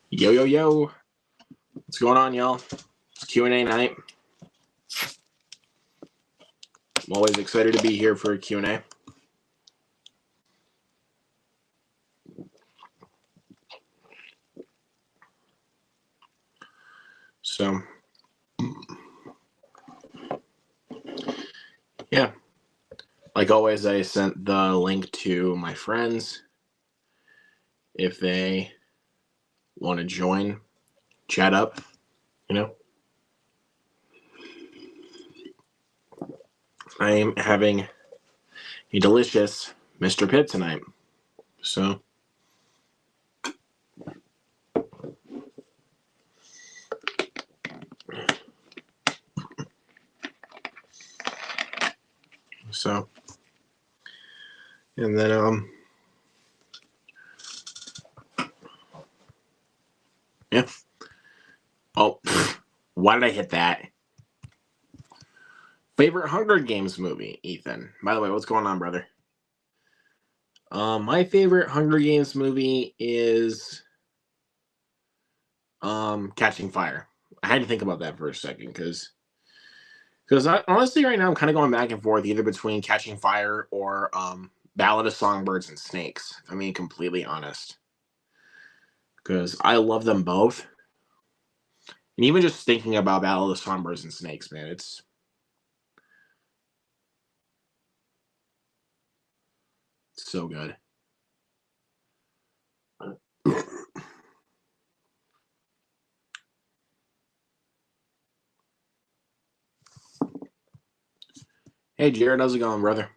Yo, yo, yo. What's going on, y'all? It's Q&A night. I'm always excited to be here for a Q&A. So, yeah. Like always, I sent the link to my friends if they want to join, chat up, you know. I am having a delicious Mr. Pitt tonight. So, and then, yeah. Oh, why did I hit that? Favorite Hunger Games movie, Ethan. By the way, what's going on, brother? My favorite Hunger Games movie is Catching Fire. I had to think about that for a second because honestly, right now I'm kind of going back and forth either between Catching Fire or Ballad of Songbirds and Snakes. If I'm being completely honest, because I love them both, and even just thinking about Ballad of Songbirds and Snakes, man, it's so good. Hey, Jared, how's it going, brother?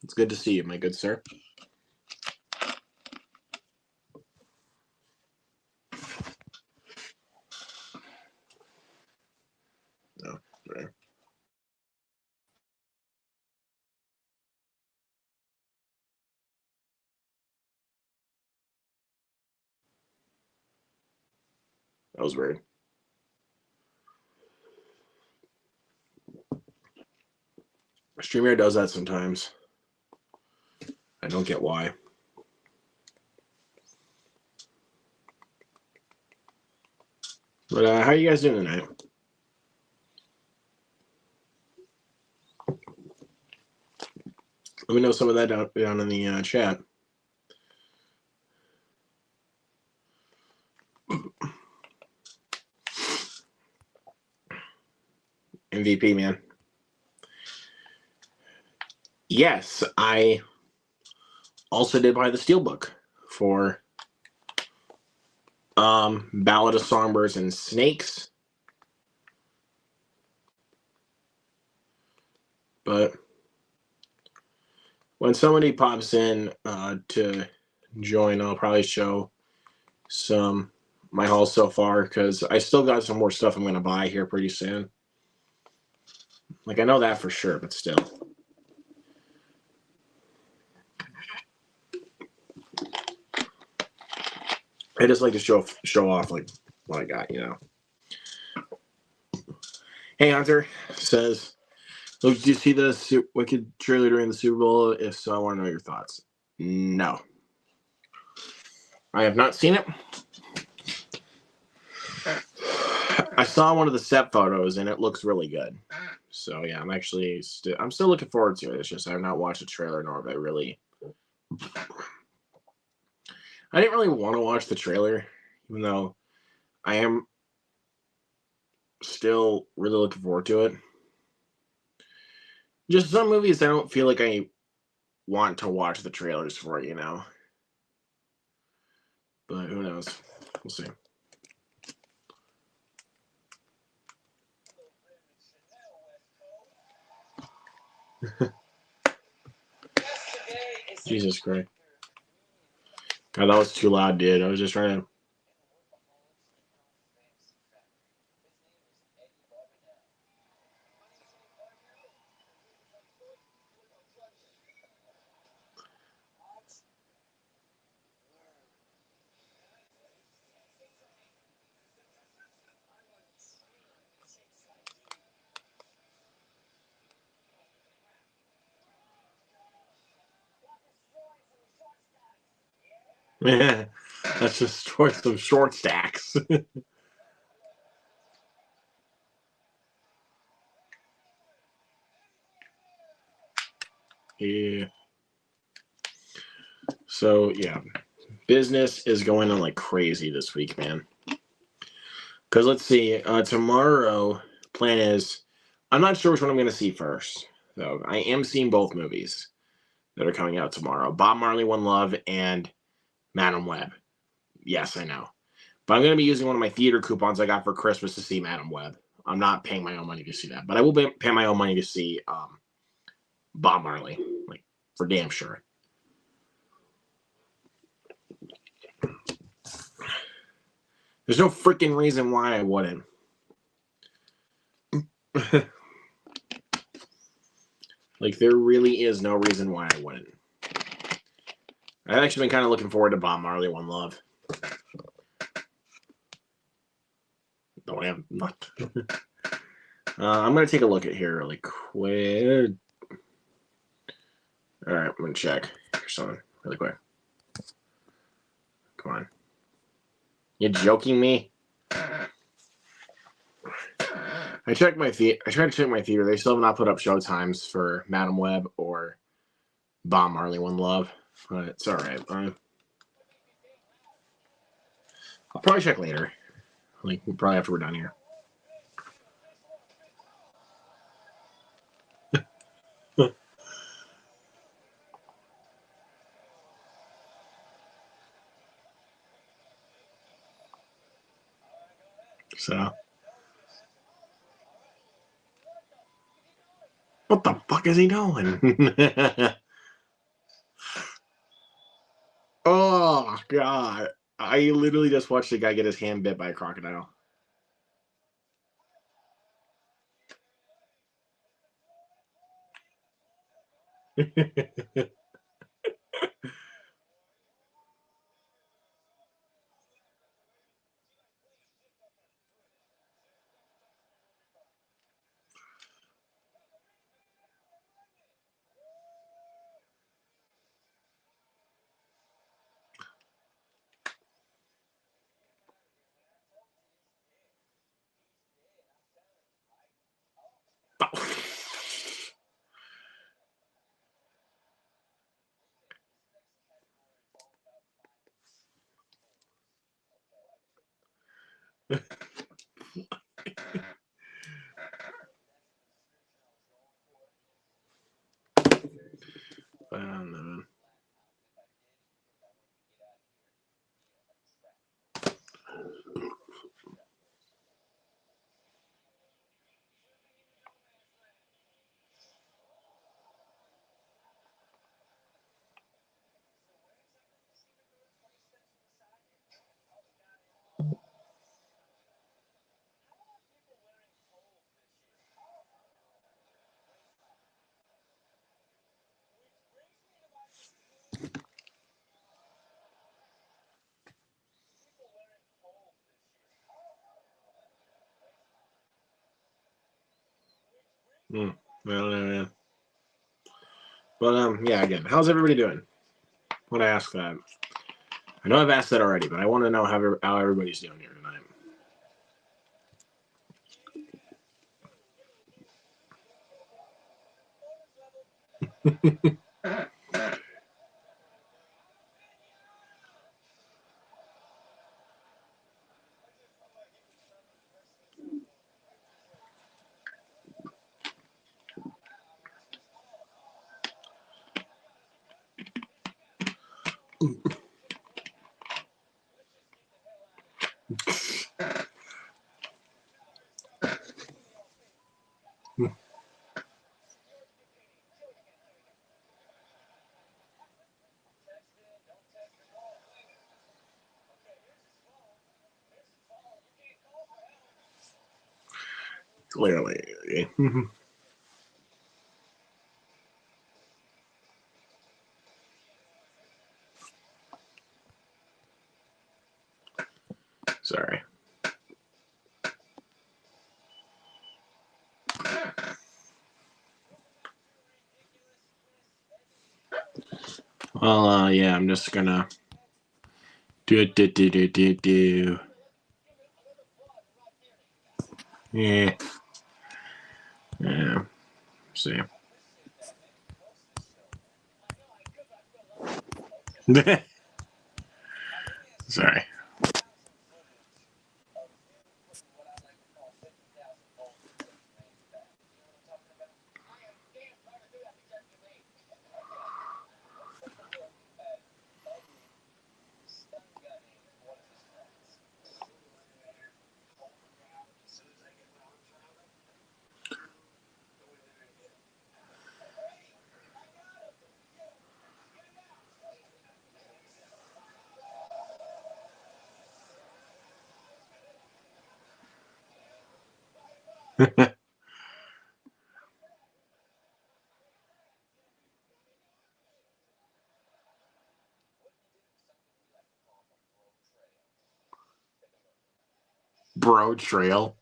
It's good to see you, my good sir. No, right. That was weird. StreamYard does that sometimes. I don't get why. But how are you guys doing tonight? Let me know some of that down in the chat. MVP, man. Yes, I also did buy the Steelbook for Ballad of Songbirds and Snakes. But when somebody pops in to join, I'll probably show some my haul so far because I still got some more stuff I'm going to buy here pretty soon. Like, I know that for sure, but still. I just like to show off like what I got, you know. Hey, Hunter says, "Look, did you see the Wicked trailer during the Super Bowl? If so, I want to know your thoughts." No, I have not seen it. I saw one of the set photos and it looks really good. So yeah, I'm actually I'm still looking forward to it. It's just I have not watched the trailer nor have I didn't really want to watch the trailer, even though I am still really looking forward to it. Just some movies I don't feel like I want to watch the trailers for, you know. But who knows? We'll see. Jesus Christ. God, that was too loud, dude. I was just trying to. Let's destroy some short stacks. Yeah. So yeah, business is going on like crazy this week, man. Because let's see, tomorrow plan is I'm not sure which one I'm going to see first. So I am seeing both movies that are coming out tomorrow: Bob Marley, One Love, and Madam Web. Yes, I know, but I'm going to be using one of my theater coupons I got for Christmas to see Madam Web. I'm not paying my own money to see that, but I will pay my own money to see Bob Marley, like for damn sure. There's no freaking reason why I wouldn't. Like, there really is no reason why I wouldn't. I've actually been kind of looking forward to Bob Marley, One Love. No, I am not. I'm going to take a look at here really quick. All right, I'm going to check something really quick. Come on. You joking me? I checked my theater. I tried to check my theater. They still have not put up show times for Madam Web or Bob Marley, One Love. But it's all right. I'll probably check later. Like, probably after we're done here. So, what the fuck is he doing? Oh, God. I literally just watched a guy get his hand bit by a crocodile. I don't know. I don't know, man. But yeah, again, how's everybody doing? I want to ask that. I know I've asked that already, but I want to know how everybody's doing here tonight. Clearly. Sorry. Well, yeah, I'm just gonna Do do do do do do. Yeah. Yeah. See. Sorry. Bro trail.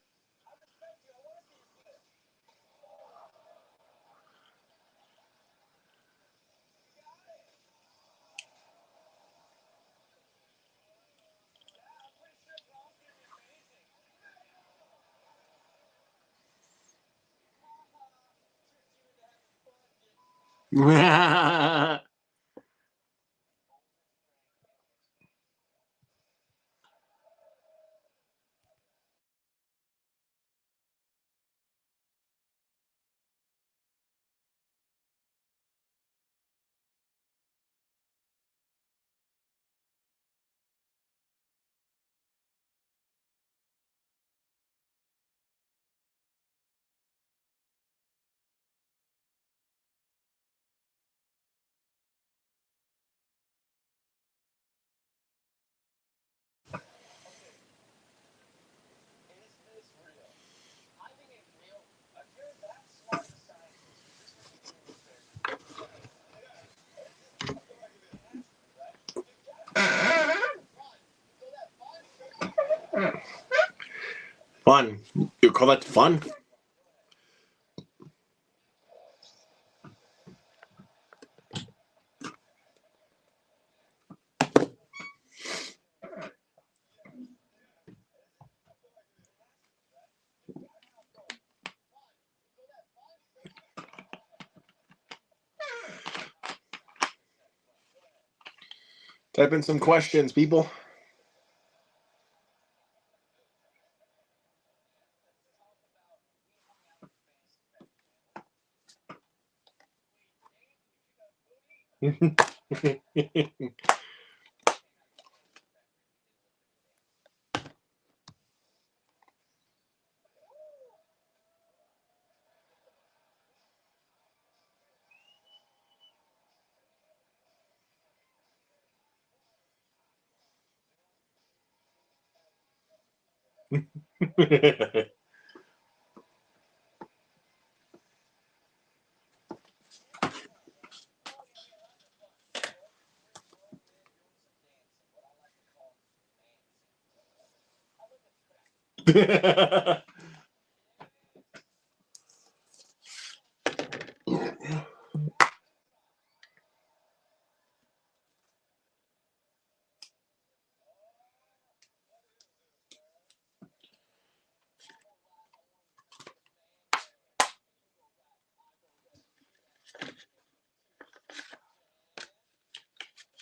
Fun. You call that fun? Type in some questions, people.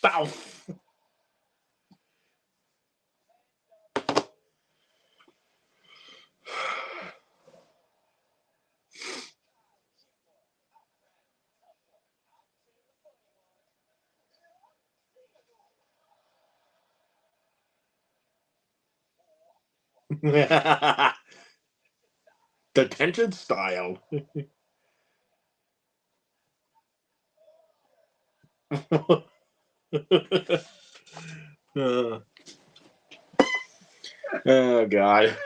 Ow. Detention style. uh, oh God.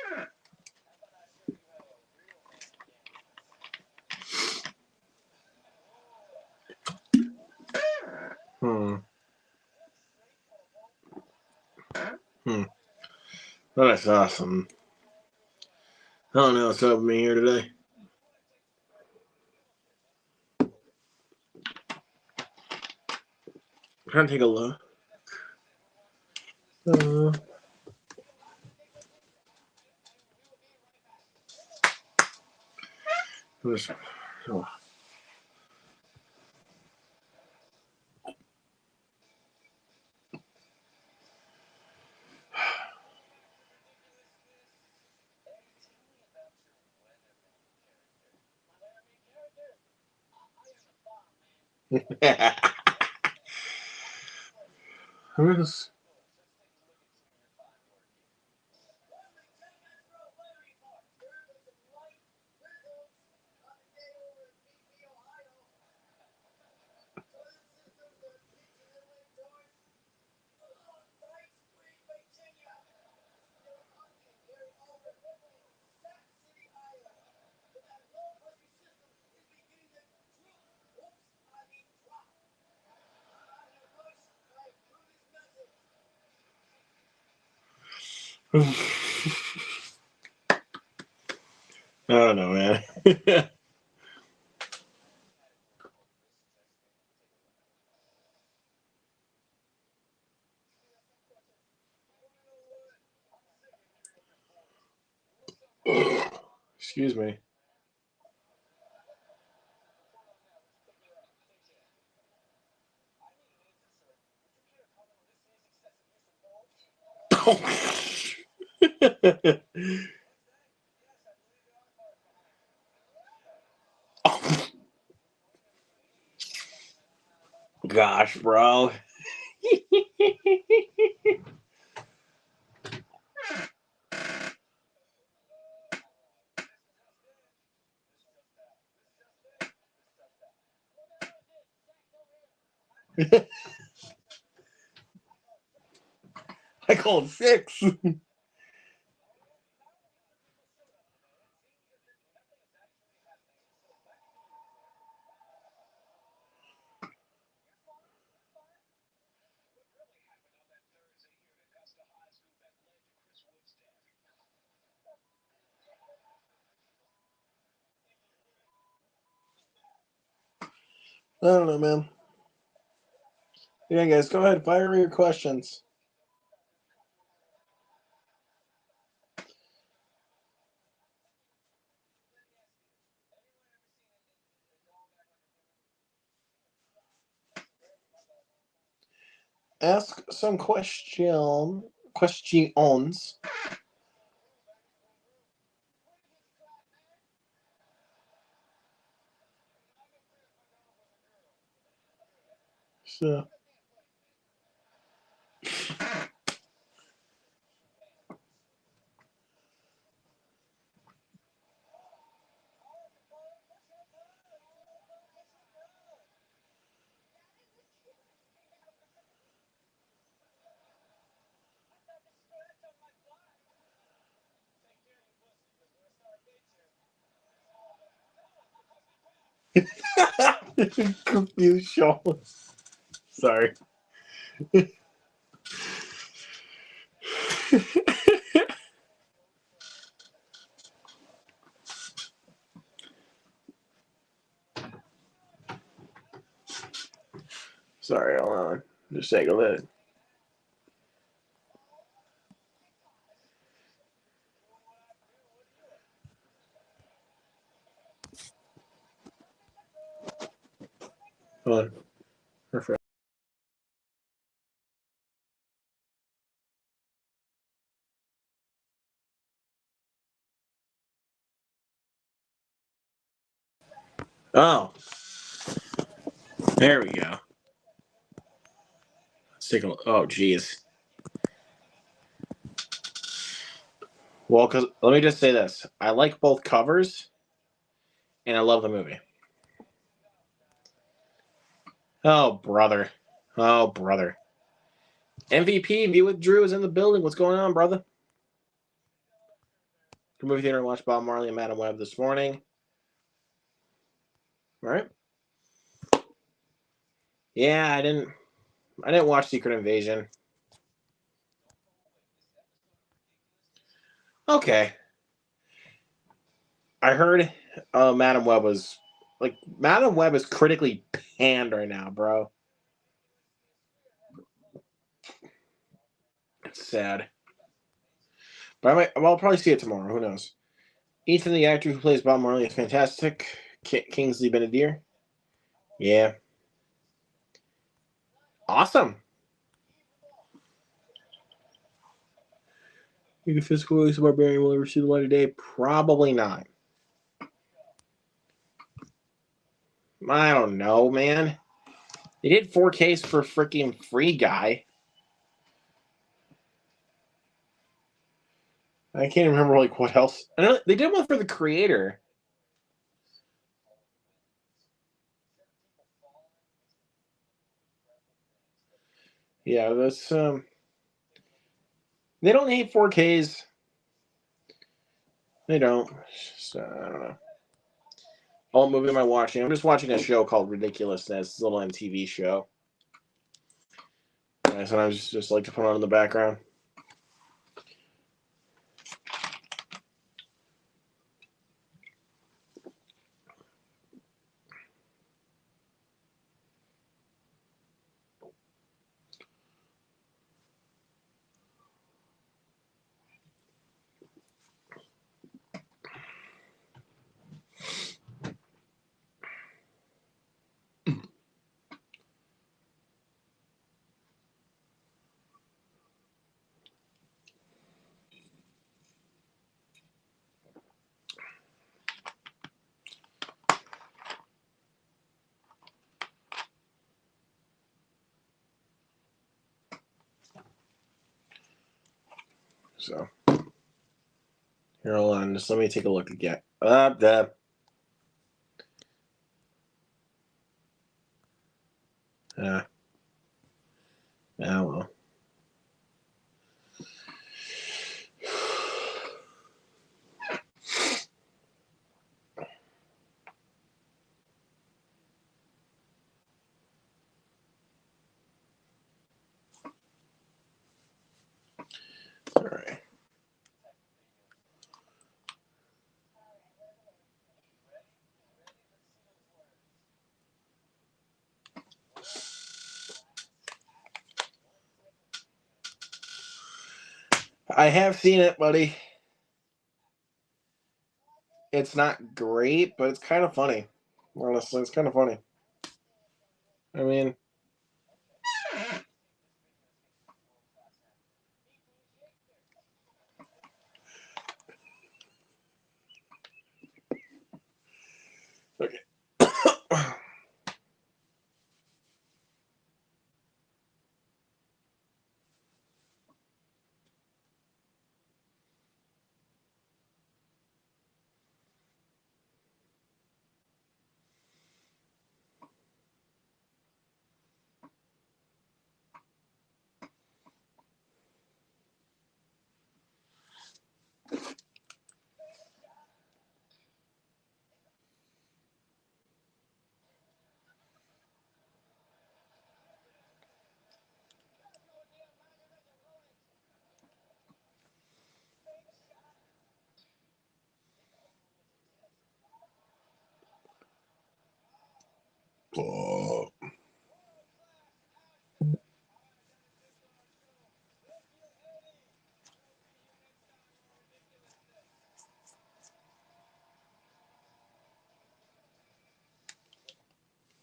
Hmm. Hmm. Thought I saw some. I don't know what's up with me here today. I'm trying to take a look. Oh. Who is? I don't know, man. Excuse me. Gosh, bro. I called 6. I don't know, man. Yeah, guys, go ahead. Fire your questions. Ask some questions. So. Confused Sean. Sorry. Sorry, hold on. Just take a minute. Hold on. Refresh. Oh, there we go. Let's take a look. Oh, geez. Well, because let me just say this: I like both covers, and I love the movie. Oh, brother. Oh, brother. MVP, View with Drew is in the building. What's going on, brother? The movie theater and watched Bob Marley and Madam Web this morning. All right. Yeah, I didn't watch Secret Invasion. Okay. I heard Madam Web was Madam Web is critically panned right now, bro. That's sad. But I'll probably see it tomorrow. Who knows? Ethan, the actor who plays Bob Marley, is fantastic. Kingsley Benadir. Yeah. Awesome. You think physical release of Barbarian will ever see the light of day? Probably not. I don't know, man. They did 4Ks for freaking Free Guy. I can't remember like what else. I know they did one for The Creator. Yeah, that's they don't need 4Ks. They don't. So, I don't know. What movie am I watching? I'm just watching a show called Ridiculousness. It's a little MTV show. I sometimes just like to put on in the background. So here, hold on. Just let me take a look again. Oh well. All right. I have seen it, buddy. It's not great, but it's kind of funny. Honestly, it's kind of funny. I mean, okay. Oh.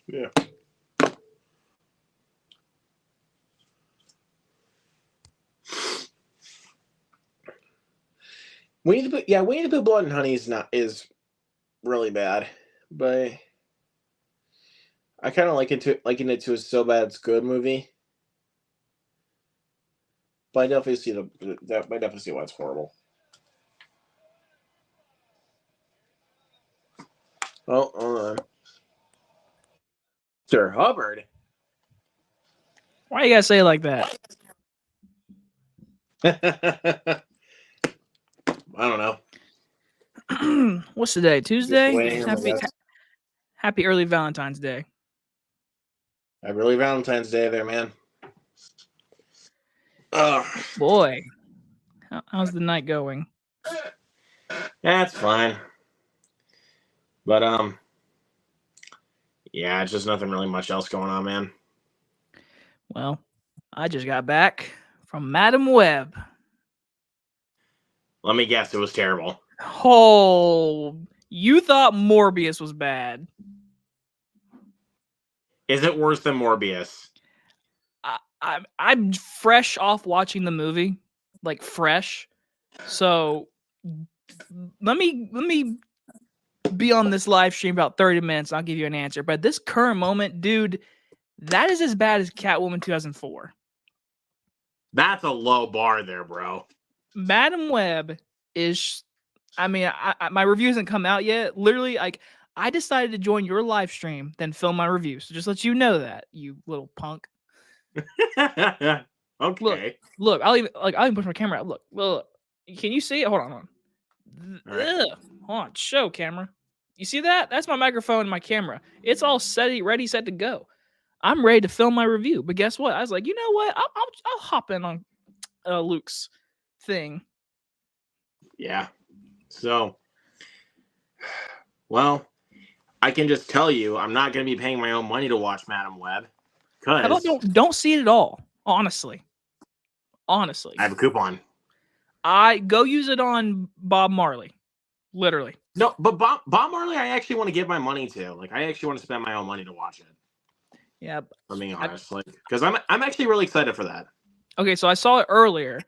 Yeah. Winnie the Pooh Blood and Honey is really bad, but I kind of liken it to a So Bad It's Good movie. But I definitely see why it's horrible. Oh, hold on. Sir Hubbard. Why you gotta say it like that? I don't know. What's today? Tuesday? Happy Happy early Valentine's Day. early Valentine's Day there, man. Boy, how's the night going? That's fine. But yeah, it's just nothing really much else going on, man. Well, I just got back from Madam Web. Let me guess, it was terrible. Oh, you thought Morbius was bad. Is it worse than Morbius? I'm fresh off watching the movie, like fresh. So let me be on this live stream about 30 minutes. I'll give you an answer. But this current moment, dude, that is as bad as Catwoman 2004. That's a low bar there, bro. Madam Web is, I mean, my review hasn't come out yet. Literally, like, I decided to join your live stream, then film my review. So just let you know that, you little punk. Okay. Look, I'll even push my camera out. Look. Can you see it? Hold on. Right. Ugh. Hold on, show camera. You see that? That's my microphone and my camera. It's all ready, set to go. I'm ready to film my review. But guess what? I was like, you know what? I'll hop in on Luke's thing. Yeah. So, well, I can just tell you, I'm not going to be paying my own money to watch Madam Web. How about don't see it at all? Honestly, I have a coupon. I go use it on Bob Marley. Literally. No, but Bob Marley, I actually want to give my money to. Like, I actually want to spend my own money to watch it. Yeah. For being honest, because I'm actually really excited for that. Okay, so I saw it earlier,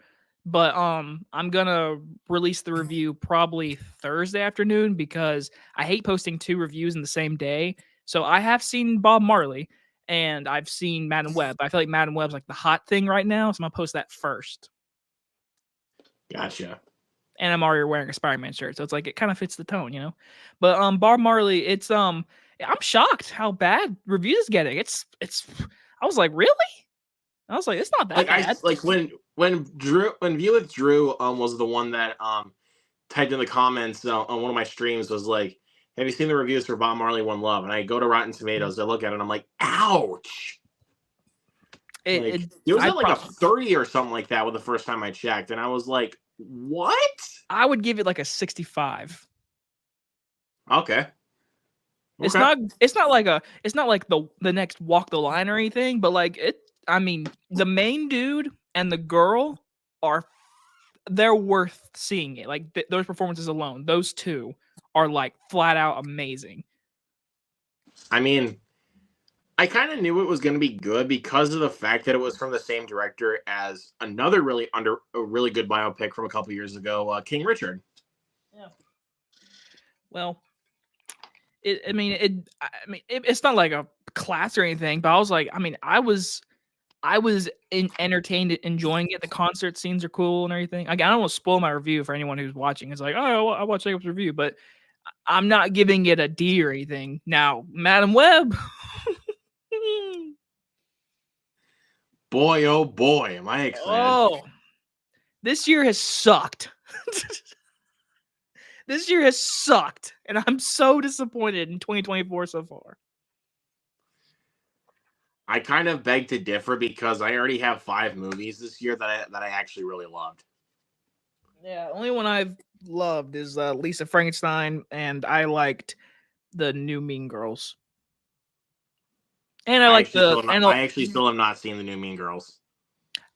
but I'm gonna release the review probably Thursday afternoon because I hate posting 2 reviews in the same day. So I have seen Bob Marley and I've seen Madam Web. I feel like Madam Web's like the hot thing right now, so I'm gonna post that first. Gotcha. And I'm already wearing a Spider-Man shirt, so it's like it kind of fits the tone, you know. But Bob Marley, it's I'm shocked how bad reviews is getting. It's I was like, really? I was like, it's not that bad. When View with Drew was the one that typed in the comments on one of my streams was like, have you seen the reviews for Bob Marley One Love? And I go to Rotten Tomatoes, I look at it, and I'm like, ouch. It was at like a 30 or something like that with the first time I checked, and I was like, what? I would give it like a 65. Okay. It's not like the next Walk the Line or anything, but like it. I mean, the main dude and the girl they're worth seeing it. Like those performances alone, those two are like flat out amazing. I mean, I kind of knew it was going to be good because of the fact that it was from the same director as another really good biopic from a couple years ago, King Richard. Yeah. Well, it's not like a class or anything, but I was like, I was entertained, enjoying it. The concert scenes are cool and everything. I don't want to spoil my review for anyone who's watching. It's like, oh, I watched Jacob's review, but I'm not giving it a D or anything. Now, Madam Web. Boy, oh boy, am I excited. Oh, this year has sucked. This year has sucked, and I'm so disappointed in 2024 so far. I kind of beg to differ because I already have 5 movies this year that I actually really loved. Yeah, the only one I've loved is Lisa Frankenstein, and I liked the new Mean Girls. And I actually still have not seen the new Mean Girls.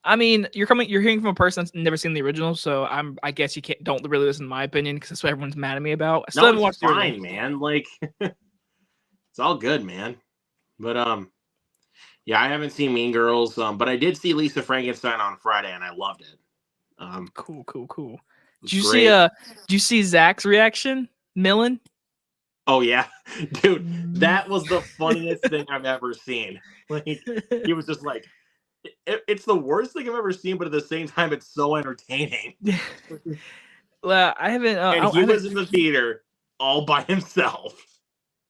I mean, you're hearing from a person that's never seen the original, so I guess you don't really listen to my opinion because that's what everyone's mad at me about. I still haven't watched the original. Fine, man. Like, it's all good, man. But yeah, I haven't seen Mean Girls. But I did see Lisa Frankenstein on Friday, and I loved it. Cool. Did you see Zach's reaction, Millen? Oh yeah, dude, that was the funniest thing I've ever seen. Like, he was just like, it's the worst thing I've ever seen, but at the same time, it's so entertaining. Well, I haven't. And he was in the theater all by himself.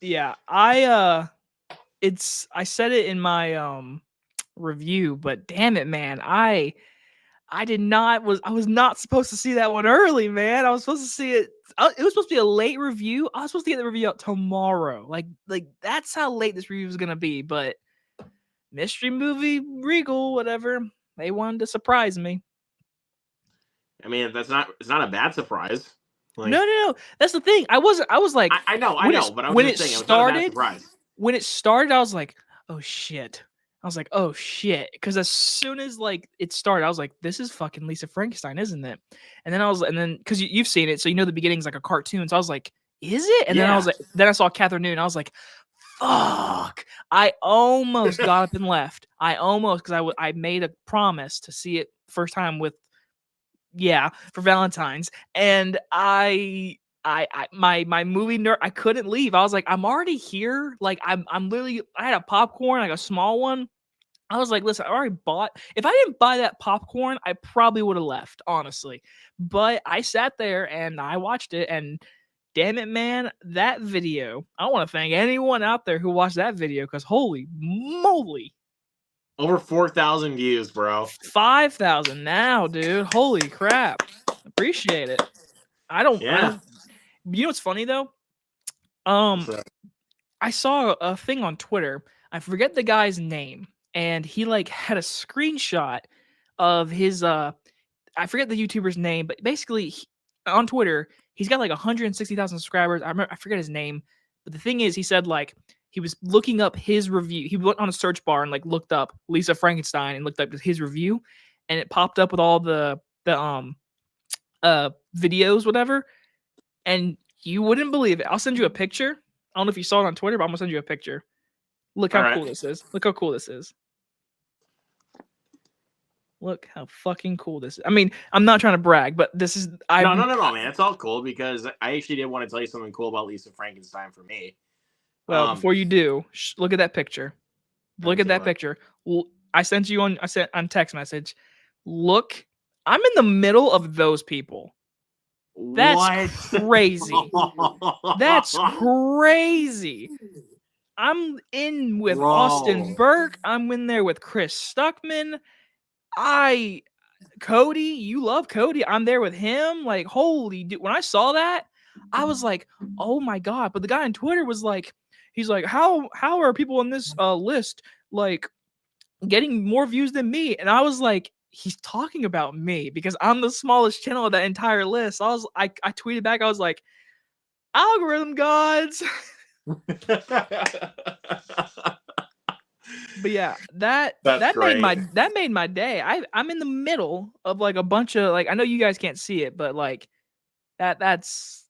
Yeah, I said it in my review, but damn it, man, I was not supposed to see that one early, man. I was supposed to see it. It was supposed to be a late review. I was supposed to get the review out tomorrow. Like that's how late this review was gonna be. But Mystery Movie Regal, whatever, they wanted to surprise me. I mean, it's not a bad surprise. Like, no. That's the thing. I was like, I know, but I was when just it saying, started, it was not a bad surprise. When it started, I was like, oh shit. I was like, oh shit. Because as soon as like it started, I was like, this is fucking Lisa Frankenstein, isn't it? And then because you've seen it, so you know the beginning's like a cartoon. So I was like, is it? And then I was Yeah. like, then I saw Catherine Newton. I was like, fuck. I almost got up and left. I almost, because I made a promise to see it first time with, for Valentine's. And my movie nerd, I couldn't leave. I was like, I'm already here. Like I'm literally, I had a popcorn, like a small one. I was like, listen, I already bought. If I didn't buy that popcorn, I probably would have left, honestly. But I sat there and I watched it, and damn it, man, that video. I want to thank anyone out there who watched that video, because holy moly, Over 4,000 views, bro. 5,000 now, dude. Holy crap. Appreciate it. I don't. Yeah. You know what's funny though? So, I saw a thing on Twitter. I forget the guy's name, and he like had a screenshot of his I forget the YouTuber's name, but basically on Twitter, he's got like 160,000 subscribers. I forget his name, but the thing is, he said like he was looking up his review. He went on a search bar and like looked up Lisa Frankenstein and looked up his review, and it popped up with all the videos, whatever. And you wouldn't believe it. I'll send you a picture. I don't know if you saw it on Twitter, but I'm gonna send you a picture. Look how cool this is. Look how cool this is. Look how fucking cool this is. I mean, I'm not trying to brag, but this is. No, man. It's all cool because I actually did want to tell you something cool about Lisa Frankenstein for me. Well, before you do, look at that picture. Look at that picture. I sent on text message. Look, I'm in the middle of those people. That's crazy. That's crazy. I'm in with Austin Burke. I'm in there with Chris Stuckman. Cody, you love Cody. I'm there with him. Like, holy dude. When I saw that, I was like, oh my God. But the guy on Twitter was like, he's like, how are people on this list like getting more views than me? And I was like, he's talking about me because I'm the smallest channel of that entire list. I tweeted back, I was like, algorithm gods. But yeah, that made my day. I'm in the middle of like a bunch of like, I know you guys can't see it, but like that's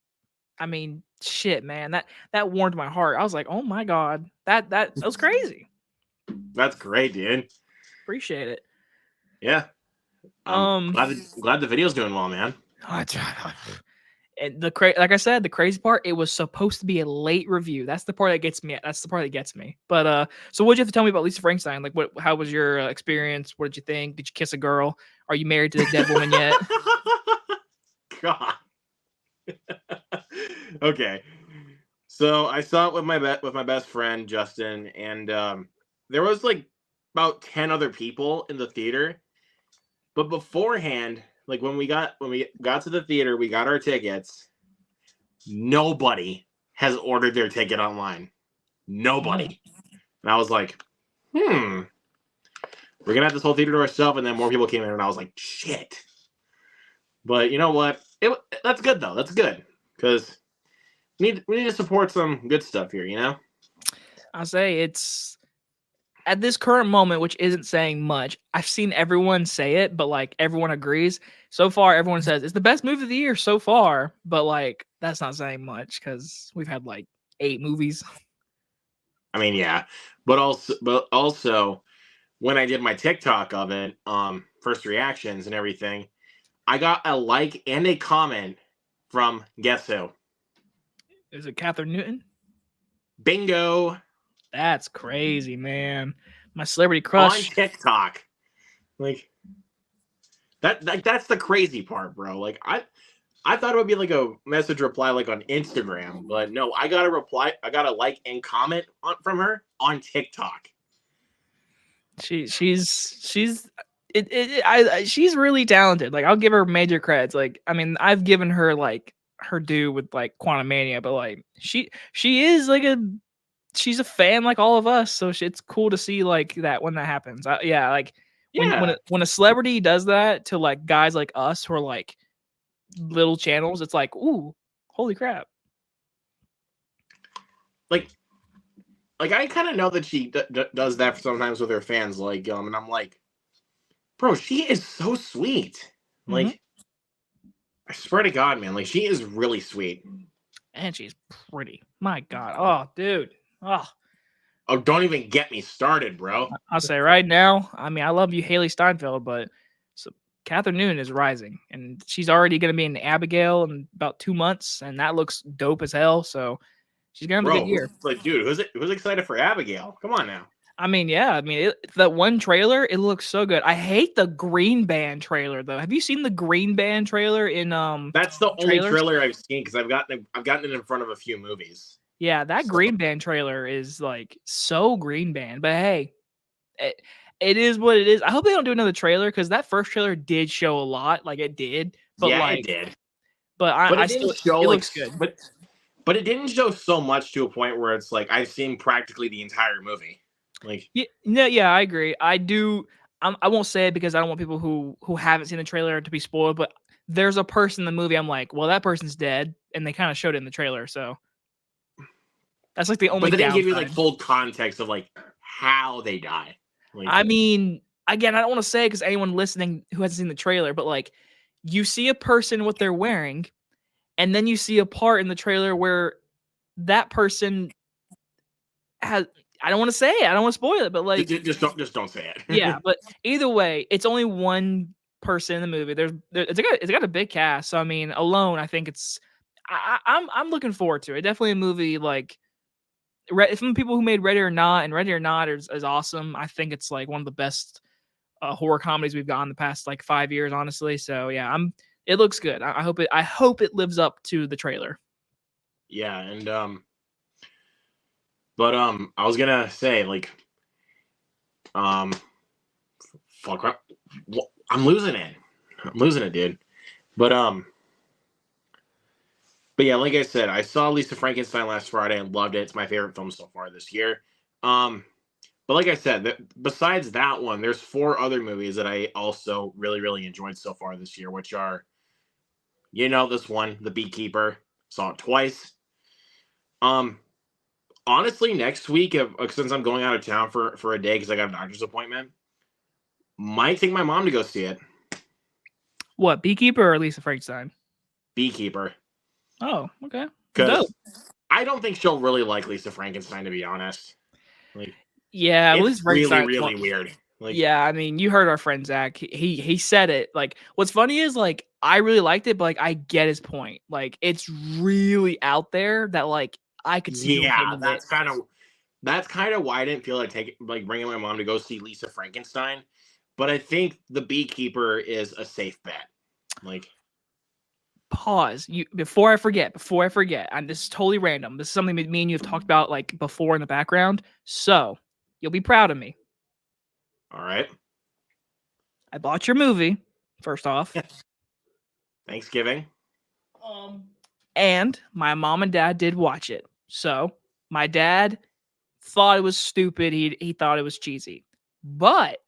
I mean, shit, man. That warmed my heart. I was like, oh my God, that was crazy. That's great, dude. Appreciate it. Yeah. Glad the video's doing well, man. And like I said, the crazy part, it was supposed to be a late review. That's the part that gets me. But so what'd you have to tell me about Lisa Frankenstein? Like, how was your experience? What did you think? Did you kiss a girl? Are you married to the dead woman yet? God. Okay. So I saw it with my best friend Justin, and there was like about 10 other people in the theater. But beforehand, like when we got to the theater, we got our tickets. Nobody has ordered their ticket online. Nobody. And I was like, we're gonna have this whole theater to ourselves. And then more people came in, and I was like, shit. But you know what? That's good though. That's good because we need to support some good stuff here. You know. I'll say it's at this current moment, which isn't saying much. I've seen everyone say it, but like everyone agrees. So far, everyone says it's the best movie of the year so far, but like that's not saying much because we've had like 8 movies. I mean, yeah, but also when I did my TikTok of it, first reactions and everything, I got a like and a comment from guess who? Is it Catherine Newton? Bingo. That's crazy, man. My celebrity crush on TikTok. Like that's the crazy part, bro. Like I thought it would be like a message reply like on Instagram, but no, I got a reply. I got a like and comment from her on TikTok. She's really talented. Like I'll give her major credits. Like I mean, I've given her like her due with like Quantumania, but like she is like she's a fan like all of us, so it's cool to see like that when that happens. When a celebrity does that to like guys like us who are like little channels, it's like, ooh, holy crap. Like like I kind of know that she does that sometimes with her fans, like and I'm like, bro, she is so sweet. Mhm. Like, I swear to God, man, like she is really sweet. And she's pretty. My God. Oh, dude. Oh, Oh, don't even get me started, bro. I'll say right now. I mean, I love you, Haley Steinfeld, but so Catherine Newton is rising, and she's already going to be in Abigail in about 2 months, and that looks dope as hell. So she's gonna have a good Bro, year. like, dude, who's excited for Abigail? Come on now. I mean, yeah. I mean, that one trailer, it looks so good. I hate the Green Band trailer though. Have you seen the Green Band trailer in That's the only trailers? trailer I've seen because I've gotten it in front of a few movies. Yeah, that So Green Band trailer is like so Green Band. But hey, it is what it is. I hope they don't do another trailer because that first trailer did show a lot, like it did. But yeah, it like, did, but but I it didn't still, show it like, looks good. but it didn't show so much to a point where it's like I've seen practically the entire movie. Like, Yeah, no, yeah, I agree. I do. I won't say it because I don't want people who haven't seen the trailer to be spoiled. But there's a person in the movie. I'm like, well, that person's dead, and they kind of showed it in the trailer. So that's like the but only they didn't give you like downside. full context of like how they die. Like, I mean, again, I don't want to say because anyone listening who hasn't seen the trailer, but like, you see a person what they're wearing, and then you see a part in the trailer where that person has. I don't want to say it. I don't want to spoil it, but like, just don't say yeah. it. But either way, it's only one person in the movie. It's got a big cast. So I mean, alone, I think it's. I'm looking forward to it. Definitely a movie like from the people who made Ready or Not, and Ready or Not is awesome. I think it's like one of the best horror comedies we've gotten the past like 5 years, honestly. So yeah, It looks good. I hope it. I hope it lives up to the trailer. Yeah, and but I was gonna say like um, fuck, I'm losing it. I'm losing it, dude. But but yeah, like I said, I saw Lisa Frankenstein last Friday and loved it. It's my favorite film so far this year. Um, but like I said, besides that one, there's 4 other movies that I also really, really enjoyed so far this year, which are, this one, The Beekeeper, saw it twice. Um, Honestly, next week, since I'm going out of town for a day because I got a doctor's appointment, might take my mom to go see it. What, Beekeeper or Lisa Frankenstein? Beekeeper, Oh, okay. Dope. because I don't think she'll really like Lisa Frankenstein, to be honest. Like, Yeah, it's Lisa really, Frankenstein. really weird. Like, Yeah, I mean, you heard our friend Zach. He said it. Like, what's funny is like I really liked it, but like I get his point. Like, it's really out there that like I could see who yeah, hated it. that's kind of why I didn't feel like bringing my mom to go see Lisa Frankenstein. But I think The Beekeeper is a safe bet. Like, Pause. You before I forget. And this is totally random. This is something that me and you have talked about like before in the background. So you'll be proud of me. all right, I bought your movie. First off. Thanksgiving. And my mom and dad did watch it. So my dad thought it was stupid. He thought it was cheesy. But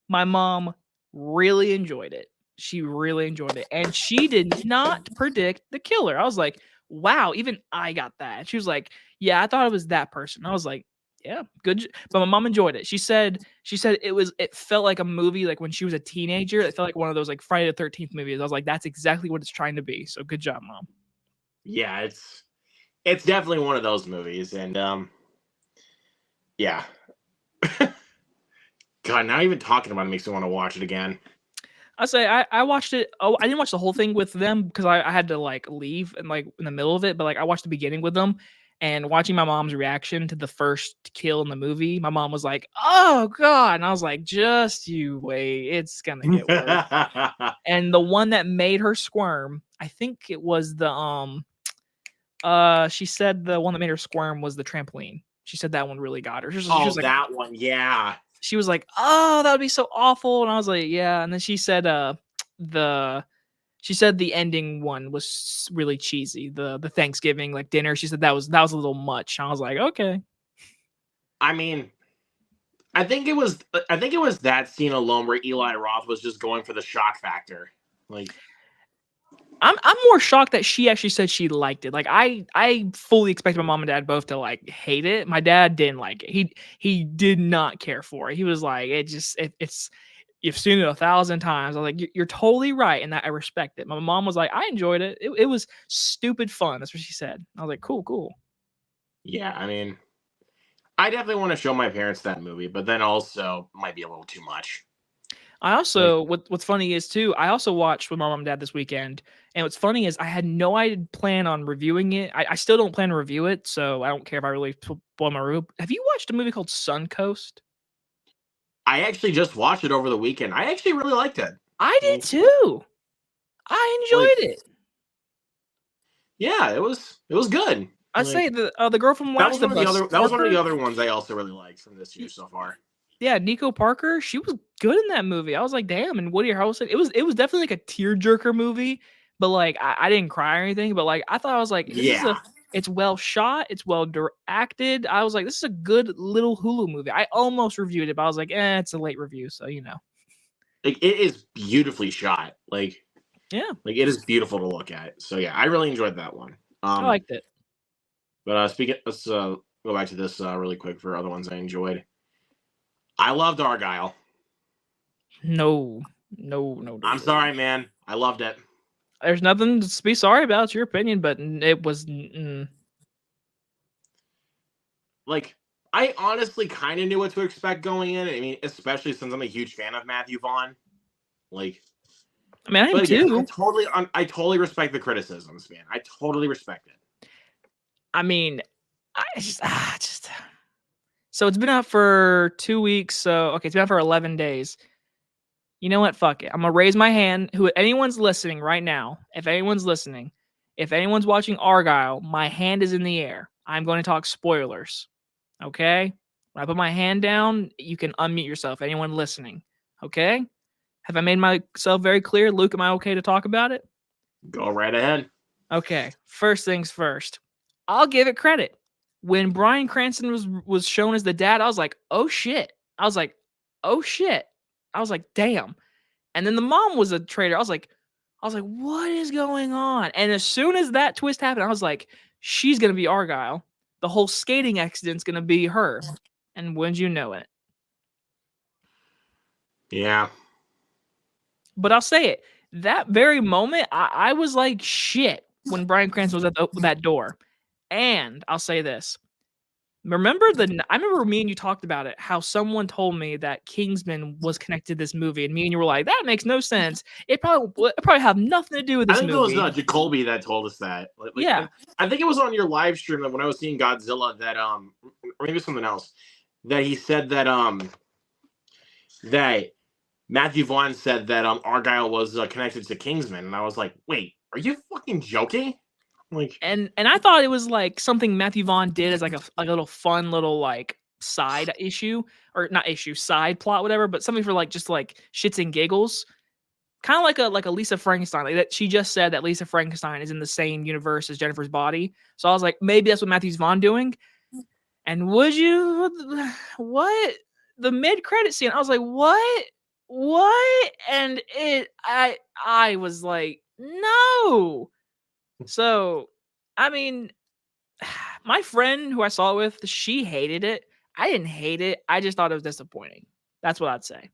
my mom really enjoyed it. She really enjoyed it. And she did not predict the killer. I was like, wow, even I got that. She was like, yeah, I thought it was that person. I was like, yeah, good. But my mom enjoyed it. She said it felt like a movie like when she was a teenager. It felt like one of those like Friday the 13th movies. I was like, that's exactly what it's trying to be. So good job, mom. Yeah, it's definitely one of those movies, and yeah. God, now even talking about it makes me want to watch it again. I say I watched it. Oh, I didn't watch the whole thing with them because I had to like leave and like in the middle of it. But like I watched the beginning with them, and watching my mom's reaction to the first kill in the movie, my mom was like, "Oh God!" and I was like, "Just you wait, it's gonna get worse." And the one that made her squirm, I think it was she said the one that made her squirm was the trampoline. She said that one really got her. She was like, that one, yeah. she was like, "Oh, that would be so awful," and I was like, "Yeah." And then she said, the ending one was really cheesy. The Thanksgiving like dinner. She said that was a little much. And I was like, okay. I mean, I think it was that scene alone where Eli Roth was just going for the shock factor. Like, I'm more shocked that she actually said she liked it. Like I fully expected my mom and dad both to like hate it. My dad didn't like it. He did not care for it. He was like, it's you've seen it 1,000 times. I was like, you're totally right, and that I respect it. My mom was like, I enjoyed it. It was stupid fun. That's what she said. I was like, cool, cool. Yeah, I mean, I definitely want to show my parents that movie, but then also might be a little too much. I Like, also what's funny is too, I also watched with my mom and dad this weekend. And what's funny is I had no idea plan on reviewing it. I still don't plan to review it, so I don't care if I really spoil my review. Have you watched a movie called Suncoast? I actually just watched it over the weekend. I actually really liked it. I did too. I Like, enjoyed it. yeah, it was good. I say the girl from That was Last one of of the Us. other. That was one of the other ones I also really liked from this year so far. Yeah, Nico Parker, she was good in that movie. I was like, damn. And Woody Harrelson, it was definitely like a tearjerker movie, but like I didn't cry or anything. But like I thought I was like, Yeah, it's well shot, it's well acted. I was like, this is a good little Hulu movie. I almost reviewed it, but I was like, it's a late review, so you know. like it is beautifully shot. Yeah, Like it is beautiful to look at. So yeah, I really enjoyed that one. I liked it. But speaking, let's go back to this really quick for other ones I enjoyed. I loved Argyle. No. I'm sorry, man. I loved it. There's nothing to be sorry about. It's your opinion, but it was. Like, I honestly kind of knew what to expect going in. I mean, especially since I'm a huge fan of Matthew Vaughn. Like, I mean, I am too. I totally respect the criticisms, man. I totally respect it. I mean, I just. So it's been out for 2 weeks. So okay, it's been out for 11 days. You know what? Fuck it. I'm gonna raise my hand. Who anyone's listening right now? If anyone's listening, if anyone's watching Argyle, my hand is in the air. I'm going to talk spoilers. Okay. When I put my hand down, you can unmute yourself. Anyone listening? Okay. Have I made myself very clear, Luke? Am I okay to talk about it? Go right ahead. Okay. First things first. I'll give it credit. When Bryan Cranston was shown as the dad, I was like, oh shit. I was like, oh shit. I was like, damn. And then the mom was a traitor. I was like, what is going on? And as soon as that twist happened, I was like, she's gonna be Argyle. The whole skating accident's gonna be her. And wouldn't you know it? Yeah. But I'll say it. That very moment, I was like, shit, when Bryan Cranston was at that door. And I'll say this. I remember me and you talked about it, how someone told me that Kingsman was connected to this movie, and me and you were like, that makes no sense. It probably have nothing to do with this movie. I think it was Jacoby that told us that. Yeah. I think it was on your live stream when I was seeing Godzilla that or maybe something else, that he said that that Matthew Vaughn said that Argyle was connected to Kingsman, and I was like, wait, are you fucking joking? Like, and I thought it was like something Matthew Vaughn did as like a little fun little like side issue, or not issue, side plot, whatever, but something for like just like shits and giggles. Kind of like a Lisa Frankenstein. Like that, she just said that Lisa Frankenstein is in the same universe as Jennifer's body. So I was like, maybe that's what Matthew Vaughn doing. And what the mid credit scene? I was like, what? And I was like, no. So, I mean, my friend who I saw it with, she hated it. I didn't hate it. I just thought it was disappointing. That's what I'd say.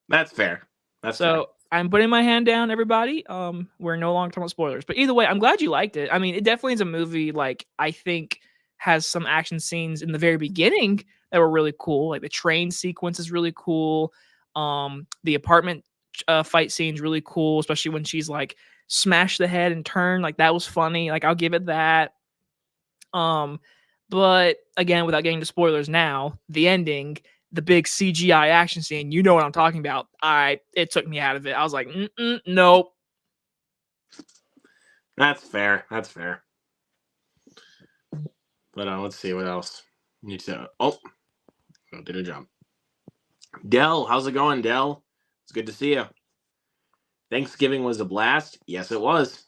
That's fair. Fair. I'm putting my hand down, everybody. We're no longer talking about spoilers. But either way, I'm glad you liked it. I mean, it definitely is a movie, like, I think has some action scenes in the very beginning that were really cool. Like the train sequence is really cool. The apartment fight scene's really cool, especially when she's like smash the head and turn. Like that was funny. Like I'll give it that. But again, without getting to spoilers now, the ending, the big CGI action scene, you know what I'm talking about. It took me out of it. I was like, nope. That's fair. But let's see what else. Did a jump. Dell, how's it going, Dell? It's good to see you. Thanksgiving was a blast. Yes, it was.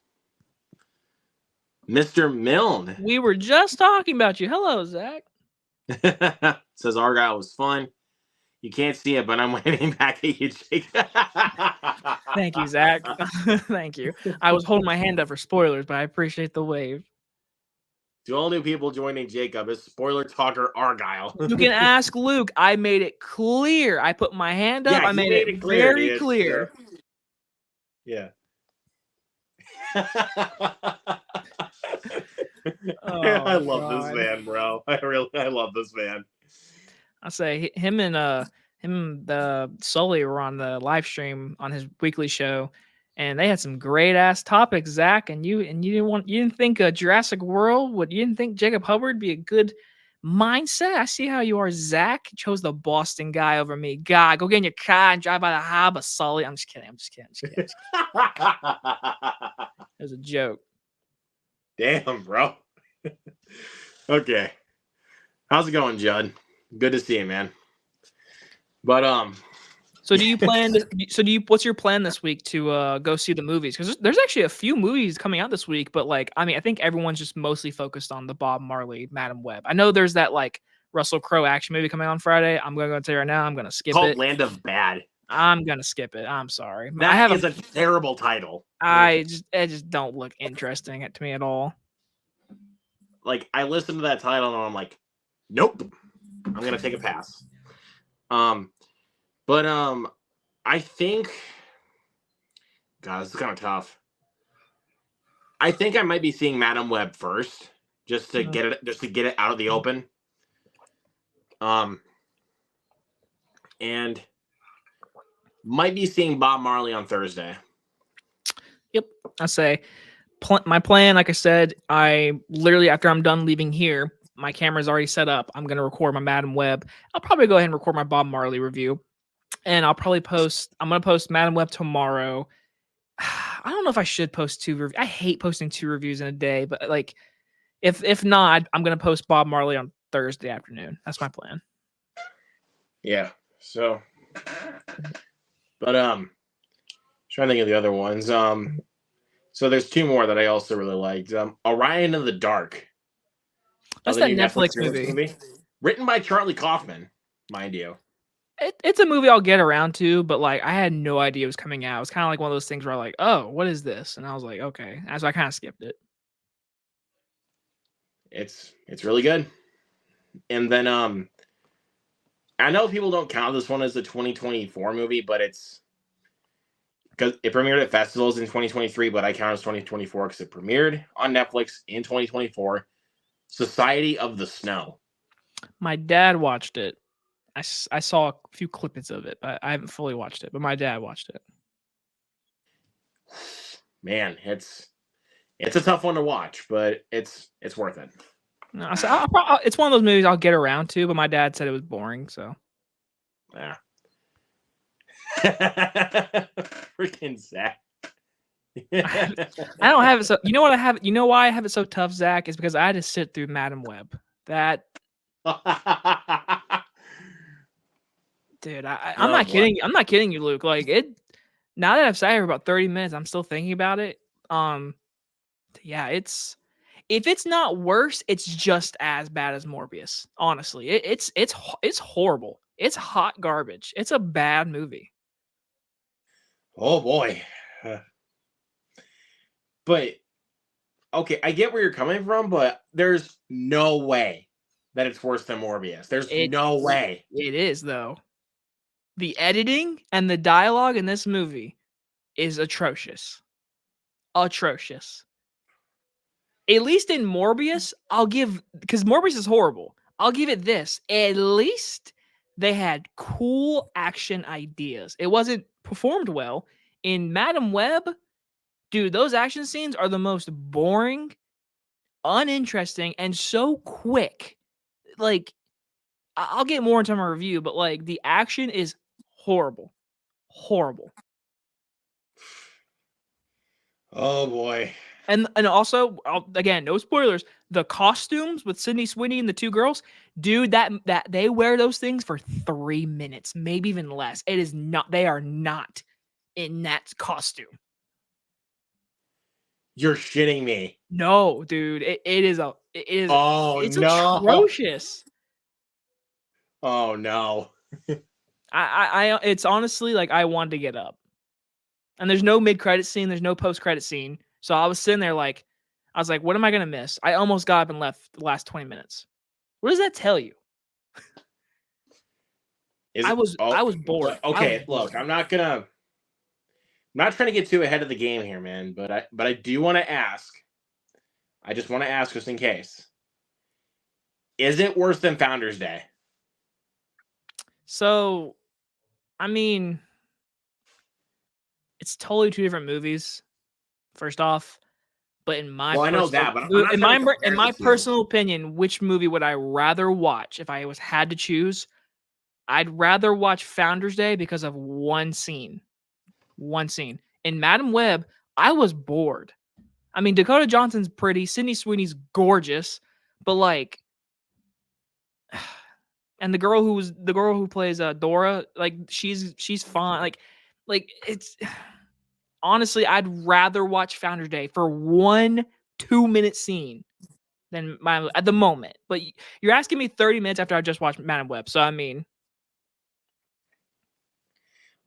Mr. Milne. We were just talking about you. Hello, Zach. Says Argyle was fun. You can't see it, but I'm waving back at you, Jake. Thank you, Zach. Thank you. I was holding my hand up for spoilers, but I appreciate the wave. To all new people joining Jacob, is spoiler talker Argyle. You can ask Luke. I made it clear. I put my hand up. Yeah, I he made it clear, very dude. clear. Yeah. Oh, I love God. this man, bro. I love this man. I say him and the Sully were on the live stream on his weekly show, and they had some great ass topics, Zach. And you didn't think Jurassic World you didn't think Jacob Hubbard be a good mindset? I see how you are, Zach. You chose the Boston guy over me. God, go get in your car and drive by the harbor, Sully. I'm just kidding. I'm just kidding. It was a joke. Damn, bro. Okay. How's it going, Judd? Good to see you, man. But So do you plan what's your plan this week to go see the movies? Because there's actually a few movies coming out this week, but like I mean, I think everyone's just mostly focused on the Bob Marley, Madam Web. I know there's that like Russell Crowe action movie coming out on Friday. I'm gonna tell you right now, I'm gonna skip called it. Land of Bad. I'm gonna skip it. I'm sorry. That is a terrible title. It just don't look interesting to me at all. Like I listened to that title and I'm like, nope. I'm gonna take a pass. But I think, God, this is kind of tough. I think I might be seeing Madam Web first, just to get it out of the open. And might be seeing Bob Marley on Thursday. Yep, I say my plan. Like I said, I literally after I'm done leaving here, my camera's already set up. I'm gonna record my Madam Web. I'll probably go ahead and record my Bob Marley review, and I'll probably post. I'm gonna post Madam Web tomorrow. I don't know if I should post two reviews. I hate posting 2 reviews in a day, but like, if not, I'm gonna post Bob Marley on Thursday afternoon. That's my plan. Yeah. So, but trying to think of the other ones. So there's 2 more that I also really liked. Orion in the Dark. That's that Netflix movie. Written by Charlie Kaufman, mind you. It's a movie I'll get around to, but like I had no idea it was coming out. It was kind of like one of those things where I'm like, oh, what is this? And I was like, okay. And so I kind of skipped it. It's really good. And then I know people don't count this one as a 2024 movie, but it's because it premiered at festivals in 2023, but I count it as 2024 because it premiered on Netflix in 2024. Society of the Snow. My dad watched it. I saw a few clippings of it, but I haven't fully watched it. But my dad watched it. Man, it's a tough one to watch, but it's worth it. No, so it's one of those movies I'll get around to, but my dad said it was boring, so yeah. Freaking Zach. I don't have it so. You know what I have? You know why I have it so tough, Zach? Is because I had to sit through Madam Web. That. Dude, I'm not kidding. I'm not kidding you, Luke. Like it. Now that I've sat here for about 30 minutes, I'm still thinking about it. Yeah, if it's not worse, it's just as bad as Morbius. Honestly, it's horrible. It's hot garbage. It's a bad movie. Oh boy. But okay, I get where you're coming from, but there's no way that it's worse than Morbius. There's no way. It is though. The editing and the dialogue in this movie is atrocious. Atrocious. At least in Morbius, because Morbius is horrible. I'll give it this. At least they had cool action ideas. It wasn't performed well. In Madam Web, dude, those action scenes are the most boring, uninteresting, and so quick. Like, I'll get more into my review, but like the action is horrible. Horrible. Oh boy. And also, again, no spoilers. The costumes with Sydney Sweeney and the 2 girls, dude, that they wear those things for 3 minutes, maybe even less. It is not. They are not in that costume. You're shitting me. No, dude. It is. Oh, it's no. atrocious. Oh no. It's honestly like I wanted to get up, and there's no mid credit scene, there's no post credit scene, so I was sitting there like, I was like, what am I gonna miss? I almost got up and left the last 20 minutes. What does that tell you? Is I it? was Oh, I was bored. okay. Look, I'm not trying to get too ahead of the game here, man. But I do want to ask. I just want to ask just in case. Is it worse than Founders Day? So, I mean, it's totally two different movies. First off, but in my Well, I know personal that, but I'm not in trying my to compare in my the two. personal opinion, which movie would I rather watch if I had to choose? I'd rather watch Founders Day because of one scene. One scene. In Madam Web, I was bored. I mean, Dakota Johnson's pretty, Sydney Sweeney's gorgeous, but like, and the girl who plays Dora, like she's fine. Like it's honestly, I'd rather watch Founders Day for one 2-minute scene than my at the moment. But you're asking me 30 minutes after I just watched Madam Web, so I mean,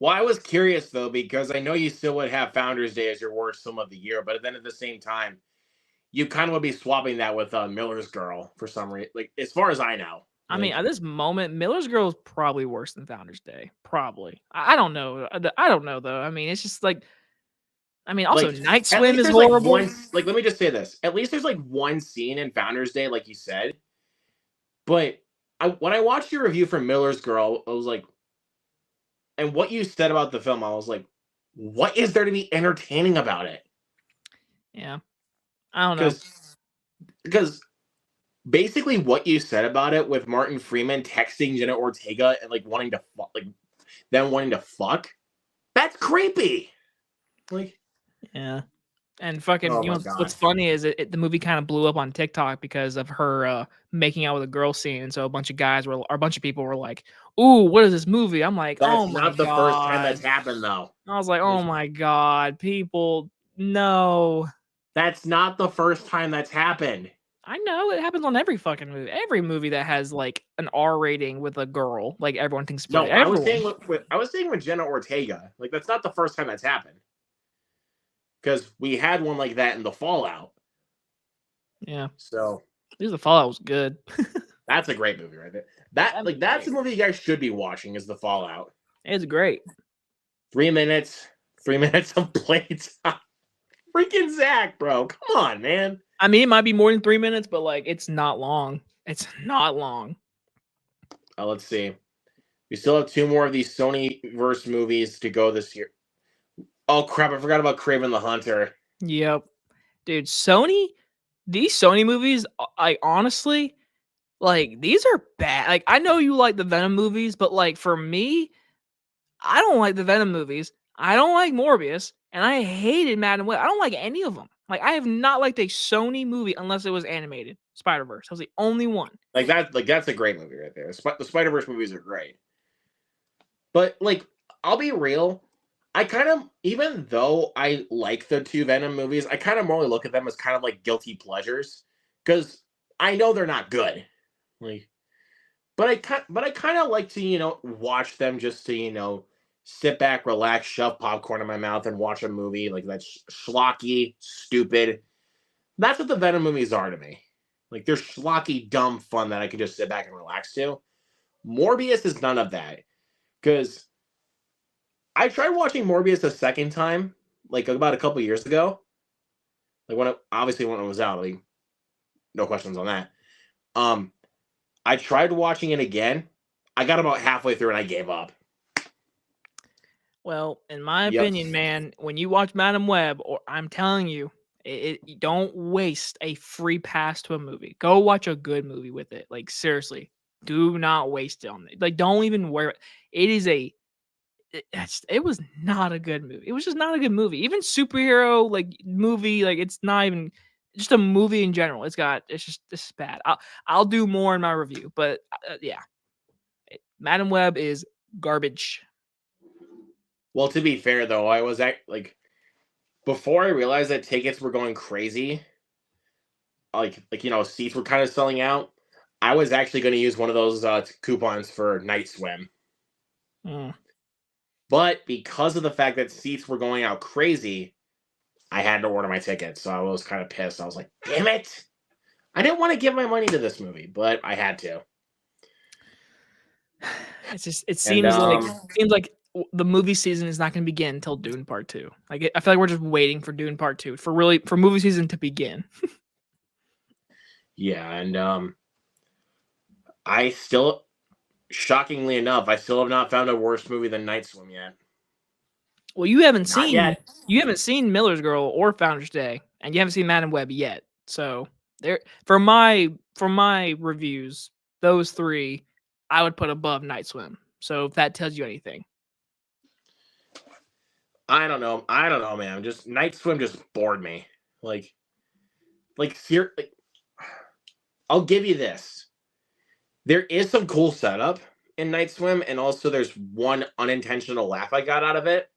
Well, I was curious though because I know you still would have Founders Day as your worst film of the year, but then at the same time, you kind of would be swapping that with Miller's Girl for some reason. Like as far as I know, I mean, like at this moment, Miller's Girl is probably worse than Founders Day. Probably. I don't know. I don't know though. I mean, it's just like, I mean, also like Night at Swim least is there's like horrible. one. Like let me just say this: at least there's like one scene in Founders Day, like you said. But when I watched your review for Miller's Girl, I was like, and what you said about the film, I was like, what is there to be entertaining about it? Yeah, I don't know. Because basically what you said about it with Martin Freeman texting Jenna Ortega and like wanting to like them wanting to fuck, that's creepy. Like, Yeah. And fucking, oh you my know, god, what's funny is the movie kind of blew up on TikTok because of her making out with a girl scene, and so a bunch of guys were, or a bunch of people were like, "Ooh, what is this movie?" I'm like, "Oh that's my not the first time god!" that's happened though. I was like, "Oh Like, my god, people, no." that's not the first time that's happened. I know it happens on every fucking movie. Every movie that has like an R rating with a girl, like everyone thinks pretty. No, I was Everyone. saying I was saying with Jenna Ortega, like that's not the first time that's happened. Because we had one like that in the Fallout. Yeah. So This the Fallout was good. that's a great movie right there. That's a movie you guys should be watching is the Fallout. It's great. 3 minutes, 3 minutes of plates. Freaking Zach, bro. Come on, man. I mean, it might be more than 3 minutes, but like it's not long. It's not long. Let's see. We still have 2 more of these Sony verse movies to go this year. Oh crap! I forgot about Craven the Hunter. Yep. Dude, these Sony movies, I honestly, like, these are bad. Like, I know you like the Venom movies, but like for me, I don't like the Venom movies. I don't like Morbius, and I hated Madam Web. I don't like any of them. Like, I have not liked a Sony movie unless it was animated. Spider-Verse. I was the only one. Like that. Like that's a great movie right there. The Spider Verse movies are great. But like, I'll be real. I kind of, even though I like the 2 Venom movies, I kind of more look at them as kind of like guilty pleasures because I know they're not good. Like, but I kind of like to watch them just to sit back, relax, shove popcorn in my mouth, and watch a movie like that's schlocky, stupid. That's what the Venom movies are to me. Like they're schlocky, dumb fun that I can just sit back and relax to. Morbius is none of that because I tried watching Morbius a second time, like about a couple years ago. Like obviously when it was out, like no questions on that. I tried watching it again. I got about halfway through and I gave up. Well, in my Yep. opinion, man, when you watch Madam Web, or I'm telling you, you don't waste a free pass to a movie. Go watch a good movie with it. Like seriously, do not waste it on it. Like don't even wear it. It is it was not a good movie. It was just not a good movie. Even superhero like movie, like it's not even just a movie in general. It's just this is bad. I'll do more in my review, but yeah, Madam Web is garbage. Well, to be fair though, I was like before I realized that tickets were going crazy, like seats were kind of selling out. I was actually going to use one of those coupons for Night Swim. Mm. But because of the fact that seats were going out crazy, I had to order my ticket. So I was kind of pissed. I was like, damn it. I didn't want to give my money to this movie, but I had to. It's just it And seems like the movie season is not going to begin until Dune Part 2. Like I feel like we're just waiting for Dune Part 2 for movie season to begin. yeah, and I still, shockingly enough, I still have not found a worse movie than Night Swim yet. Well, you haven't seen Miller's Girl or Founder's Day, and you haven't seen Madam Web yet. So there, for my reviews, those three I would put above Night Swim. So if that tells you anything. I don't know, man. Just Night Swim just bored me. Like, I'll give you this. There is some cool setup in Night Swim, and also there's one unintentional laugh I got out of it.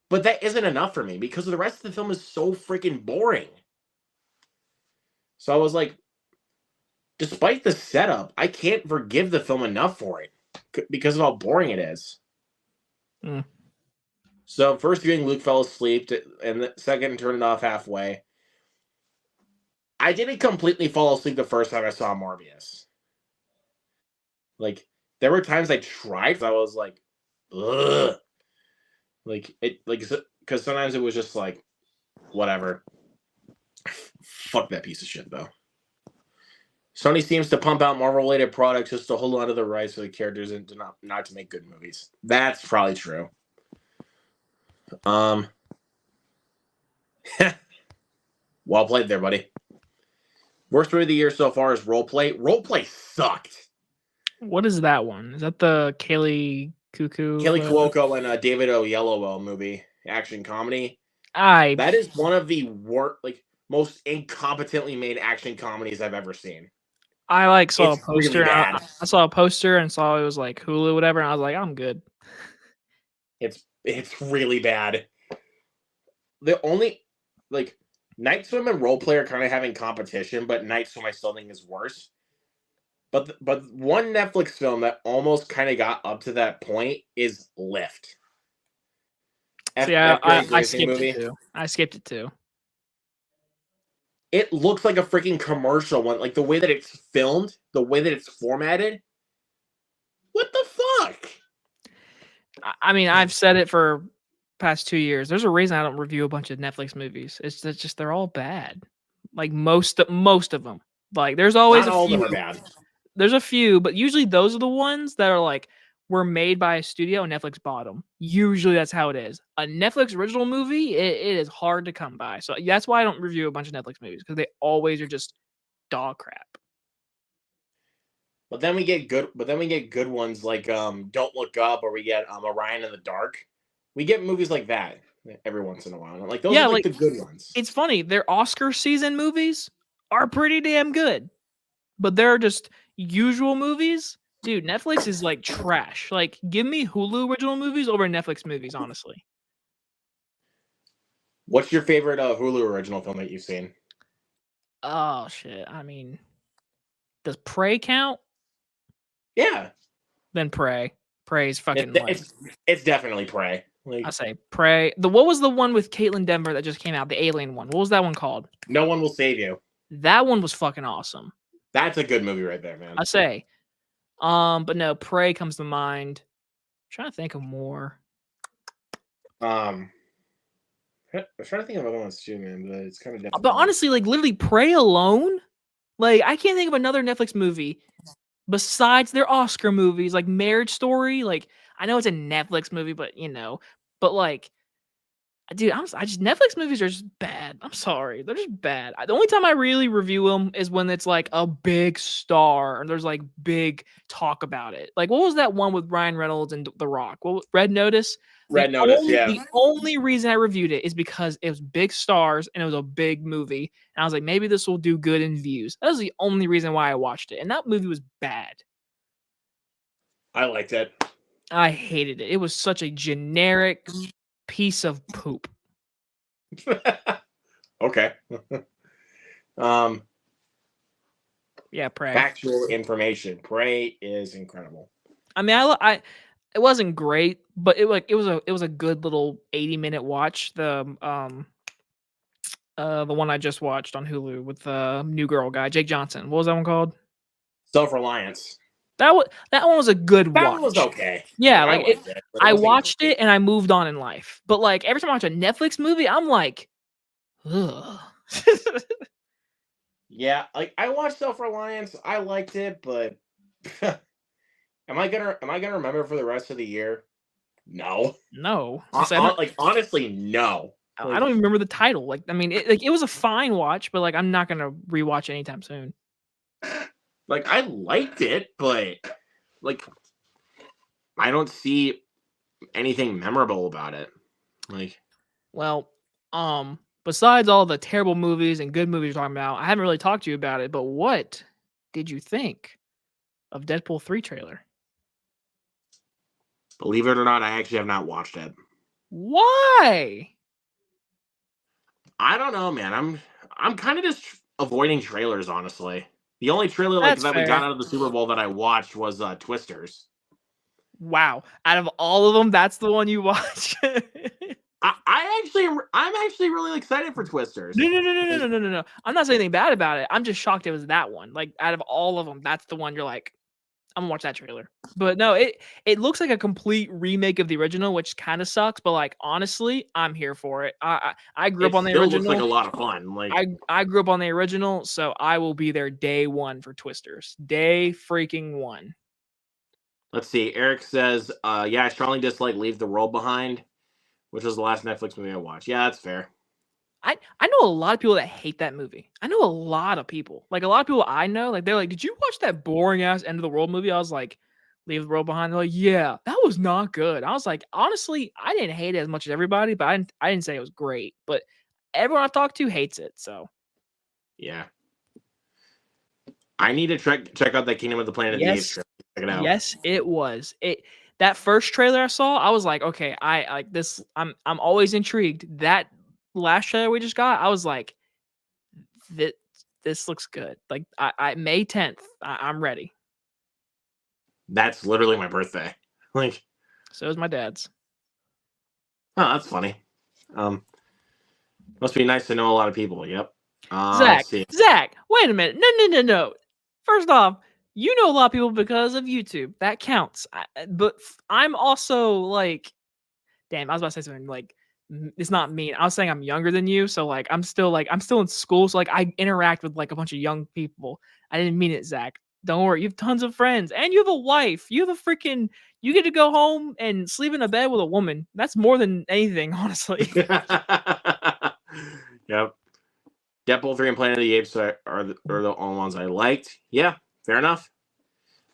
But that isn't enough for me because the rest of the film is so freaking boring. So I was like, despite the setup, I can't forgive the film enough for it because of how boring it is. Mm. So first viewing, Luke fell asleep, and the second turned it off halfway. I didn't completely fall asleep the first time I saw Morbius. Like, there were times I tried, I was like, ugh. Because sometimes it was just like, whatever. Fuck that piece of shit, though. Sony seems to pump out Marvel-related products just to hold on to the rights for the characters and not to make good movies. That's probably true. Well played there, buddy. Worst movie of the year so far is Roleplay. Roleplay sucked. What is that one? Is that the Kaylee Cuoco and David Oyelowo movie, action comedy? That is one of the worst, most incompetently made action comedies I've ever seen. I saw a poster. Really I saw a poster and saw it was like Hulu, whatever, and I was like, I'm good. It's really bad. The only Night Swim and Roleplay are kind of having competition, but Night Swim I still think is worse. But one Netflix film that almost kind of got up to that point is Lift. I skipped it too. I skipped it too. It looks like a freaking commercial one. Like the way that it's filmed, the way that it's formatted. What the fuck? I mean, I've said it for past 2 years. There's a reason I don't review a bunch of Netflix movies. It's just they're all bad. Like most of them. Like there's always Not all of them are bad. There's a few, but usually those are the ones that are like were made by a studio and Netflix bought them. Usually that's how it is. A Netflix original movie, it is hard to come by. So that's why I don't review a bunch of Netflix movies because they always are just dog crap. But then we get good ones like Don't Look Up, or we get Orion in the Dark. We get movies like that every once in a while. Like those are like the good ones. It's funny, their Oscar season movies are pretty damn good. But they're just usual movies. Dude, Netflix is like trash. Like, give me Hulu original movies over Netflix movies, honestly. What's your favorite Hulu original film that you've seen? Oh, shit. I mean, does Prey count? Yeah. Then Prey. Prey's fucking it's definitely Prey. I say Prey. What was the one with Caitlin Denver that just came out? The alien one. What was that one called? No One Will Save You. That one was fucking awesome. That's a good movie right there, man. I say. But no, Prey comes to mind. I'm trying to think of more. I'm trying to think of other ones too, man, but it's kind of difficult. But honestly, like literally Prey alone, like I can't think of another Netflix movie besides their Oscar movies, like Marriage Story. Like I know it's a Netflix movie, but like, dude, Netflix movies are just bad. I'm sorry, they're just bad. The only time I really review them is when it's like a big star and there's like big talk about it. Like what was that one with Ryan Reynolds and The Rock? Red Notice. Yeah. The only reason I reviewed it is because it was big stars and it was a big movie. And I was like, maybe this will do good in views. That was the only reason why I watched it. And that movie was bad. I liked it. I hated it. It was such a generic piece of poop. Okay. Yeah, Prey. Factual information. Prey is incredible. I mean, It wasn't great, but it was a good little 80-minute watch. The one I just watched on Hulu with the new girl guy, Jake Johnson. What was that one called? Self-Reliance. That one was a good That one was watch. okay. Yeah, I like it. liked it, but it I wasn't watched great. it and I moved on in life. But like every time I watch a Netflix movie, I'm like, ugh. Yeah, like I watched Self-Reliance. I liked it, but am I gonna remember for the rest of the year? No. No, just I don't. Like honestly, no. I Like don't even remember the title. Like I mean, it was a fine watch, but like I'm not gonna rewatch it anytime soon. like I liked it, but like I don't see anything memorable about it. Like Well, besides all the terrible movies and good movies you're talking about, I haven't really talked to you about it. But what did you think of Deadpool 3 trailer? believe it or not, I actually have not watched it. Why? I don't know, man. I'm kind of just avoiding trailers, honestly. The only trailer like That's that we got fair. out of the Super Bowl that I watched was Twisters. Wow. Out of all of them, that's the one you watch. I'm actually really excited for Twisters. No, no, no, no, no, Like, no, no, no, no. I'm not saying anything bad about it. I'm just shocked it was that one. Like out of all of them, that's the one you're like, I'm gonna watch that trailer. But no, it looks like a complete remake of the original, which kind of sucks. But like honestly, I'm here for it. I grew up it on the still looks like a original. lot of fun. Like, I grew up on the original, so I will be there day one for Twisters. Day freaking one. let's see. Eric says, yeah, I strongly dislike Leave the World Behind, which was the last Netflix movie I watched. Yeah, that's fair. I know a lot of people that hate that movie. I know a lot of people. Like a lot of people I know, like they're like, "Did you watch that boring ass End of the World movie?" I was like, "Leave the World Behind." They're like, "Yeah, that was not good." I was like, honestly, I didn't hate it as much as everybody, but I didn't say it was great. But everyone I've talked to hates it. So Yeah, I need to check out that Kingdom of the Planet of the Apes yes, trailer. Check it out. yes, it was. That first trailer I saw, I was like, okay, I like this. I'm always intrigued. That last trailer we just got, I was like, that this looks good. Like I May 10th, I'm ready. That's literally my birthday. Like, So is my dad's. oh, that's funny. Um, must be nice to know a lot of people. Yep. Zach, Let's see. Zach, wait a minute. No, no, no, no. First off, you know a lot of people because of YouTube. That counts. I'm also like, damn, I was about to say something like, it's not mean. I was saying I'm younger than you, so like I'm still in school, so like I interact with like a bunch of young people. I didn't mean it, Zach. Don't worry, you have tons of friends, and you have a wife. You have a freaking. You get to go home and sleep in a bed with a woman. That's more than anything, honestly. Yep. Deadpool 3 and Planet of the Apes are the only ones I liked. Yeah, fair enough.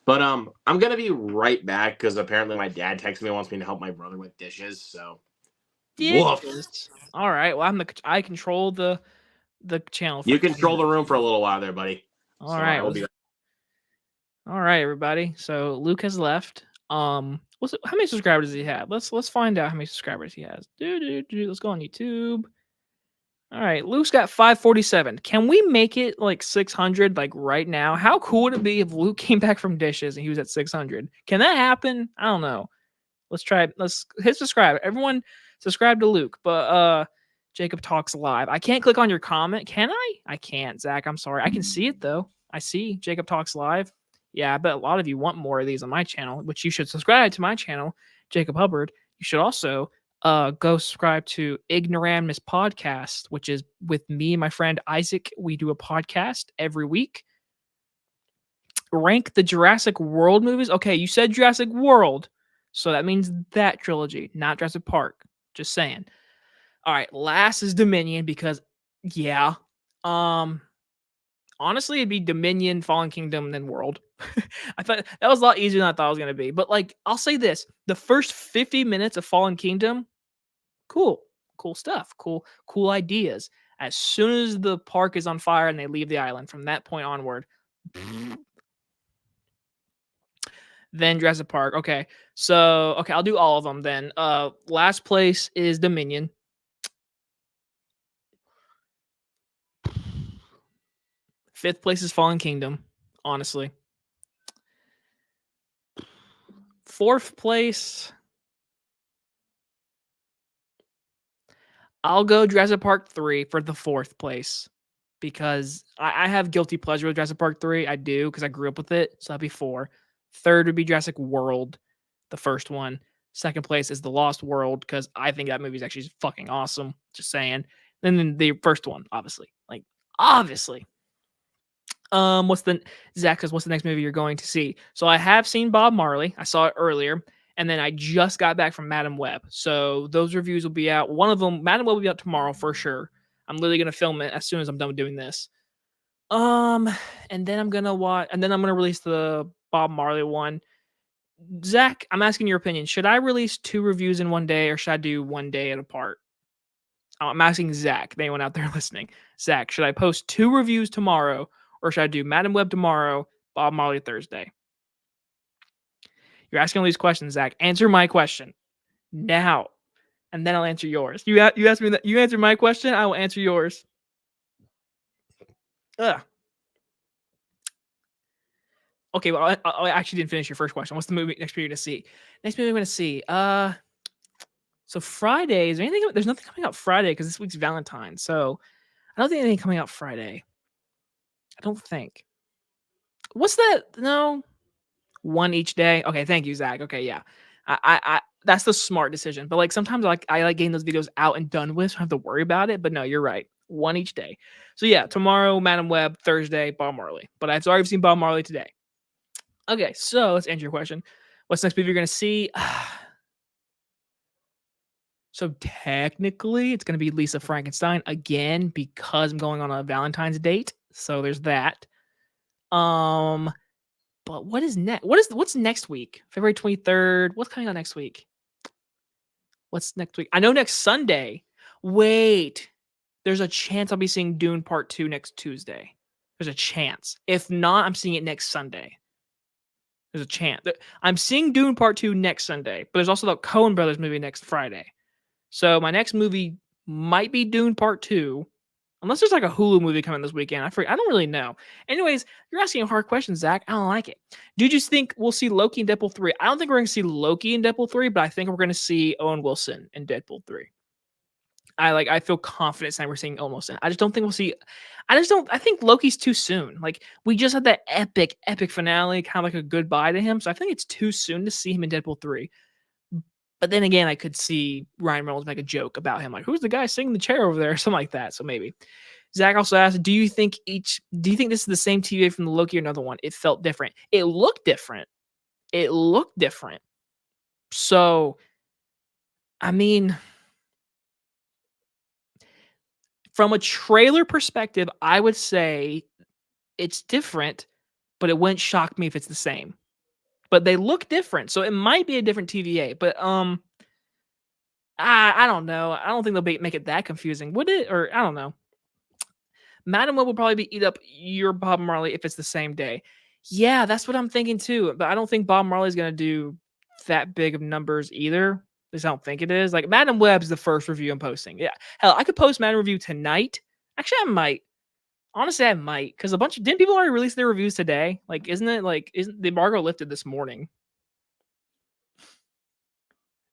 But I'm gonna be right back because apparently my dad texted me and wants me to help my brother with dishes. So woof. Dishes. All right. Well, I control the channel for You 10 control the minutes. room for a little while there, buddy. All So right. I will be. All right, everybody. So Luke has left. How many subscribers does he have? Let's find out how many subscribers he has. Let's go on YouTube. All right, Luke's got 547. Can we make it like 600 like right now? How cool would it be if Luke came back from dishes and he was at 600? Can that happen? I don't know. Let's try it. Let's hit subscribe. Everyone subscribe to Luke. But Jacob Talks Live. I can't click on your comment. Can I? I can't, Zach. I'm sorry. I can see it though. I see Jacob Talks Live. Yeah, I bet a lot of you want more of these on my channel, which you should subscribe to my channel, Jacob Hubbard. You should also go subscribe to Ignoramus Podcast, which is with me and my friend Isaac. We do a podcast every week. Rank the Jurassic World movies. Okay, you said Jurassic World, so that means that trilogy, not Jurassic Park. Just saying. All right, last is Dominion because yeah. Honestly, it'd be Dominion, Fallen Kingdom, then World. I thought that was a lot easier than I thought it was gonna be. But like, I'll say this: the first 50 minutes of Fallen Kingdom, cool, cool stuff, cool ideas. As soon as the park is on fire and they leave the island, from that point onward, then Jurassic Park. Okay, so okay, I'll do all of them then. Last place is Dominion. Fifth place is Fallen Kingdom. Honestly, Fourth place, I'll go Jurassic Park 3 for the fourth place because I have guilty pleasure with Jurassic Park 3. I do because I grew up with it. So that'd be 4. Third would be Jurassic World, the first one. Second place is The Lost World because I think that movie is actually fucking awesome. Just saying. And then the first one, obviously. Like, obviously. What's the next movie you're going to see? So I have seen Bob Marley. I saw it earlier. And then I just got back from Madam Web. So those reviews will be out. One of them, Madam Web will be out tomorrow for sure. I'm literally gonna film it as soon as I'm done doing this. And then I'm gonna release the Bob Marley one. Zach, I'm asking your opinion. Should I release 2 reviews in one day or should I do one day at apart? I'm asking Zach, anyone out there listening. Zach, should I post 2 reviews tomorrow or should I do Madam Web tomorrow, Bob Marley Thursday? You're asking all these questions, Zach. Answer my question now, and then I'll answer yours. You asked me that. You answer my question, I will answer yours. Ugh. Okay, well, I actually didn't finish your first question. What's the next movie you're gonna see? Next movie I'm gonna see. So Friday. Is there anything? There's nothing coming out Friday because this week's Valentine's. So I don't think anything coming out Friday. I don't think. What's that? No. One each day. Okay, thank you, Zach. Okay, yeah. I that's the smart decision. But like sometimes I like getting those videos out and done with, so I don't have to worry about it. But no, you're right. One each day. So yeah, tomorrow, Madam Web, Thursday, Bob Marley. But I've already seen Bob Marley today. Okay, so let's answer your question. What's the next movie you're gonna see? So technically, it's gonna be Lisa Frankenstein again because I'm going on a Valentine's date. So there's that. But what is next? What's next week? February 23rd. What's coming out next week? What's next week? I know next Sunday. Wait. There's a chance I'll be seeing Dune Part 2 next Tuesday. There's a chance. If not, I'm seeing it next Sunday. There's a chance. I'm seeing Dune Part 2 next Sunday, but there's also the Coen Brothers movie next Friday. So my next movie might be Dune Part 2. Unless there's like a Hulu movie coming this weekend. I don't really know. Anyways, you're asking a hard question, Zach. I don't like it. Do you just think we'll see Loki in Deadpool 3? I don't think we're going to see Loki in Deadpool 3, but I think we're going to see Owen Wilson in Deadpool 3. I feel confident saying we're seeing Owen Wilson. I just don't think we'll see. I think Loki's too soon. Like we just had that epic finale, kind of like a goodbye to him. So I think it's too soon to see him in Deadpool 3. But then again, I could see Ryan Reynolds make a joke about him, like, who's the guy sitting in the chair over there, or something like that. So maybe. Zach also asked, do you think this is the same TVA from the Loki or another one? It felt different. It looked different. So, I mean, from a trailer perspective, I would say it's different, but it wouldn't shock me if it's the same. But they look different, so it might be a different TVA. But I don't know. I don't think they'll make it that confusing, would it? Or I don't know. Madam Web will probably eat up your Bob Marley if it's the same day. Yeah, that's what I'm thinking too. But I don't think Bob Marley's gonna do that big of numbers either. At least I don't think it is. Like Madam Web's the first review I'm posting. Yeah, hell, I could post Madam review tonight. Actually, I might. Honestly, I might because didn't people already release their reviews today? Like, isn't the embargo lifted this morning?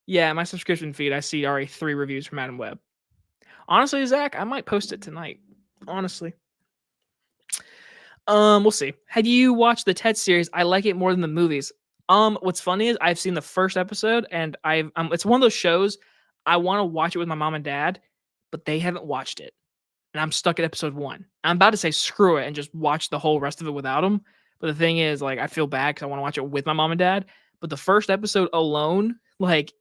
Yeah, my subscription feed, I see already 3 reviews from Madam Web. Honestly, Zach, I might post it tonight. Honestly. We'll see. Had you watched the Ted series? I like it more than the movies. What's funny is I've seen the first episode and it's one of those shows I want to watch it with my mom and dad, but they haven't watched it. And I'm stuck at episode 1. I'm about to say screw it and just watch the whole rest of it without them. But the thing is, like, I feel bad because I want to watch it with my mom and dad. But the first episode alone, like,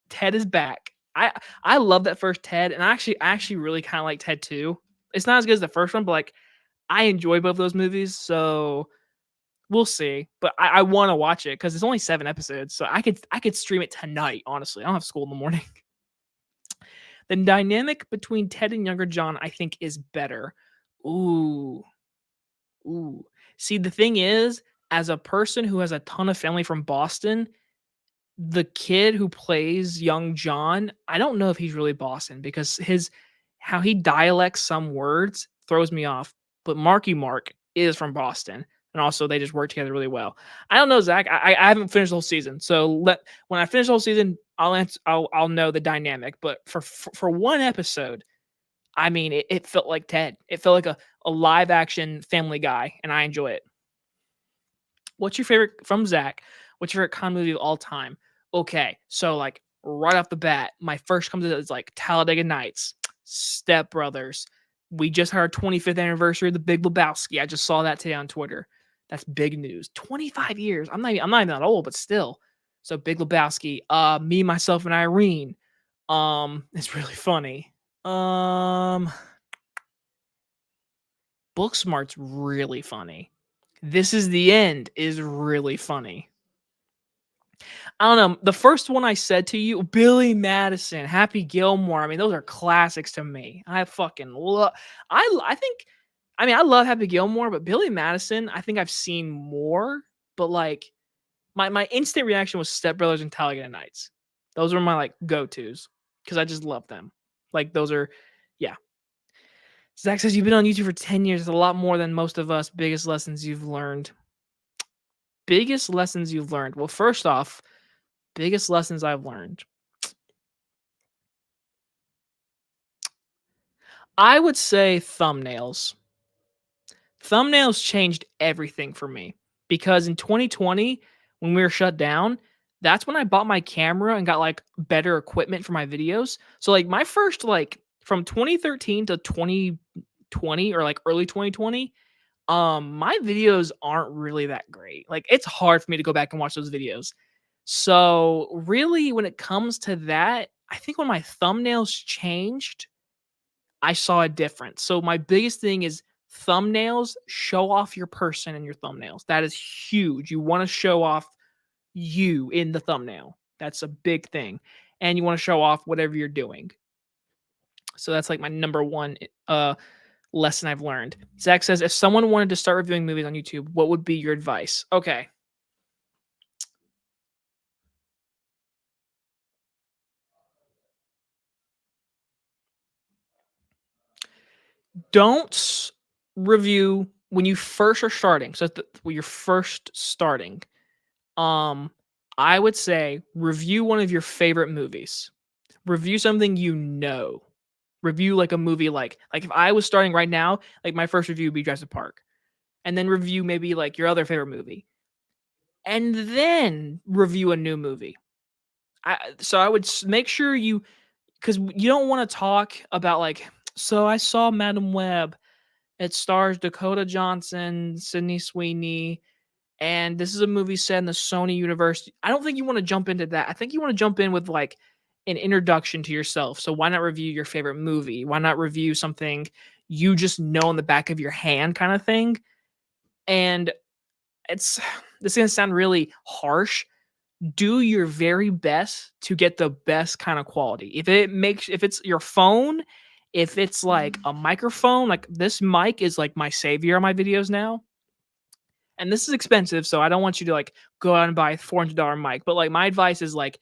Ted is back. I love that first Ted, and I actually really kind of like Ted 2. It's not as good as the first one, but like I enjoy both those movies, so we'll see. But I want to watch it because it's only 7 episodes, so I could stream it tonight. Honestly, I don't have school in the morning. The dynamic between Ted and younger John, I think, is better. Ooh. See, the thing is, as a person who has a ton of family from Boston, the kid who plays young John, I don't know if he's really Boston because how he dialects some words throws me off. But Marky Mark is from Boston. and also they just work together really well. I don't know, Zach. I haven't finished the whole season, so when I finish the whole season, I'll know the dynamic. But for one episode, I mean, it felt like Ted. It felt like a live action Family Guy, and I enjoy it. What's your favorite from Zach? What's your favorite con movie of all time? Okay, so like right off the bat, my first comes is like Talladega Nights, Step Brothers. We just had our 25th anniversary of The Big Lebowski. I just saw that today on Twitter. That's big news. 25 years. I'm not even that old, but still. So Big Lebowski. Me, Myself, and Irene. It's really funny. Booksmart's really funny. This Is the End is really funny. I don't know. The first one I said to you, Billy Madison, Happy Gilmore. I mean, those are classics to me. I fucking love. I think. I mean, I love Happy Gilmore, but Billy Madison, I think I've seen more. But like, my instant reaction was Step Brothers and Talladega Nights. Those were my like go tos because I just love them. Like those are, yeah. Zach says you've been on YouTube for 10 years. It's a lot more than most of us. Biggest lessons you've learned. Biggest lessons you've learned. Well, first off, biggest lessons I've learned. I would say thumbnails. Thumbnails changed everything for me because in 2020, when we were shut down, that's when I bought my camera and got like better equipment for my videos. So like my first like from 2013 to 2020 or like early 2020, my videos aren't really that great. Like it's hard for me to go back and watch those videos. So really when it comes to that, I think when my thumbnails changed, I saw a difference. So my biggest thing is thumbnails, show off your person in your thumbnails. That is huge. You want to show off you in the thumbnail. That's a big thing. And you want to show off whatever you're doing. So that's like my number one lesson I've learned. Zach says, if someone wanted to start reviewing movies on YouTube, what would be your advice? Okay. Don't review when you first are starting. So when you're first starting, I would say review one of your favorite movies. Review something you know. Review like a movie like if I was starting right now, like my first review would be Jurassic Park. And then review maybe like your other favorite movie. And then review a new movie. So I would make sure because you don't want to talk about like, so I saw Madam Web. It stars Dakota Johnson, Sydney Sweeney, and this is a movie set in the Sony universe. I don't think you want to jump into that. I think you want to jump in with like an introduction to yourself. So why not review your favorite movie? Why not review something you just know in the back of your hand kind of thing? And this is going to sound really harsh. Do your very best to get the best kind of quality. If it's your phone, if it's like a microphone, like this mic is like my savior on my videos now. And this is expensive, so I don't want you to like go out and buy a $400 mic. But like my advice is like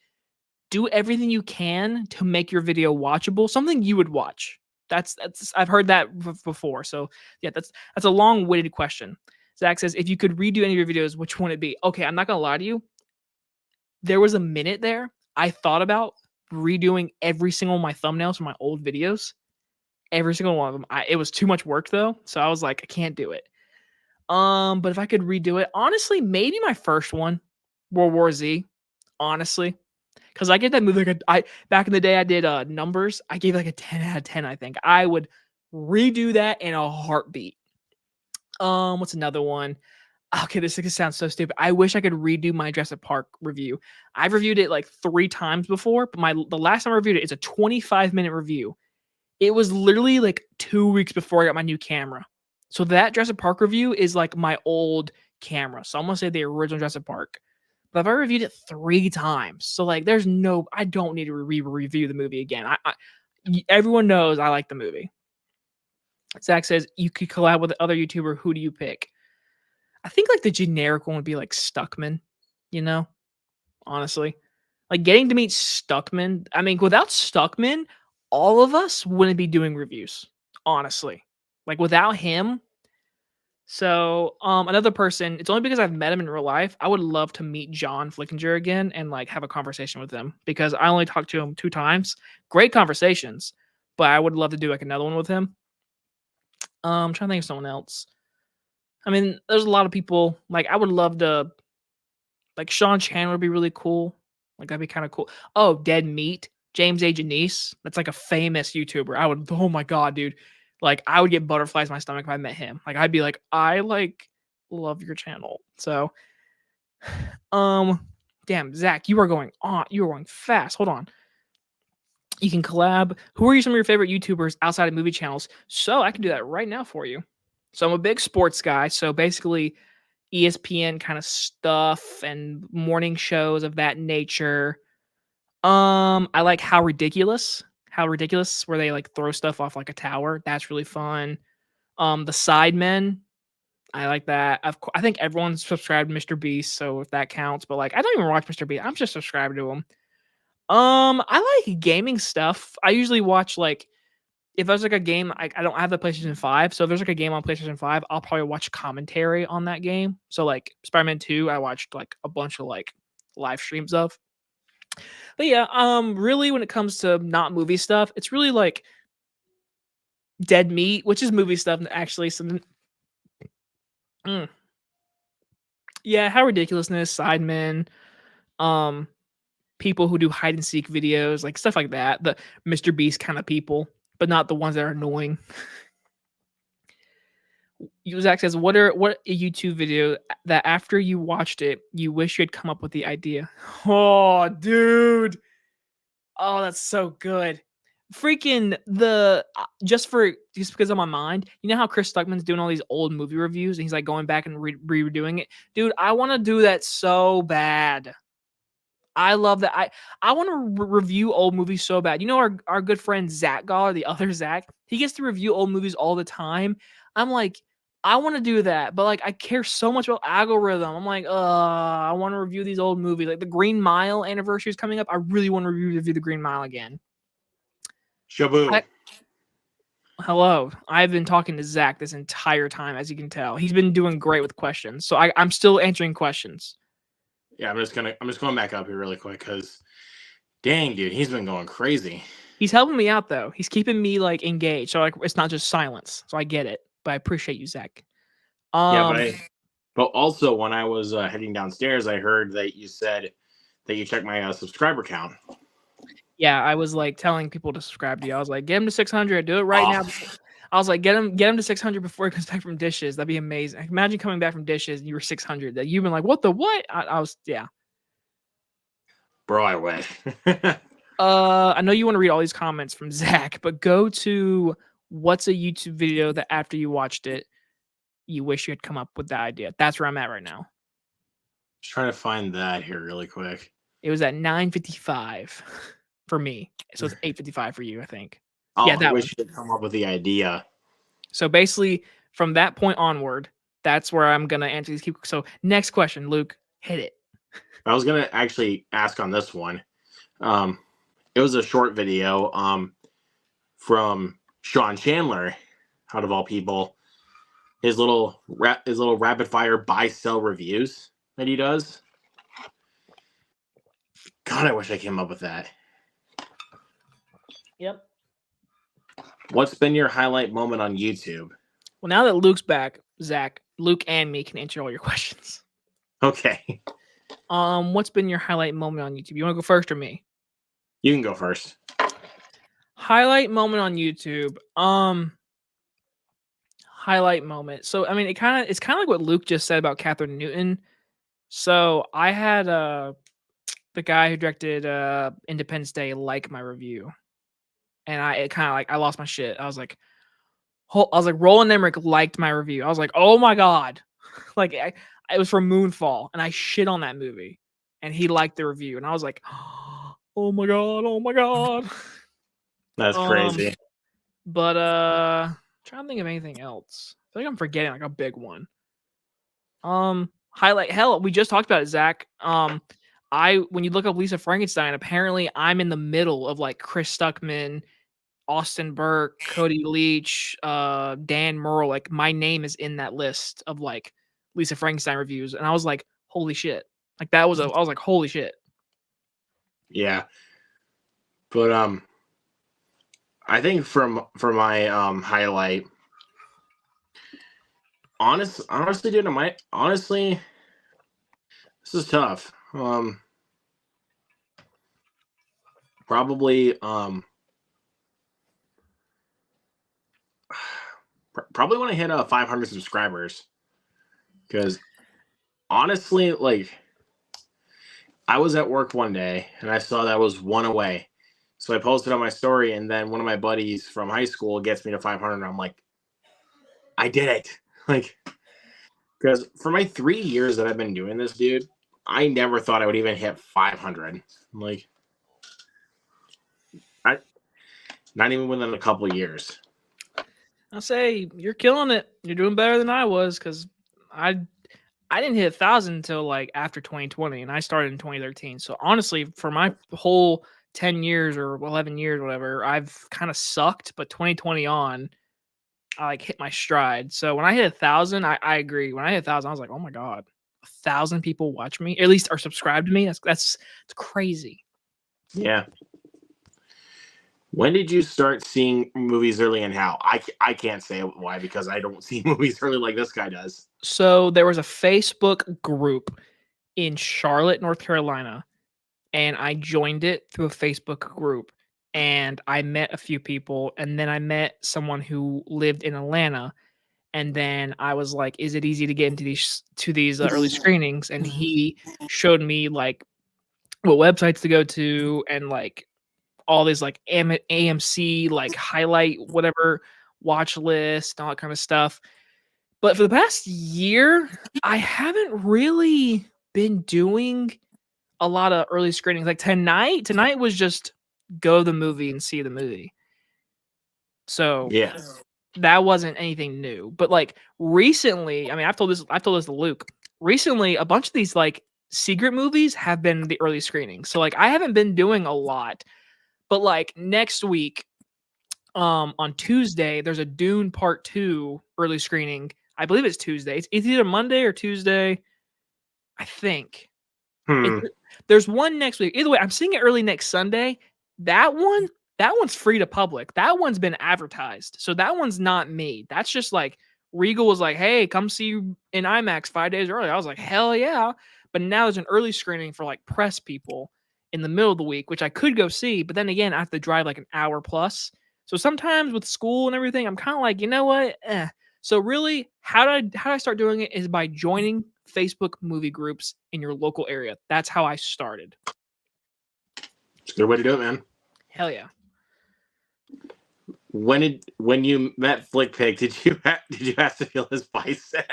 do everything you can to make your video watchable, something you would watch. That's I've heard that before. So yeah, that's a long-winded question. Zach says, if you could redo any of your videos, which one would it be? Okay, I'm not gonna lie to you. There was a minute there I thought about redoing every single one of my thumbnails from my old videos. Every single one of them. It was too much work though, so I was like, I can't do it. But if I could redo it, honestly, maybe my first one, World War Z. Honestly, because I get that movie like I back in the day I did Numbers. I gave like a 10 out of 10. I think I would redo that in a heartbeat. What's another one? Okay, this sounds so stupid. I wish I could redo my Jurassic Park review. I've reviewed it like 3 times before, but the last time I reviewed it is a 25-minute review. It was literally like 2 weeks before I got my new camera. So that Jurassic Park review is like my old camera. So I'm gonna say the original Jurassic Park. But I've already reviewed it 3 times. So like I don't need to review the movie again. Everyone knows I like the movie. Zach says you could collab with other YouTuber. Who do you pick? I think like the generic one would be like Stuckman, honestly. Like getting to meet Stuckman. I mean, without Stuckman, all of us wouldn't be doing reviews, honestly. Like without him, So, another person, it's only because I've met him in real life. I would love to meet John Flickinger again and like have a conversation with him because I only talked to him 2 times. Great conversations, but I would love to do like another one with him. I'm trying to think of someone else. I mean, there's a lot of people like I would love to like Sean Chandler would be really cool. Like that'd be kind of cool. Oh, Dead Meat, James A. Janice. That's like a famous YouTuber. I would oh my god, dude. Like I would get butterflies in my stomach if I met him. Like I'd be like, I like love your channel. So damn, Zach, you are going on. You are going fast. Hold on. You can collab. Who are some of your favorite YouTubers outside of movie channels? So I can do that right now for you. So I'm a big sports guy. So basically, ESPN kind of stuff and morning shows of that nature. I like How Ridiculous, where they like throw stuff off like a tower. That's really fun. The Sidemen, I like that. I think everyone's subscribed to Mr. Beast, so if that counts. But like, I don't even watch Mr. Beast. I'm just subscribed to him. I like gaming stuff. I usually watch like if there's like a game, I don't have the PlayStation 5, so if there's like a game on PlayStation 5, I'll probably watch commentary on that game. So like Spider-Man 2, I watched like a bunch of like live streams of. But yeah, really when it comes to not movie stuff, it's really like Dead Meat, which is movie stuff actually. So mm, yeah, How Ridiculousness, Sidemen, um, people who do hide and seek videos, like stuff like that. The Mr. Beast kind of people, but not the ones that are annoying. Zach says, what a YouTube video that after you watched it, you wish you had come up with the idea?" Oh, dude. Oh, that's so good. Freaking the just because of my mind, you know how Chris Stuckman's doing all these old movie reviews and he's like going back and redoing it? Dude, I want to do that so bad. I love that. I want to review old movies so bad. You know our good friend Zach Galler, the other Zach, he gets to review old movies all the time. I'm like, I want to do that, but like I care so much about algorithm. I'm like, I want to review these old movies. Like the Green Mile anniversary is coming up. I really want to review the Green Mile again. Shabu. Hello. I've been talking to Zach this entire time, as you can tell. He's been doing great with questions. So I'm still answering questions. Yeah, I'm just going back up here really quick because dang, dude, he's been going crazy. He's helping me out though. He's keeping me like engaged. So like it's not just silence. So I get it. But I appreciate you, Zach. Yeah, but also when I was heading downstairs, I heard that you said that you checked my subscriber count. Yeah, I was like telling people to subscribe to you. I was like, get him to 600. Do it right now. I was like, get him to 600 before he comes back from dishes. That'd be amazing. Imagine coming back from dishes and you were 600. That you've been like, what the what? I was yeah. Bro, I wish. I know you want to read all these comments from Zach, but go to what's a YouTube video that after you watched it, you wish you had come up with that idea. That's where I'm at right now. Just trying to find that here really quick. It was at 9:55 for me, so it's 8:55 for you, I think. Oh, yeah, that I wish you could come up with the idea. So basically, from that point onward, that's where I'm gonna answer these. So next question, Luke, hit it. I was gonna actually ask on this one. It was a short video from Sean Chandler, out of all people. His little rapid fire buy sell reviews that he does. God, I wish I came up with that. Yep. What's been your highlight moment on YouTube? Well, now that Luke's back, Zach, Luke and me can answer all your questions. Okay. What's been your highlight moment on YouTube? You want to go first or me? You can go first. Highlight moment on YouTube. Highlight moment. So I mean, it's kind of like what Luke just said about Catherine Newton. So I had the guy who directed Independence Day like my review, and I lost my shit. I was like, Roland Emmerich liked my review. I was like, oh my god, like it was from Moonfall, and I shit on that movie, and he liked the review, and I was like, oh my god. That's crazy. But trying to think of anything else. I feel like I'm forgetting like a big one. Highlight hell, we just talked about it, Zach. When you look up Lisa Frankenstein, apparently I'm in the middle of like Chris Stuckman Austin Burke, Cody Leach, Dan Murrell. Like my name is in that list of like Lisa Frankenstein reviews, and I was like, holy shit! Like I was like, holy shit. Yeah, but I think for my highlight, honestly, dude, honestly, this is tough. Probably probably want to hit 500 subscribers, because honestly, like, I was at work one day and I saw that I was one away. So I posted on my story, and then one of my buddies from high school gets me to 500. And I'm like, I did it. Like, because for my 3 years that I've been doing this, dude, I never thought I would even hit 500. Like, not even within a couple of years. I'll say you're killing it. You're doing better than I was, because I didn't hit 1,000 until like after 2020, and I started in 2013. So honestly, for my whole 10 years or 11 years, whatever, I've kind of sucked. But 2020 on, I like hit my stride. So when I hit 1,000, I agree. When I hit 1,000, I was like, oh my god, 1,000 people watch me, at least are subscribed to me. That's crazy. Yeah. When did you start seeing movies early, and how? I can't say why, because I don't see movies early like this guy does. So there was a Facebook group in Charlotte, North Carolina, and I joined it through a Facebook group, and I met a few people, and then I met someone who lived in Atlanta, and then I was like, "Is it easy to get into these early screenings?" And he showed me like what websites to go to, and like all these like AMC like highlight whatever watch list, all that kind of stuff. But for the past year, I haven't really been doing a lot of early screenings. Like tonight was just go to the movie and see the movie. So Yeah. that wasn't anything new. But like recently, I mean, I've told this to Luke. Recently, a bunch of these like secret movies have been the early screenings. So like I haven't been doing a lot. But like next week, on Tuesday, there's a Dune Part 2 early screening. I believe it's Tuesday. It's either Monday or Tuesday, I think. It, Hmm. there's one next week. Either way, I'm seeing it early next Sunday. That one's free to public. That one's been advertised. So that one's not me. That's just like Regal was like, "Hey, come see you in IMAX 5 days early." I was like, "Hell yeah." But now there's an early screening for like press people in the middle of the week, which I could go see, but then again, I have to drive like an hour plus. So sometimes with school and everything, I'm kind of like, you know what? So really, how do I start doing it is by joining Facebook movie groups in your local area. That's how I started. It's a good way to do it, man. Hell yeah. When you met Flickpig, did you have to feel his bicep?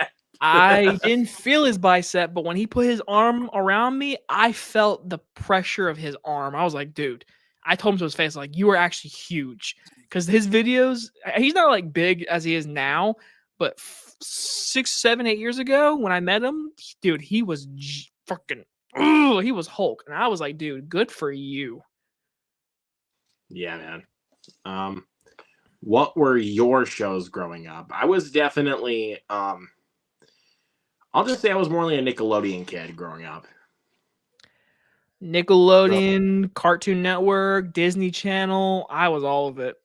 I didn't feel his bicep, but when he put his arm around me, I felt the pressure of his arm. I was like, dude, I told him to his face, like, you are actually huge. Because his videos, he's not like big as he is now, but 6, 7, 8 years ago when I met him, dude, he was fucking, he was Hulk. And I was like, dude, good for you. Yeah, man. What were your shows growing up? I was definitely I'll just say I was more like a Nickelodeon kid growing up. So, Nickelodeon, Cartoon Network, Disney Channel, I was all of it.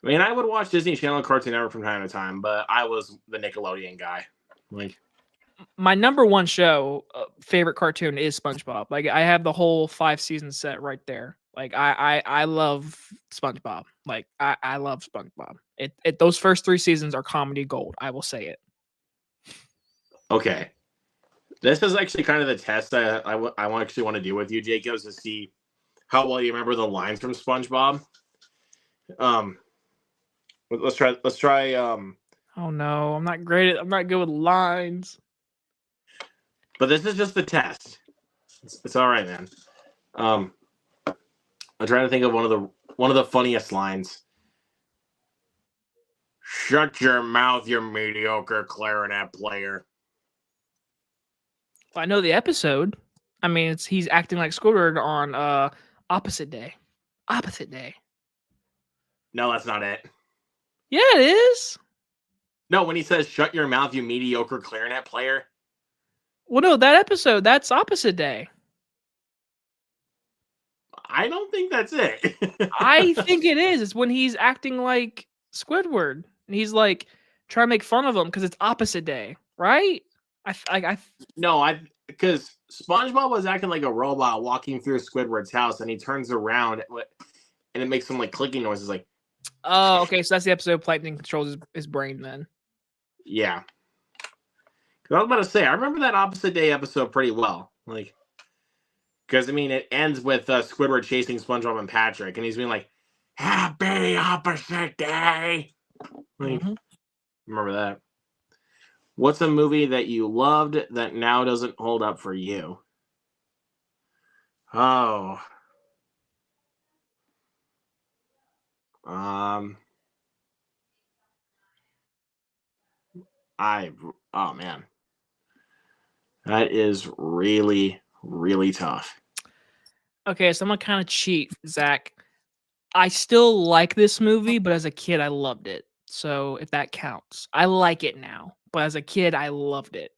I mean, I would watch Disney Channel and Cartoon Network from time to time, but I was the Nickelodeon guy. Like, My number one show, favorite cartoon is SpongeBob. Like I have the whole 5 season set right there. Like I love SpongeBob. Like I love SpongeBob. It those first 3 seasons are comedy gold. I will say it. okay, this is actually kind of the test I actually want to do with you, Jacobs, to see how well you remember the lines from SpongeBob. Um, let's try. Let's try. Oh no, I'm not great. I'm not good with lines. But this is just the test. It's all right, man. Um, I'm trying to think of one of the funniest lines. Shut your mouth, you mediocre clarinet player. If I know the episode, I mean he's acting like Squidward on Opposite Day. Opposite Day. No, that's not it. Yeah, it is. No, when he says "shut your mouth, you mediocre clarinet player." Well, no, that episode, that's Opposite Day. I don't think that's it. I think it is. It's when he's acting like Squidward, and he's like trying to make fun of him because it's Opposite Day, right? No, because SpongeBob was acting like a robot walking through Squidward's house, and he turns around and it makes some like clicking noises, like. Oh, okay. So that's the episode Plankton controls his brain then. Yeah. I was about to say, I remember that Opposite Day episode pretty well. Like, because, I mean, it ends with Squidward chasing SpongeBob and Patrick, and he's being like, "Happy Opposite Day." Like, remember that. What's a movie that you loved that now doesn't hold up for you? Oh. Oh man. That is really, really tough. Okay, so I'm gonna kind of cheat, Zach. I still like this movie, but as a kid, I loved it. So if that counts, I like it now, but as a kid, I loved it.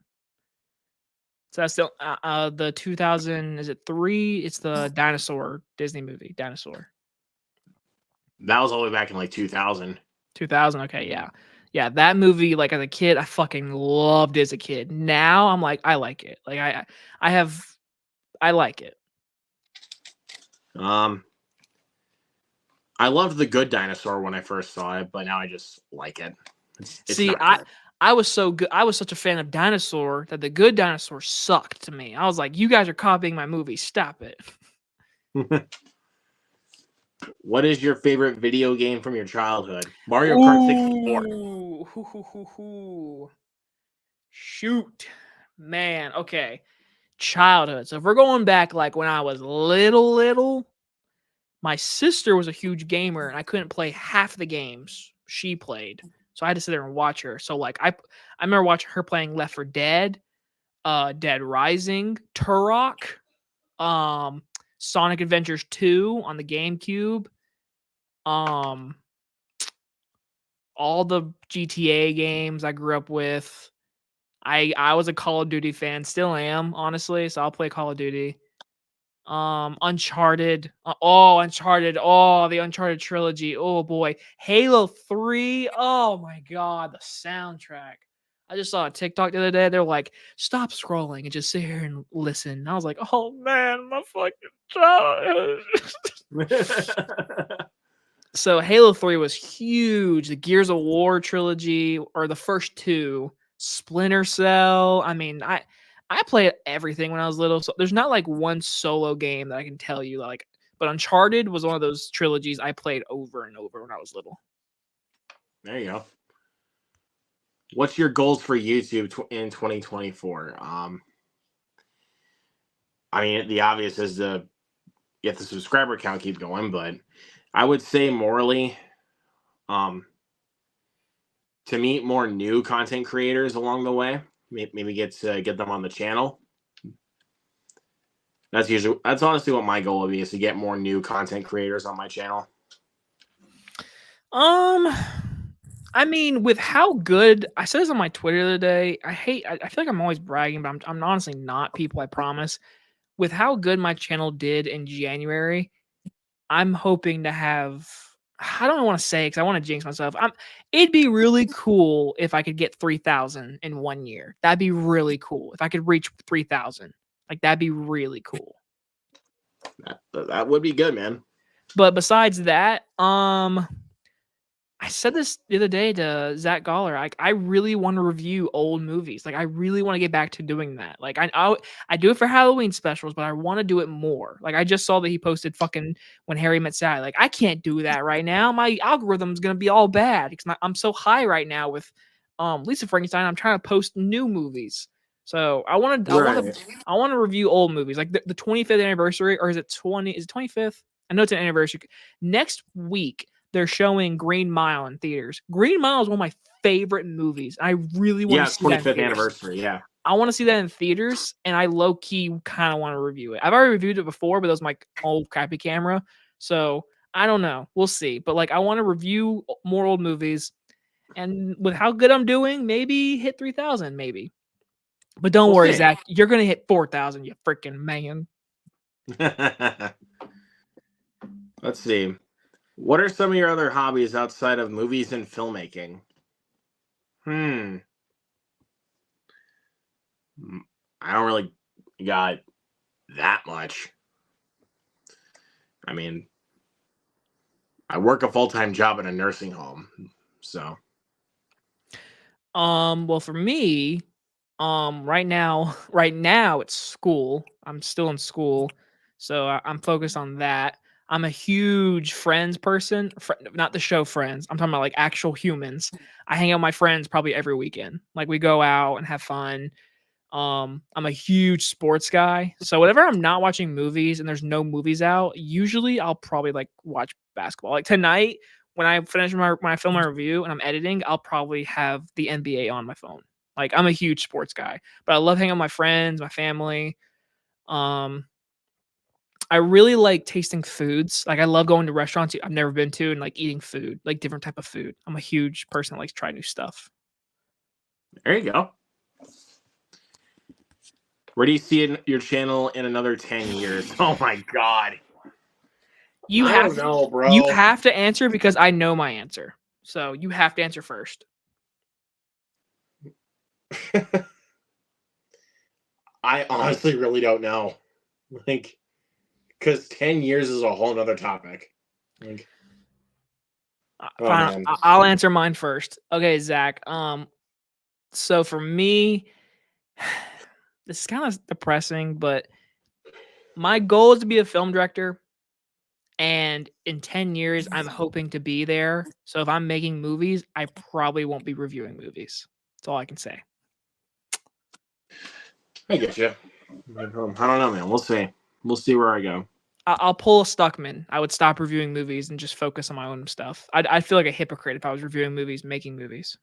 So that's still the 2000. Is it 3? It's the dinosaur Disney movie, Dinosaur. That was all the way back in like 2000. 2000. Okay, yeah, yeah. That movie, like as a kid, I fucking loved it as a kid. Now I'm like, I like it. Like I like it. I loved The Good Dinosaur when I first saw it, but now I just like it. See, I was so good. I was such a fan of Dinosaur that The Good Dinosaur sucked to me. I was like, you guys are copying my movie. Stop it. What is your favorite video game from your childhood? Mario Kart 64. Ooh. Shoot. Man, okay. Childhood. So if we're going back like when I was little, my sister was a huge gamer and I couldn't play half the games she played. So I had to sit there and watch her. So like I remember watching her playing Left 4 Dead, Dead Rising, Turok, Sonic Adventures 2 on the GameCube, all the GTA games I grew up with. I was a Call of Duty fan, still am, honestly, so I'll play Call of Duty. Uncharted. Uncharted. Oh, the Uncharted trilogy. Oh boy. Halo 3. Oh my god, the soundtrack. I just saw a TikTok the other day. They're like, stop scrolling and just sit here and listen. And I was like, oh man, my fucking childhood. So Halo 3 was huge. The Gears of War trilogy, or the first 2, Splinter Cell. I mean, I played everything when I was little, so there's not like one solo game that I can tell you like. But Uncharted was one of those trilogies I played over and over when I was little. There you go. What's your goals for YouTube in 2024? I mean, the obvious is to get the subscriber count keep going, but I would say morally, to meet more new content creators along the way. Maybe get them on the channel. That's honestly what my goal would be, is to get more new content creators on my channel. I mean, with how good, I said this on my Twitter the other day. I feel like I'm always bragging, but I'm honestly not, people, I promise. With how good my channel did in January, I'm hoping to have, I don't want to say because I want to jinx myself. It'd be really cool if I could get 3,000 in 1 year. That'd be really cool. If I could reach 3,000, like that'd be really cool. That would be good, man. But besides that, I said this the other day to Zach Goller. I really want to review old movies. Like I really want to get back to doing that. Like I do it for Halloween specials, but I want to do it more. Like I just saw that he posted fucking When Harry Met Sally. Like I can't do that right now. My algorithm's gonna be all bad because I'm so high right now with Lisa Frankenstein. I'm trying to post new movies. So I want to review old movies, like the 25th anniversary, or is it 25th? I know it's an anniversary. Next week they're showing Green Mile in theaters. Green Mile is one of my favorite movies. I really want to see 25th that anniversary. Yeah, I want to see that in theaters, and I low key kind of want to review it. I've already reviewed it before, but that was my old crappy camera. So I don't know. We'll see. But like, I want to review more old movies, and with how good I'm doing, maybe hit 3,000, maybe. But don't We'll worry, see. Zach. You're gonna hit 4,000. You freaking man. Let's see. What are some of your other hobbies outside of movies and filmmaking? I don't really got that much. I mean, I work a full-time job in a nursing home, so. Well, for me, right now, it's school. I'm still in school, so I'm focused on that. I'm a huge Friends person, not the show Friends. I'm talking about like actual humans. I hang out with my friends probably every weekend. Like we go out and have fun. I'm a huge sports guy, so whenever I'm not watching movies and there's no movies out, usually I'll probably like watch basketball. Like tonight, when I film my review and I'm editing, I'll probably have the NBA on my phone. Like I'm a huge sports guy, but I love hanging out with my friends, my family. Um, I really like tasting foods. Like I love going to restaurants I've never been to and like eating food, like different type of food. I'm a huge person that likes to try new stuff. There you go. Where do you see your channel in another 10 years? Oh my god. You I have don't know, bro. You have to answer because I know my answer. So you have to answer first. I honestly really don't know. Like, because 10 years is a whole nother topic. Like, Fine, I'll answer mine first. Okay, Zach. So for me, this is kind of depressing, but my goal is to be a film director. And in 10 years, I'm hoping to be there. So if I'm making movies, I probably won't be reviewing movies. That's all I can say. I get you. I don't know, man. We'll see. We'll see where I go. I'll pull a Stuckman. I would stop reviewing movies and just focus on my own stuff. I'd feel like a hypocrite if I was reviewing movies, making movies.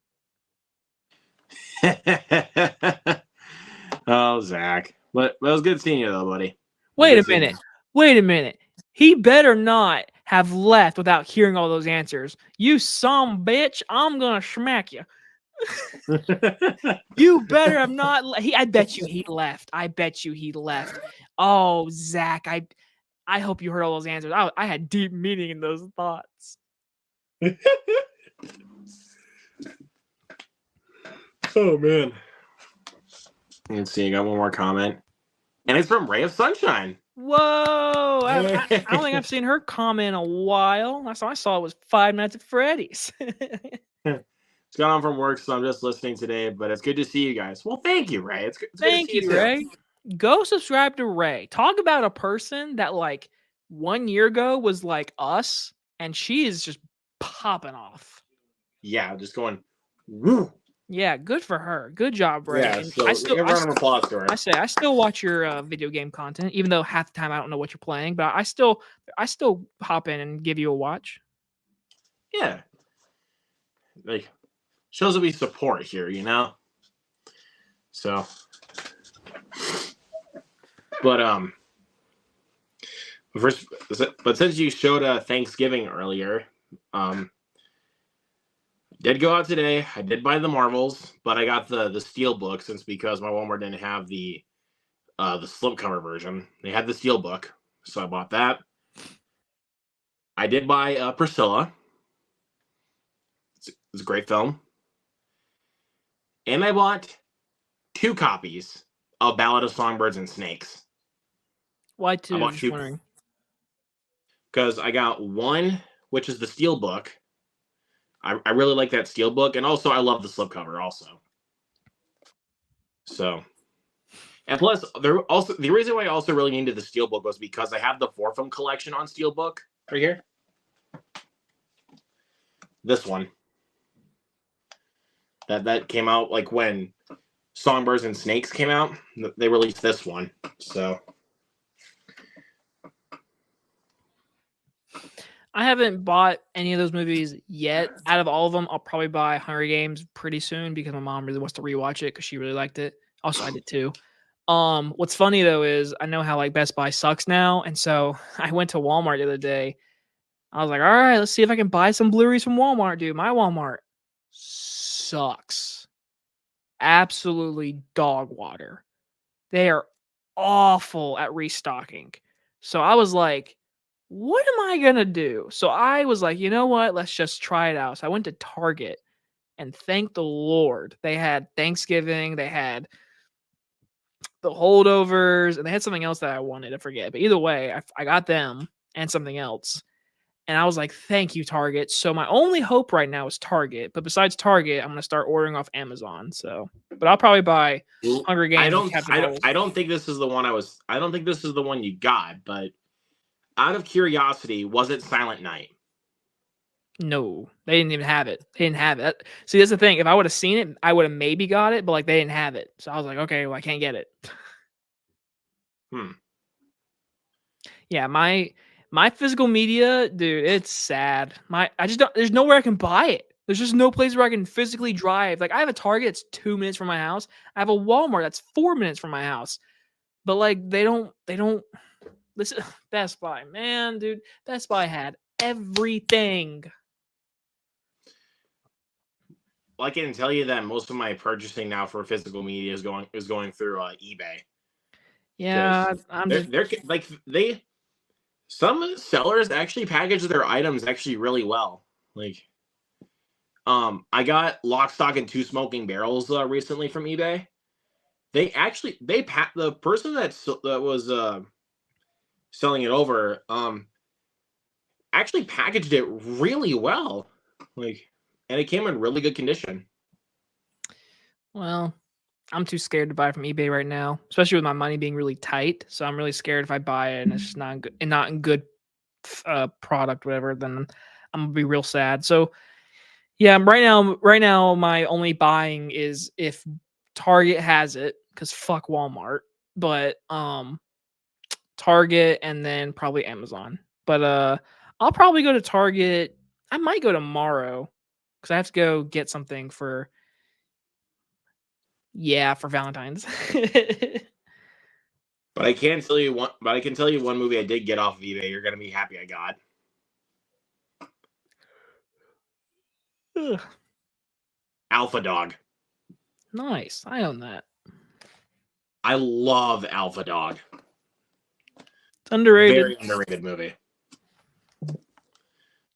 Oh, Zach. But it was good seeing you, though, buddy. Wait a minute. He better not have left without hearing all those answers. You some bitch, I'm gonna smack you. You better have not. I bet you he left. Oh, Zach, I hope you heard all those answers. I had deep meaning in those thoughts. Oh man. Let's see. I got one more comment, and it's from Ray of Sunshine. Whoa! I don't think I've seen her comment in a while. Last time I saw it was 5 Nights at Freddy's. It's got on from work, so I'm just listening today. But it's good to see you guys. Well, thank you, Ray. It's Thank you, Ray. Go subscribe to Ray. Talk about a person that like 1 year ago was like us, and she is just popping off. Yeah, just going. Woo. Yeah, good for her. Good job, Ray. Yeah, so I still applause to her. I still watch your video game content, even though half the time I don't know what you're playing, but I still hop in and give you a watch. Yeah, like shows that we support here, you know. So, but first, but since you showed Thanksgiving earlier, did go out today. I did buy the Marvels, but I got the Steelbook since because my Walmart didn't have the slipcover version. They had the Steelbook, so I bought that. I did buy Priscilla. It's a great film. And I bought 2 copies of Ballad of Songbirds and Snakes. Why 2? I'm just wondering. Because I got one, which is the Steelbook. I really like that Steelbook, and also I love the slipcover also. So, and plus, the reason why I also really needed the Steelbook was because I have the 4-film collection on Steelbook right here. This one. That came out like when Songbirds and Snakes came out. They released this one, so. I haven't bought any of those movies yet. Out of all of them, I'll probably buy Hunger Games pretty soon because my mom really wants to rewatch it because she really liked it. Also, I did too. What's funny though is I know how like Best Buy sucks now, and so I went to Walmart the other day. I was like, all right, let's see if I can buy some Blu-rays from Walmart, dude. My Walmart sucks. Absolutely dog water. They are awful at restocking. So I was like, what am I going to do? So I was like, you know what? Let's just try it out. So I went to Target and thank the Lord. They had Thanksgiving, they had the holdovers, and they had something else that I wanted to forget. But either way, I got them and something else. And I was like, thank you, Target. So my only hope right now is Target. But besides Target, I'm going to start ordering off Amazon. So, but I'll probably buy Hunger Games and Captain Marvel. I don't think this is the one I don't think this is the one you got, but out of curiosity, was it Silent Night? No, they didn't even have it. They didn't have it. See, that's the thing. If I would have seen it, I would have maybe got it, but like they didn't have it. So I was like, okay, well, I can't get it. Yeah, my physical media, dude, it's sad. I just don't. There's nowhere I can buy it. There's just no place where I can physically drive. Like I have a Target that's 2 minutes from my house. I have a Walmart that's 4 minutes from my house. But like they don't. Listen, Best Buy, man, dude. Best Buy had everything. Well, I can tell you that most of my purchasing now for physical media is going through eBay. Yeah, I'm just they're like some sellers actually package their items actually really well. Like, I got Lock, Stock, and Two Smoking Barrels recently from eBay. The person that was selling it over actually packaged it really well, like, and it came in really good condition. Well, I'm too scared to buy from eBay right now, especially with my money being really tight. So I'm really scared if I buy it and it's just not good and not in good product, whatever. Then I'm gonna be real sad. So yeah, right now, my only buying is if Target has it, because fuck Walmart. But Target and then probably Amazon. But I'll probably go to Target. I might go tomorrow because I have to go get something for Valentine's. But I can tell you one. But I can tell you one movie I did get off of eBay. You're gonna be happy I got. Ugh, Alpha Dog. nice. I own that. I love Alpha Dog. It's underrated. Very underrated movie.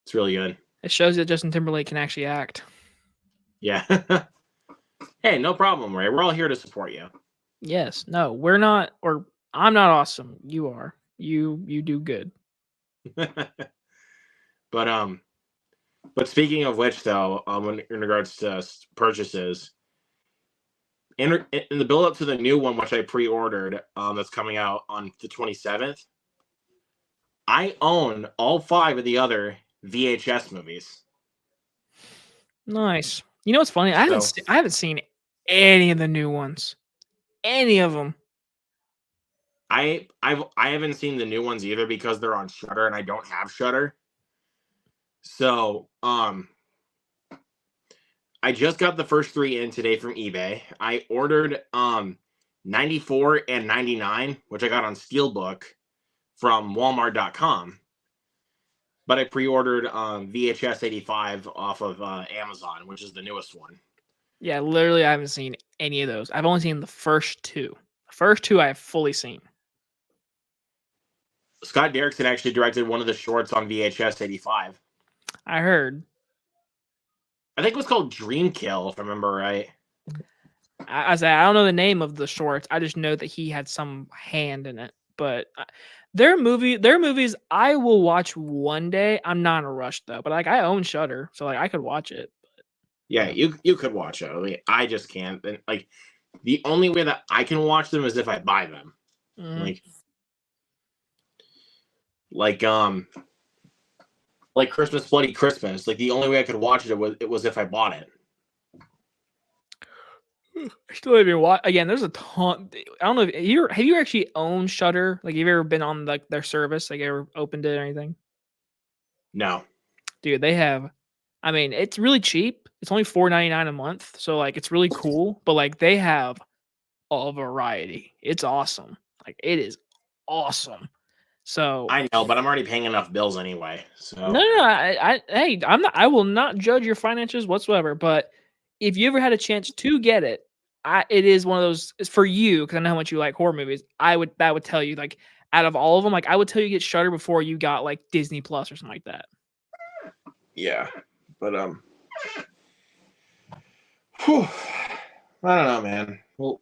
It's really good. It shows that Justin Timberlake can actually act. Yeah. Hey, no problem, Ray. We're all here to support you. Yes. No, we're not, or I'm not awesome. You are. You do good. But speaking of which, though, in regards to purchases, in the build up to the new one, which I pre-ordered, that's coming out on the 27th, I own all 5 of the other VHS movies. Nice. You know what's funny? I haven't seen any of the new ones. Any of them. I haven't seen the new ones either because they're on Shudder and I don't have Shudder. So, I just got the first 3 in today from eBay. I ordered 94 and 99, which I got on Steelbook from Walmart.com. But I pre-ordered VHS 85 off of Amazon, which is the newest one. Yeah, literally, I haven't seen any of those. I've only seen the first 2. The first 2 I have fully seen. Scott Derrickson actually directed one of the shorts on VHS 85. I heard. I think it was called Dream Kill, if I remember right. I don't know the name of the shorts. I just know that he had some hand in it. But their movies I will watch one day. I'm not in a rush though. But like I own Shudder, so like I could watch it. But, yeah, you could watch it. I mean, I just can't. And like the only way that I can watch them is if I buy them. Mm-hmm. Like Christmas Bloody Christmas. Like the only way I could watch it was if I bought it. I still haven't watched. Again, there's a ton. I don't know. Have you actually owned Shudder? Like, have you ever been on like their service? Like, ever opened it or anything? No, dude. They have. I mean, it's really cheap. It's only $4.99 a month, so like it's really cool. But like they have a variety. It's awesome. Like it is awesome. So I know, but I'm already paying enough bills anyway. So no, hey, I'm not. I will not judge your finances whatsoever. But if you ever had a chance to get it, it is one of those. It's for you because I know how much you like horror movies. That would tell you like out of all of them, like I would tell you get Shudder before you got like Disney Plus or something like that. yeah, but whew, I don't know, man. Well,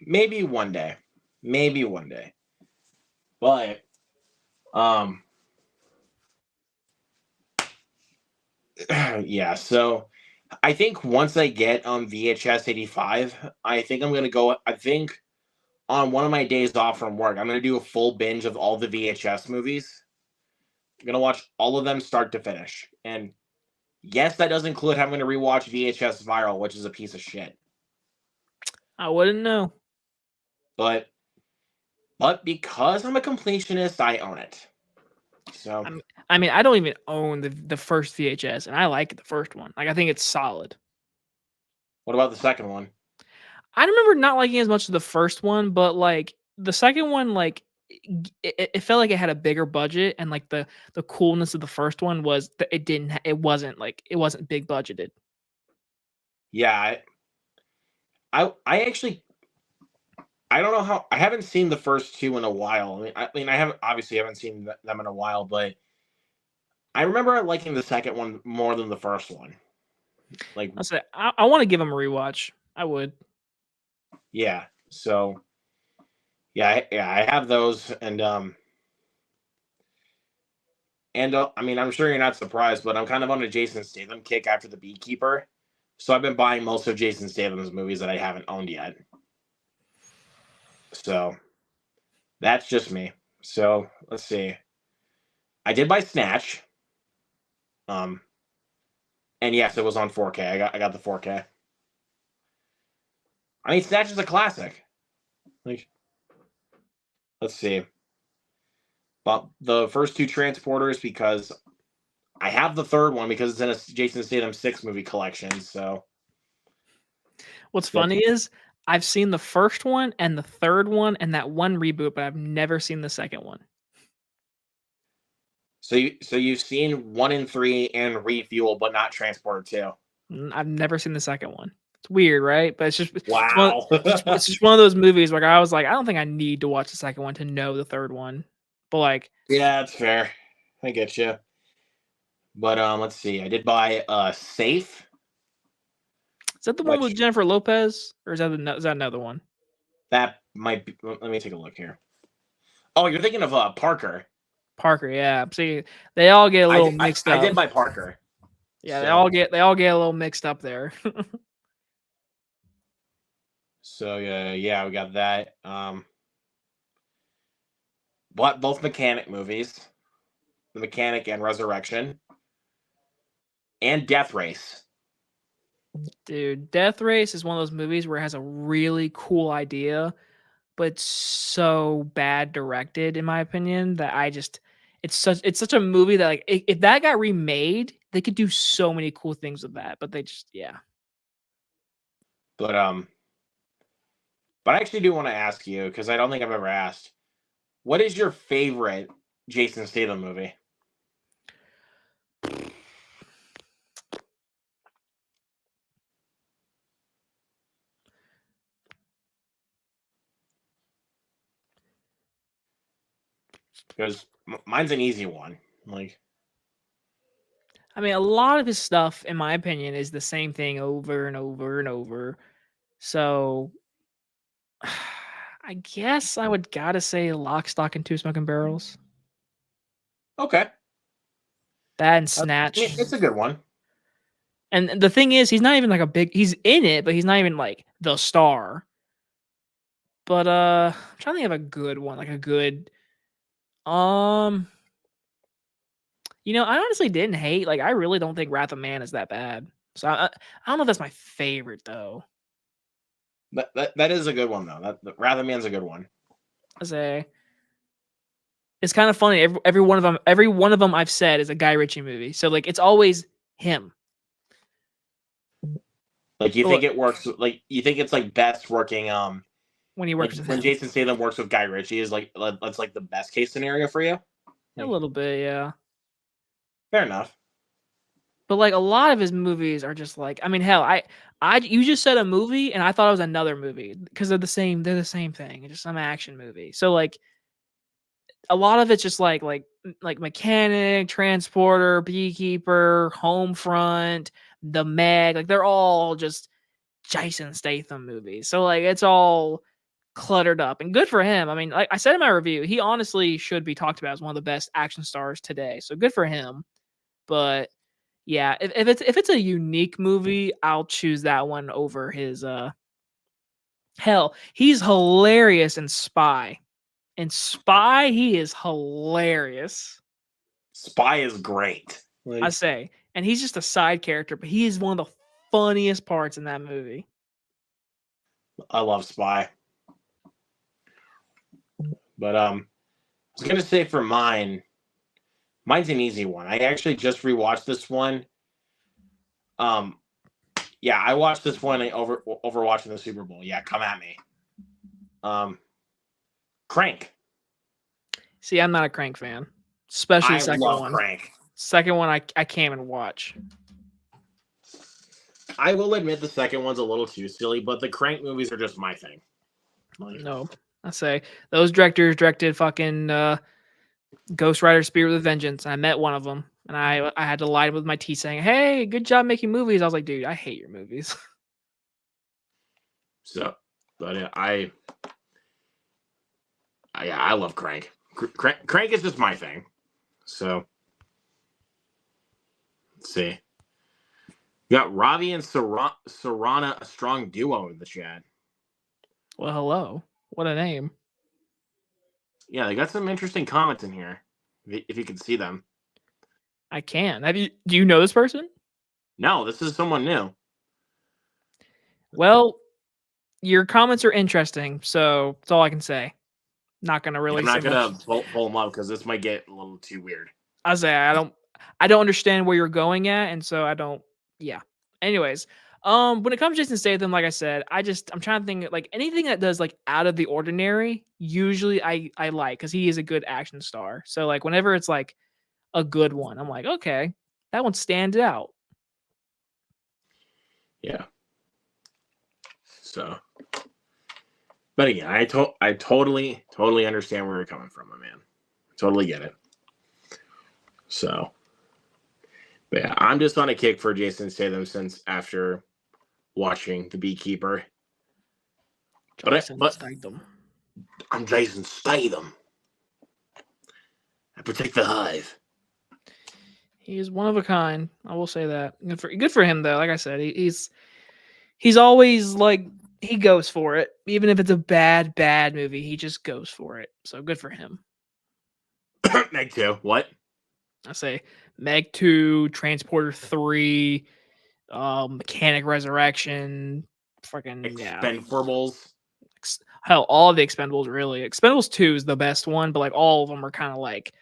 maybe one day, but um, yeah. So I think once I get VHS 85, I think I'm gonna go. I think on one of my days off from work, I'm gonna do a full binge of all the VHS movies. I'm gonna watch all of them start to finish. And yes, that does include having to rewatch VHS Viral, which is a piece of shit. I wouldn't know. But because I'm a completionist, I own it. So I mean, I don't even own the first VHS, and I like the first one. Like I think it's solid. what about the second one? I remember not liking as much as the first one, but like the second one, like it felt like it had a bigger budget, and like the coolness of the first one was that it wasn't big budgeted. Yeah, I actually I don't know how I haven't seen the first two in a while. I mean I haven't seen them in a while, but I remember liking the second one more than the first one. Like I say I want to give them a rewatch. I would. yeah, so yeah, I have those and I mean I'm sure you're not surprised, but I'm kind of on a Jason Statham kick after The Beekeeper. So I've been buying most of Jason Statham's movies that I haven't owned yet. So that's just me. So let's see. I did buy Snatch. Um, and yes, it was on 4K. I got the 4K. I mean, Snatch is a classic. Like, let's see. But the first two Transporters because I have the third one because it's in a Jason Statham 6 movie collection. So What's funny is I've seen the first one and the third one and that one reboot, but I've never seen the second one. so you've seen 1 and 3 and Refuel, but not Transporter 2. I've never seen the second one. It's weird, right? But Wow. it's just one of those movies where I was like, I don't think I need to watch the second one to know the third one. But like, Yeah, that's fair. I get you. But let's see. I did buy Safe. is that the one with Jennifer Lopez, or is that another one? That might be. Let me take a look here. Oh, you're thinking of Parker. Parker, yeah. See, they all get a little mixed up. I did buy Parker. Yeah, so. they all get a little mixed up there. So yeah, we got that. Bought both Mechanic movies, The Mechanic and Resurrection, and Death Race. Dude, Death Race is one of those movies where it has a really cool idea, but so bad directed, in my opinion, that it's such a movie that like if that got remade, they could do so many cool things with that. But they just But I actually do want to ask you because I don't think I've ever asked. What is your favorite Jason Statham movie? Because mine's an easy one. Like, I mean, a lot of his stuff, in my opinion, is the same thing over and over and over. So, I guess I would gotta say Lock, Stock, and Two Smoking Barrels. okay, That and Snatch. It's a good one. And the thing is, he's not even like he's in it, but he's not even like the star. But I'm trying to think of a good one, like a good I honestly didn't hate, like I really don't think Wrath of Man is that bad. So I don't know if that's my favorite though. That is a good one though. That Wrath of Man's a good one. I say it's kind of funny. Every one of them I've said is a Guy Ritchie movie. So like it's always him. Like you think it works? Like you think it's like best working when he Like works with when him. Jason Statham works with Guy Ritchie is like that's like the best case scenario for you. A little bit, yeah. Fair enough. But like a lot of his movies are just like, I mean, hell, you just said a movie and I thought it was another movie because they're the same thing. It's just some action movie. So like a lot of it's just like Mechanic, Transporter, Beekeeper, Homefront, The Meg, like they're all just Jason Statham movies. So like it's all cluttered up and good for him. I mean, like I said in my review, he honestly should be talked about as one of the best action stars today. So good for him. But yeah, if it's a unique movie, I'll choose that one over his hell, he's hilarious in Spy. In Spy, he is hilarious. Spy is great. I say. And he's just a side character, but he is one of the funniest parts in that movie. I love Spy. But I was gonna say for mine's an easy one. I actually just rewatched this one. Yeah, I watched this one over watching the Super Bowl. Yeah, come at me. Crank. See, I'm not a Crank fan, especially I the second love one. Crank. Second one, I can't even watch. I will admit the second one's a little too silly, but the Crank movies are just my thing. No, I say those directors directed fucking Ghost Rider: Spirit with a Vengeance. And I met one of them, and I had to lie with my teeth saying, "Hey, good job making movies." I was like, "Dude, I hate your movies." So, but I love Crank. Crank is just my thing. So, let's see. We got Ravi and Sarana, a strong duo in the chat. Well, hello. What a name. Yeah, they got some interesting comments in here. If you can see them. I can. Do you know this person? No, this is someone new. Well, your comments are interesting, so that's all I can say. Not gonna really. I'm not gonna pull them up because this might get a little too weird. I say I don't understand where you're going at, and so I don't. Yeah. Anyways, when it comes to Jason Statham, like I said, I'm trying to think like anything that does like out of the ordinary. Usually, I like because he is a good action star. So like whenever it's like a good one, I'm like, okay, that one stands out. Yeah. So, but again, I totally understand where you're coming from, my man. Totally get it. So, but yeah, I'm just on a kick for Jason Statham since after watching The Beekeeper. But I'm Jason Statham. I protect the hive. He is one of a kind. I will say that. Good for him though. Like I said, he's always like he goes for it, even if it's a bad movie. He just goes for it. So good for him. Meg 2. What? I say Meg 2, Transporter 3, Mechanic Resurrection, freaking Expendables. Yeah. Hell, all of the Expendables really. Expendables 2 is the best one, but like all of them are kind of like.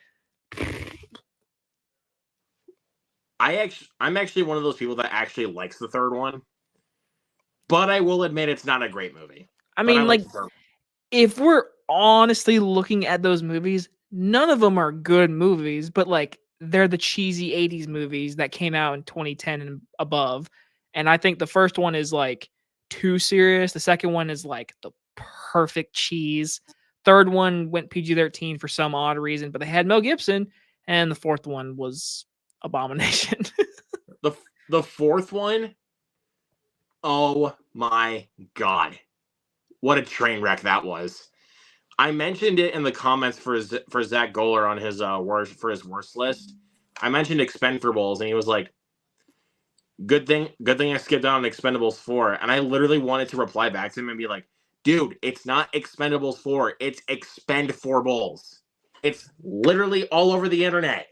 I'm actually one of those people that actually likes the third one, but I will admit it's not a great movie. I mean, like if we're honestly looking at those movies, none of them are good movies, but like they're the cheesy 80s movies that came out in 2010 and above. And I think the first one is like too serious. The second one is like the perfect cheese. Third one went PG-13 for some odd reason, but they had Mel Gibson. And the fourth one was Abomination. the fourth one, oh my god, what a train wreck that was. I mentioned it in the comments for Zach Goller on his worst list. I mentioned Expendables and he was like, good thing I skipped out on Expendables 4. And I literally wanted to reply back to him and be like, dude, it's not Expendables 4, it's Expend4balls. It's literally all over the internet.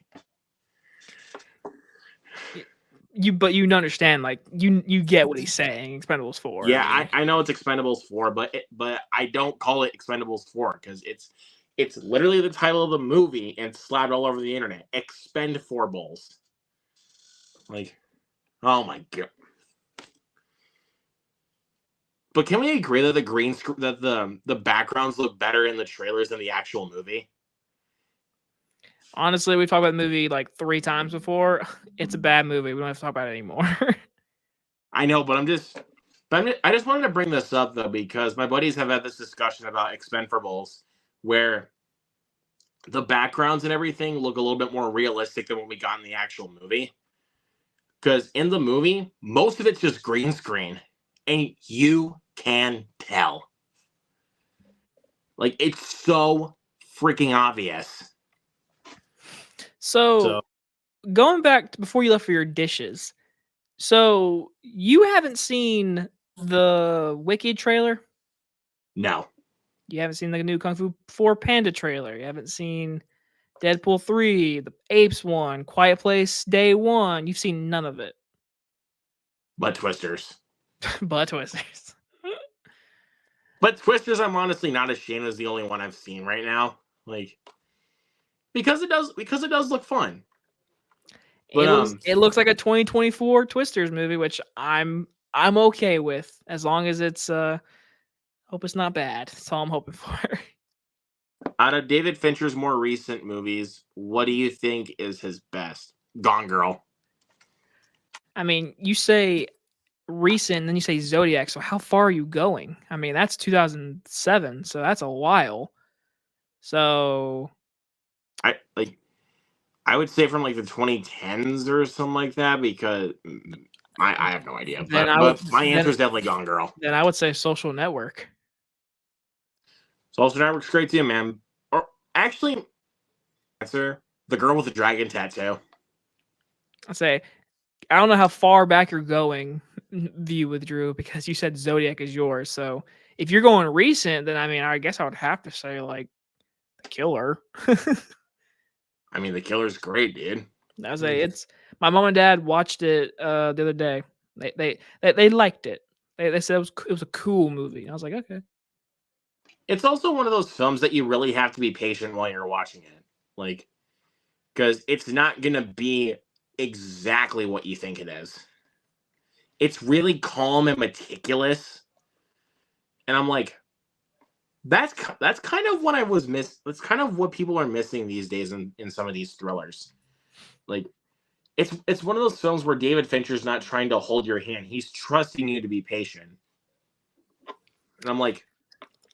But you understand, like you get what he's saying. Expendables 4. Yeah, I know it's Expendables 4, but I don't call it Expendables 4 because it's literally the title of the movie and it's slapped all over the internet. Expend4balls. Like, oh my god. But can we agree that the green screen that the backgrounds look better in the trailers than the actual movie? Honestly, we've talked about the movie like 3 times before. It's a bad movie. We don't have to talk about it anymore. I know, but I just wanted to bring this up though because my buddies have had this discussion about Expendables, where the backgrounds and everything look a little bit more realistic than what we got in the actual movie. Because in the movie, most of it's just green screen, and you can tell. Like it's so freaking obvious. So, going back to before you left for your dishes. So, you haven't seen the Wicked trailer? No, You haven't seen the new Kung Fu 4 Panda trailer. You haven't seen Deadpool 3, the Apes one, Quiet Place Day 1. You've seen none of it. but Twisters. But Twisters. But Twisters, I'm honestly not ashamed as the only one I've seen right now. Like because it does look fun. But It looks like a 2024 Twisters movie, which I'm okay with as long as it's hope it's not bad. That's all I'm hoping for. out of David Fincher's more recent movies, what do you think is his best? Gone Girl. I mean, you say recent, then you say Zodiac. So how far are you going? I mean, that's 2007, so that's a while. So I would say from like the 2010s or something like that because I have no idea. But my answer is definitely Gone Girl. Then I would say Social Network. Social Network's great too, man. Or actually, answer The Girl with the Dragon Tattoo. I say I don't know how far back you're going, View with Drew, because you said Zodiac is yours. So if you're going recent, then I mean, I guess I would have to say like The Killer. I mean, The Killer's great, dude. I was it's my mom and dad watched it the other day. They liked it. They said it was a cool movie. I was like, okay. It's also one of those films that you really have to be patient while you're watching it, like because it's not gonna be exactly what you think it is. It's really calm and meticulous, and I'm like, that's kind of what I was miss. That's kind of what people are missing these days in some of these thrillers. Like, it's one of those films where David Fincher's not trying to hold your hand; he's trusting you to be patient. And I'm like,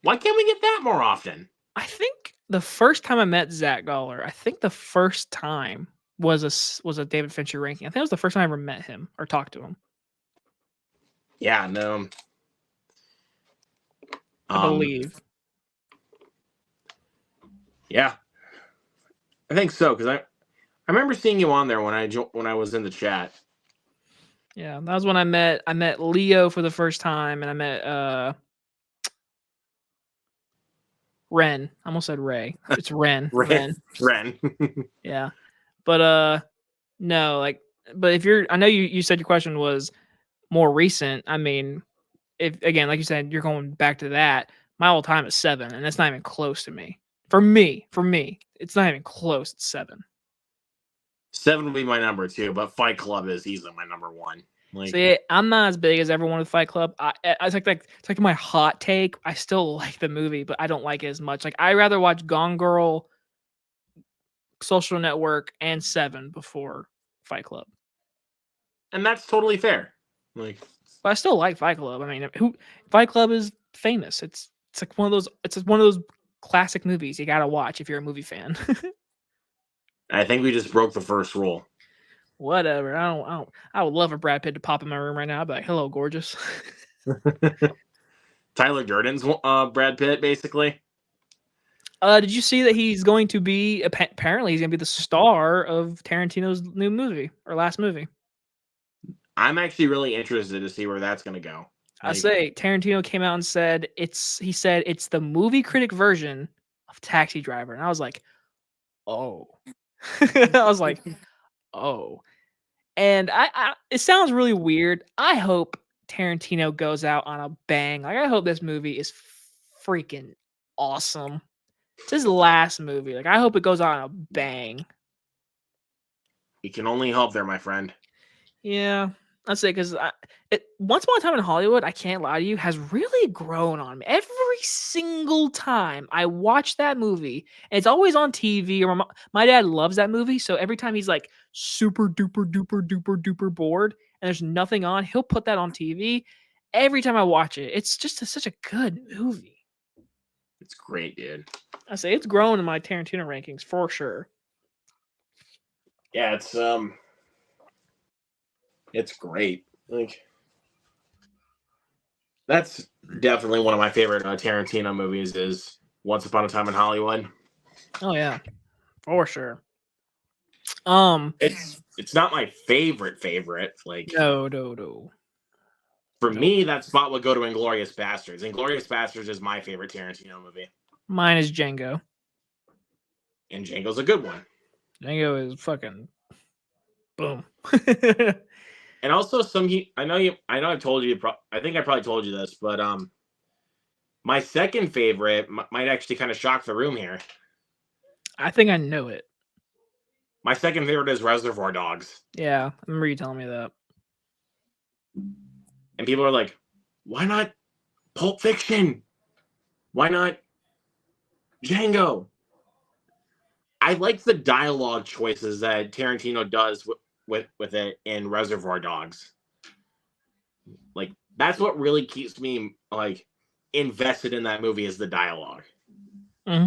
why can't we get that more often? I think the first time I met Zach Goller, I think the first time was a David Fincher ranking. I think it was the first time I ever met him or talked to him. Yeah, no. I believe. Yeah, I think so because I remember seeing you on there when I was in the chat. Yeah, that was when I met Leo for the first time, and I met Ren. I almost said Ray. It's Ren. Ren. Yeah, but no, like, but if you're, I know you said your question was more recent. I mean, if again, like you said, you're going back to that. My all time is 7, and that's not even close to me. For me, it's not even close to 7. 7 would be my number 2, but Fight Club is easily my number 1. Like, see, I'm not as big as everyone with Fight Club. It's like my hot take. I still like the movie, but I don't like it as much. Like I rather watch Gone Girl, Social Network, and 7 before Fight Club. And that's totally fair. Like, but I still like Fight Club. I mean, Fight Club is famous. It's like one of those. It's one of those classic movies you gotta watch if you're a movie fan. I think we just broke the first rule. Whatever. I would love for Brad Pitt to pop in my room right now. I'd be like, "Hello, gorgeous." Tyler Durden's Brad Pitt, basically. Did you see that he's going to be apparently he's going to be the star of Tarantino's new movie or last movie? I'm actually really interested to see where that's going to go. I say Tarantino came out and said it's the movie critic version of Taxi Driver, and I was like, oh, I was like, oh, and I it sounds really weird. I hope Tarantino goes out on a bang. Like I hope this movie is freaking awesome. It's his last movie. Like I hope it goes out on a bang. You can only hope there, my friend. Yeah, I'd say because Once Upon a Time in Hollywood, I can't lie to you, has really grown on me. Every single time I watch that movie, and it's always on TV, or my dad loves that movie, so every time he's like super duper duper duper duper bored and there's nothing on, he'll put that on TV. Every time I watch it, it's just such a good movie. It's great, dude. I say it's grown in my Tarantino rankings for sure. Yeah, it's great. Like, that's definitely one of my favorite Tarantino movies. Is Once Upon a Time in Hollywood. Oh yeah, for sure. It's not my favorite. Like, no. For me, that spot would go to Inglourious Basterds. Inglourious Basterds is my favorite Tarantino movie. Mine is Django. And Django's a good one. Django is fucking boom. And also I know I've told you, I think I probably told you this, but my second favorite might actually kind of shock the room here. I think I know it. My second favorite is Reservoir Dogs. Yeah, I remember you telling me that. And people are like, why not Pulp Fiction? Why not Django? I like the dialogue choices that Tarantino does with it in Reservoir Dogs. Like, that's what really keeps me like invested in that movie, is the dialogue. Mm-hmm.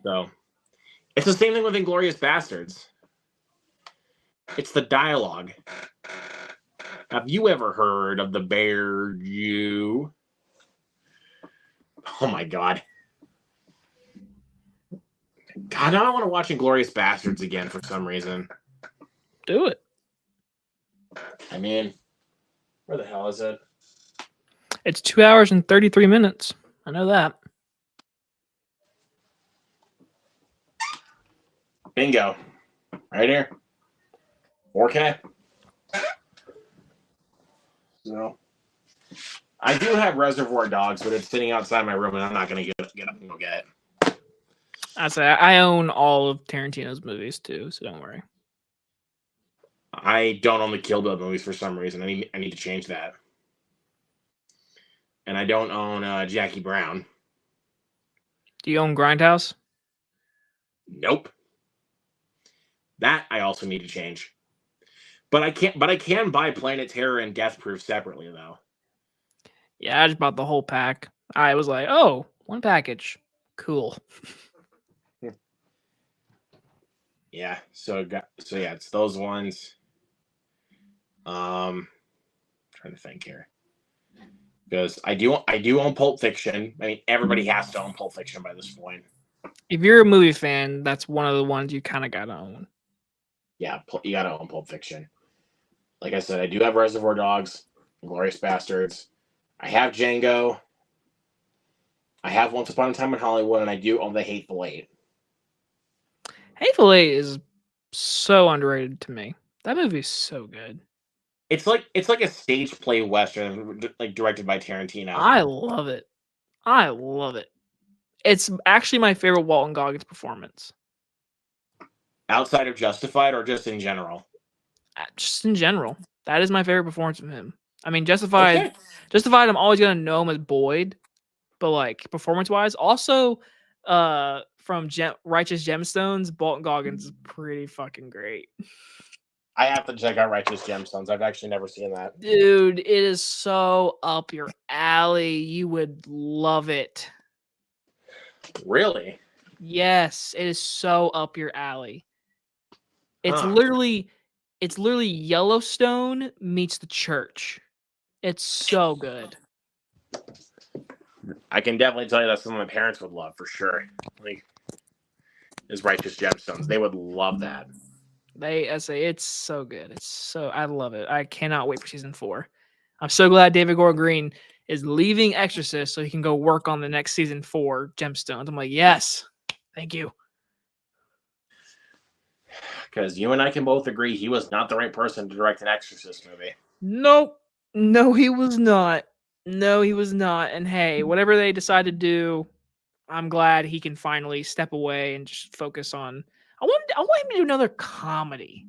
So it's the same thing with Inglourious Basterds. It's the dialogue. Have you ever heard of the Bear Jew? Oh my god. God, now I want to watch Inglourious Basterds again for some reason. Do it. I mean, where the hell is it? It's 2 hours and 33 minutes. I know that. Bingo. Right here. 4K. So, I do have Reservoir Dogs, but it's sitting outside my room, and I'm not going to get up and go get it. I say I own all of Tarantino's movies too, so don't worry. I don't own the Kill Bill movies for some reason. I need to change that. And I don't own Jackie Brown. Do you own Grindhouse? Nope. That I also need to change. But I can buy Planet Terror and Death Proof separately though. Yeah, I just bought the whole pack. I was like, oh, one package. Cool. Yeah, so yeah, it's those ones. Trying to think here. Because I do own Pulp Fiction. I mean, everybody has to own Pulp Fiction by this point. If you're a movie fan, that's one of the ones you kind of gotta own. Yeah, you gotta own Pulp Fiction. Like I said, I do have Reservoir Dogs, Inglourious Basterds. I have Django. I have Once Upon a Time in Hollywood, and I do own The Hateful Eight. Hateful Eight is so underrated to me. That movie is so good. It's like a stage play western, like directed by Tarantino. I love it. It's actually my favorite Walton Goggins performance. Outside of Justified, or just in general? Just in general. That is my favorite performance from him. I mean, Justified, I'm always gonna know him as Boyd, but like performance-wise, also from Righteous Gemstones, Walton Goggins is pretty fucking great. I have to check out Righteous Gemstones. I've actually never seen that. Dude, it is so up your alley. You would love it. Really? Yes, it is so up your alley. It's literally Yellowstone meets The Church. It's so good. I can definitely tell you that's something my parents would love for sure. Like, is Righteous Gemstones. They would love that. I say it's so good. I love it. I cannot wait for season 4. I'm so glad David Gordon Green is leaving Exorcist so he can go work on the next season 4 Gemstones. I'm like, yes, thank you. Because you and I can both agree he was not the right person to direct an Exorcist movie. Nope. No, he was not. And hey, whatever they decide to do, I'm glad he can finally step away and just focus on. I want him to do another comedy.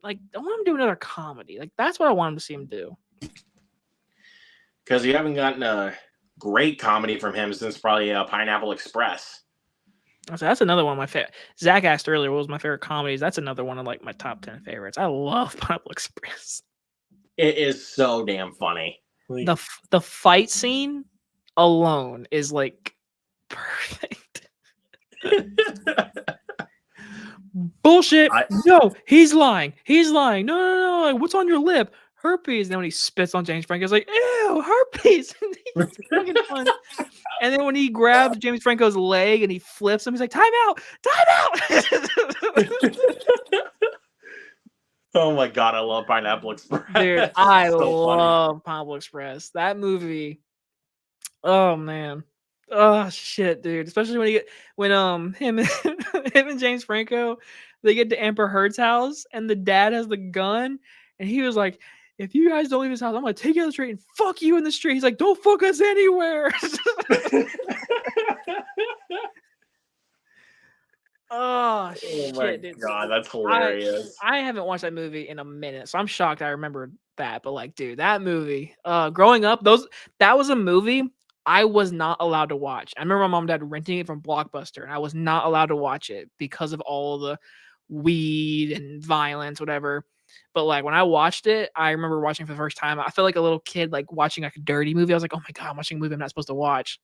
like I want him to do another comedy. Like that's what I want him to see him do. Because you haven't gotten a great comedy from him since probably Pineapple Express. So that's another one of my favorite. Zach asked earlier what was my favorite comedies. That's another one of like my top 10 favorites. I love Pineapple Express. It is so damn funny. The fight scene alone is like perfect. Bullshit. No, he's lying. He's lying. No. Like, what's on your lip? Herpes. And then when he spits on James Franco, he's like, ew, herpes. He's fucking fun. And then when he grabs James Franco's leg and he flips him, he's like, time out. Oh my god, I love Pineapple Express. Dude, I love Pineapple Express. That movie. Oh man. Oh shit, dude. Especially when him and James Franco, they get to Amber Heard's house and the dad has the gun and he was like, if you guys don't leave this house, I'm gonna take you out the street and fuck you in the street. He's like, don't fuck us anywhere. Oh shit, my dude. god, that's hilarious. I haven't watched that movie in a minute, so I'm shocked I remember that. But like, dude, that movie, growing up, that was a movie I was not allowed to watch. I remember my mom and dad renting it from Blockbuster, and I was not allowed to watch it because of all the weed and violence, whatever. But like when I watched it, I remember watching it for the first time. I felt like a little kid, like watching like a dirty movie. I was like, oh my god, I'm watching a movie I'm not supposed to watch.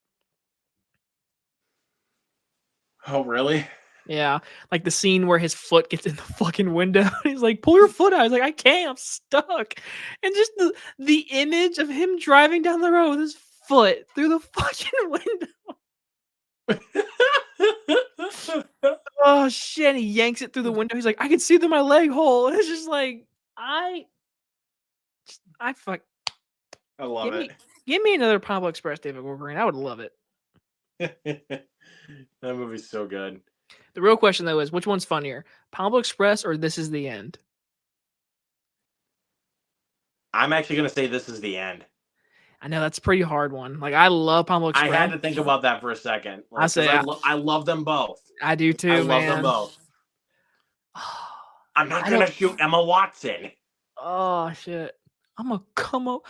Oh really? Yeah, like the scene where his foot gets in the fucking window. He's like, "Pull your foot out." I was like, "I can't. I'm stuck." And just the image of him driving down the road with his foot through the fucking window. Oh shit! And he yanks it through the window. He's like, "I can see through my leg hole." And it's just like, I fuck. I love it. Give me another Pineapple Express, David Wolverine. I would love it. That movie's so good. The real question though is, which one's funnier, Pineapple Express or This Is the End? I'm actually gonna say This Is the End. I know that's a pretty hard one. Like I love Pineapple Express. I had to think about that for a second. Like, I love them both. I do too. I love them both. I'm not gonna shoot Emma Watson. Oh shit! I'm gonna come up,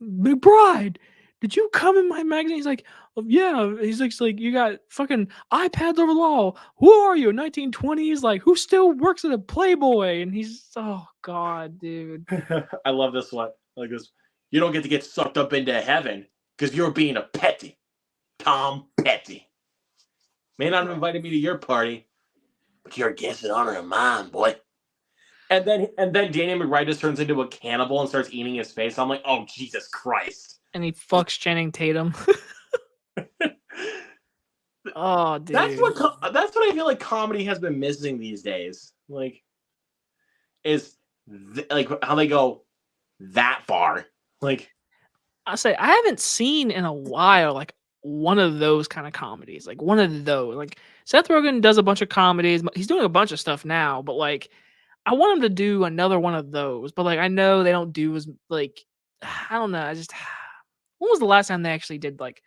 McBride. Did you come in my magazine? He's like, oh, yeah. He's like, you got fucking iPads over the wall. Who are you? 1920s? Like, who still works at a Playboy? And he's, oh god, dude. I love this one. Like this, you don't get to get sucked up into heaven because you're being a Petty, Tom Petty. May not have invited me to your party, but you're a guest in honor of mine, boy. And then Danny McBride just turns into a cannibal and starts eating his face. I'm like, oh Jesus Christ. And he fucks Channing Tatum. Oh, dude. That's what I feel like comedy has been missing these days. Like, like how they go that far. Like, I say I haven't seen in a while like one of those kind of comedies. Like one of those. Like Seth Rogen does a bunch of comedies. He's doing a bunch of stuff now, but like I want him to do another one of those. But like I know they don't do as like I don't know. When was the last time they actually did like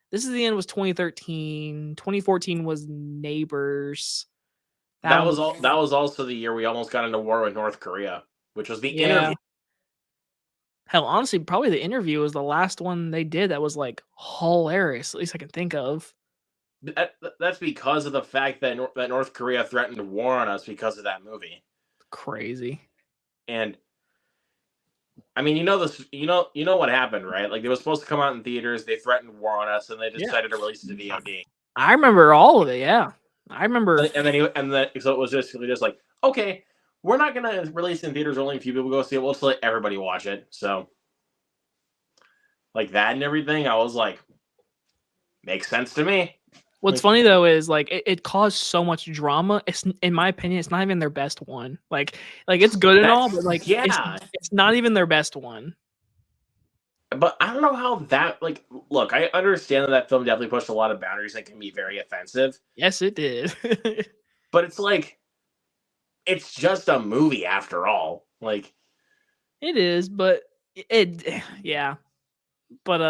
This Is the End was 2013. 2014 was Neighbors. That was also the year we almost got into war with North Korea, which was the interview. Hell, honestly, probably The Interview was the last one they did that was like hilarious, at least I can think of. That's because of the fact that North Korea threatened war on us because of that movie. Crazy. And I mean, you know what happened, right? Like, it was supposed to come out in theaters. They threatened war on us, and they decided to release it to VOD. I remember all of it. Yeah, I remember. And then so it was just like, okay, we're not gonna release it in theaters. Only a few people go see it. We'll just let everybody watch it. So, like that and everything, I was like, makes sense to me. What's funny though is like it caused so much drama. It's in my opinion, it's not even their best one. Like it's good and all, but like it's not even their best one. But I don't know how that like. Look, I understand that film definitely pushed a lot of boundaries and can be very offensive. Yes, it did. But it's like, it's just a movie after all. Like, it is, but yeah. But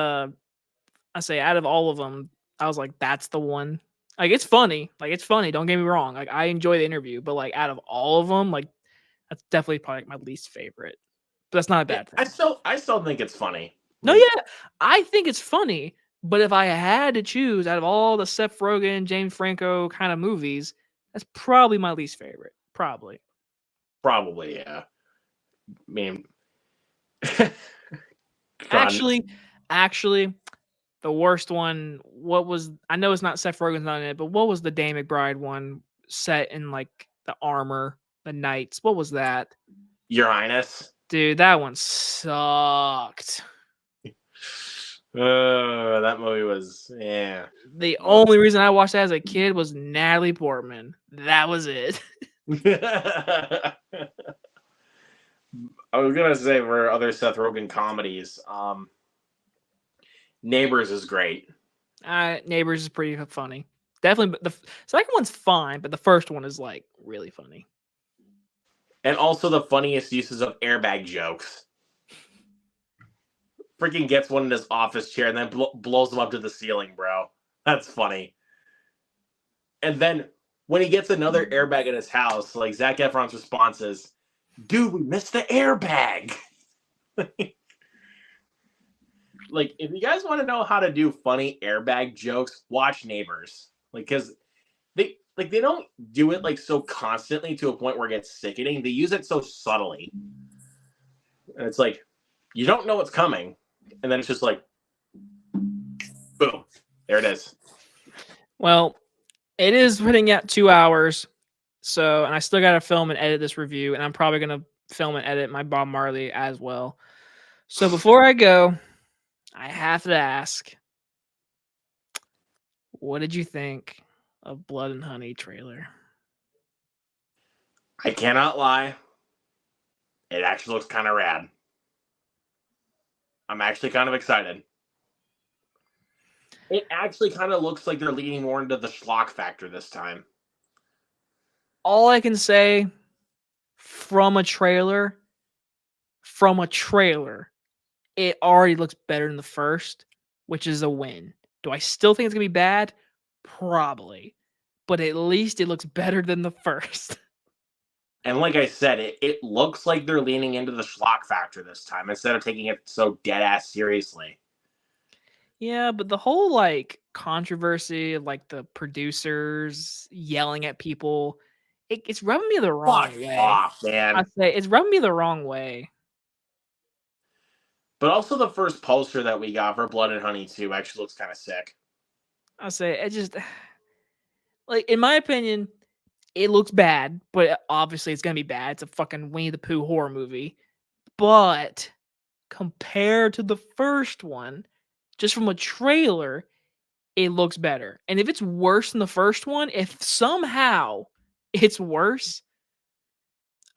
I say out of all of them, I was like, that's the one. Like, it's funny. Like, it's funny. Don't get me wrong. Like, I enjoy The Interview, but like, out of all of them, like, That's definitely probably my least favorite. But that's not a bad I thing. still think it's funny. No, Like, yeah, I think it's funny, but if I had to choose out of all the Seth Rogen, James Franco kind of movies, that's probably my least favorite. Probably. probably, yeah. I mean, God, Actually, the worst one, what was I know it's not Seth Rogen's not in it, but what was the Danny McBride one set in like the armor, the knights? What was that? Your Highness. Dude, that one sucked. That movie was, yeah. The only reason I watched that as a kid was Natalie Portman. That was it. I was gonna say for other Seth Rogen comedies, Neighbors is great. Neighbors is pretty funny. Definitely, but the second one's fine, but the first one is like really funny. And also the funniest uses of airbag jokes. Freaking gets one in his office chair and then blows him up to the ceiling, bro. That's funny. And then when he gets another airbag in his house, like Zac Efron's response is, "Dude, we missed the airbag." Like, if you guys want to know how to do funny airbag jokes, watch Neighbors. Like, because they don't do it like so constantly to a point where it gets sickening. They use it so subtly, and it's like you don't know what's coming, and then it's just like, boom, there it is. Well, it is hitting at 2 hours, so and I still got to film and edit this review, and I'm probably gonna film and edit my Bob Marley as well. So before I go, I have to ask, what did you think of Blood and Honey trailer? I cannot lie. It actually looks kind of rad. I'm actually kind of excited. It actually kind of looks like they're leaning more into the schlock factor this time. All I can say from a trailer, it already looks better than the first, which is a win. Do I still think it's gonna be bad? Probably. But at least it looks better than the first. And like I said, it looks like they're leaning into the schlock factor this time instead of taking it so dead ass seriously. Yeah, but the whole like controversy of like the producers yelling at people, it's rubbing me the wrong Fuck way. off, I man. say it's rubbing me the wrong way. But also the first poster that we got for Blood and Honey 2 actually looks kind of sick. I say it just like in my opinion, it looks bad, but obviously it's gonna be bad. It's a fucking Winnie the Pooh horror movie. But compared to the first one, just from a trailer, it looks better. And if it's worse than the first one, if somehow it's worse,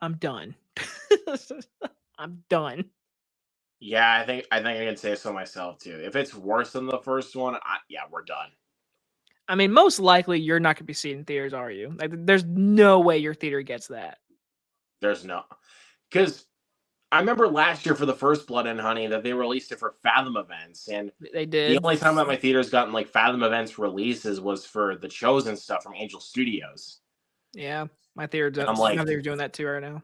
I'm done. I'm done. Yeah, I can say so myself too. If it's worse than the first one, yeah, we're done. I mean, most likely you're not going to be seeing in theaters, are you? Like, there's no way your theater gets that. There's no, because I remember last year for the first Blood and Honey that they released it for Fathom events, and They the did. only time that my theater's gotten like Fathom events releases was for the Chosen stuff from Angel Studios. Yeah, my theater And I'm does. like, My theater's doing that too right now.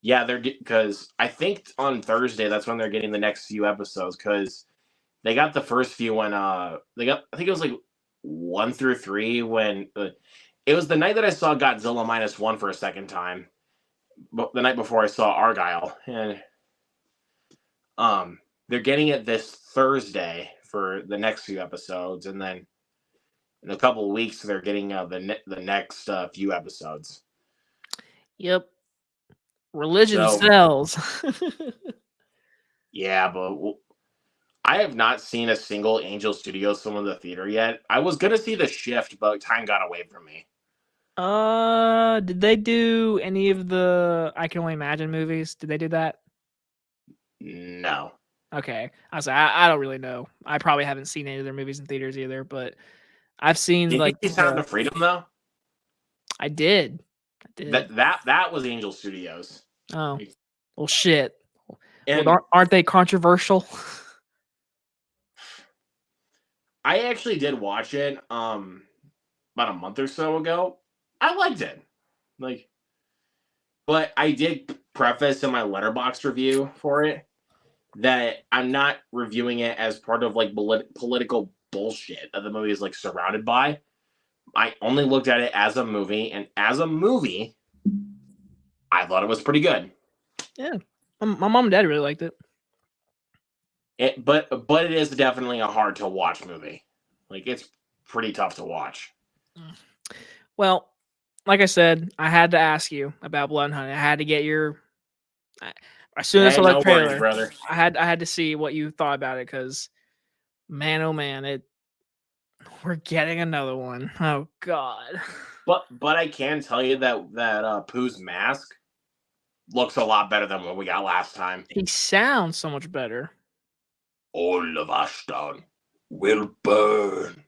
yeah, they're because I think on Thursday that's when they're getting the next few episodes because they got the first few when they got I think it was like 1 through 3 when it was the night that I saw Godzilla -1 for a second time, but the night before I saw Argyle, and they're getting it this Thursday for the next few episodes, and then in a couple of weeks they're getting the next few episodes. Yep. Religion So sells. yeah, but I have not seen a single Angel Studios film in the theater yet. I was gonna see The Shift, but time got away from me. Did they do any of the I Can Only Imagine movies? Did they do that? No. Okay. I don't really know. I probably haven't seen any of their movies in theaters either, but I've seen Did like you see Sound of Freedom though? I did. That was Angel Studios. Oh. Well shit. And Well, aren't they controversial? I actually did watch it about a month or so ago. I liked it. Like But I did preface in my letterbox review for it that I'm not reviewing it as part of like political bullshit that the movie is like surrounded by. I only looked at it as a movie, and as a movie, I thought it was pretty good. Yeah, my mom and dad really liked it. But it is definitely a hard to watch movie. Like it's pretty tough to watch. Well, like I said, I had to ask you about Blood and Honey. I had to get your. As soon as I saw that no trailer, worries, brother. I had to see what you thought about it because, man, oh man, we're getting another one. Oh god. But I can tell you that Pooh's mask looks a lot better than what we got last time. He sounds so much better. All of Ashton will burn.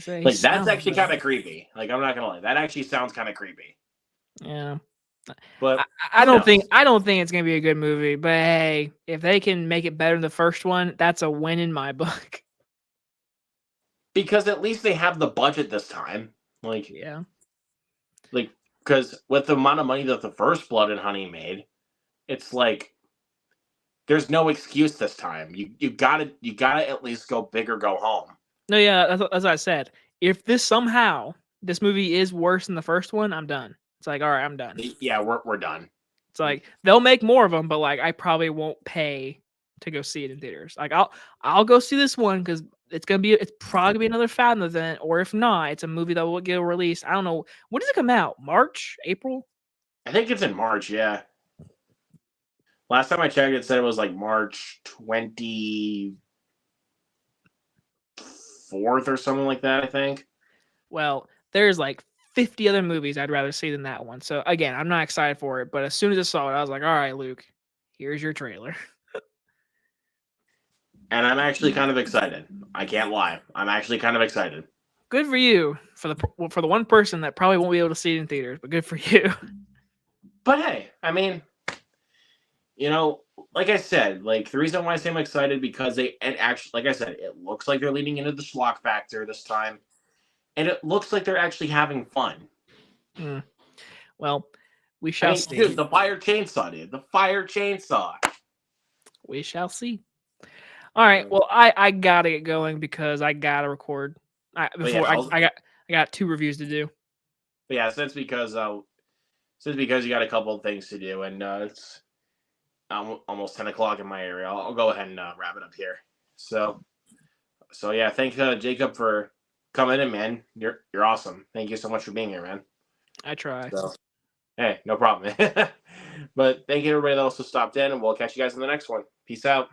Like that's actually kind of creepy. Like I'm not gonna lie, that actually sounds kind of creepy. Yeah, but I don't think it's gonna be a good movie. But hey, if they can make it better than the first one, that's a win in my book. Because at least they have the budget this time. Like yeah, like because with the amount of money that the first Blood and Honey made, it's like there's no excuse this time. You gotta at least go big or go home. No, yeah, that's what I said. If this movie is worse than the first one, I'm done. It's like, all right, I'm done. Yeah, we're done. It's like they'll make more of them, but like I probably won't pay to go see it in theaters. Like I'll go see this one because it's probably gonna be another Fathom event, or if not, it's a movie that will get released. I don't know, when does it come out? March, April? I think it's in March. Yeah. Last time I checked, it said it was like March 24th or something like that, I think. Well, there's like 50 other movies I'd rather see than that one. So again, I'm not excited for it, but as soon as I saw it, I was like, all right, Luke, here's your trailer. And I'm actually kind of excited. I can't lie. I'm actually kind of excited. Good for you for the one person that probably won't be able to see it in theaters, but good for you. But hey, I mean, like I said, like the reason why I say I'm excited because like I said, it looks like they're leaning into the schlock factor this time, and it looks like they're actually having fun. Well, we shall see. Dude, the fire chainsaw, dude. The fire chainsaw. We shall see. All right. Well, I gotta get going because I gotta record. I got 2 reviews to do. But yeah, since because you got a couple of things to do, and it's almost 10 o'clock in my area, I'll go ahead and wrap it up here. So yeah, thanks Jacob for coming in, man. You're awesome. Thank you so much for being here, man. I try. So, hey, no problem. But thank you everybody that also stopped in, and we'll catch you guys in the next one. Peace out.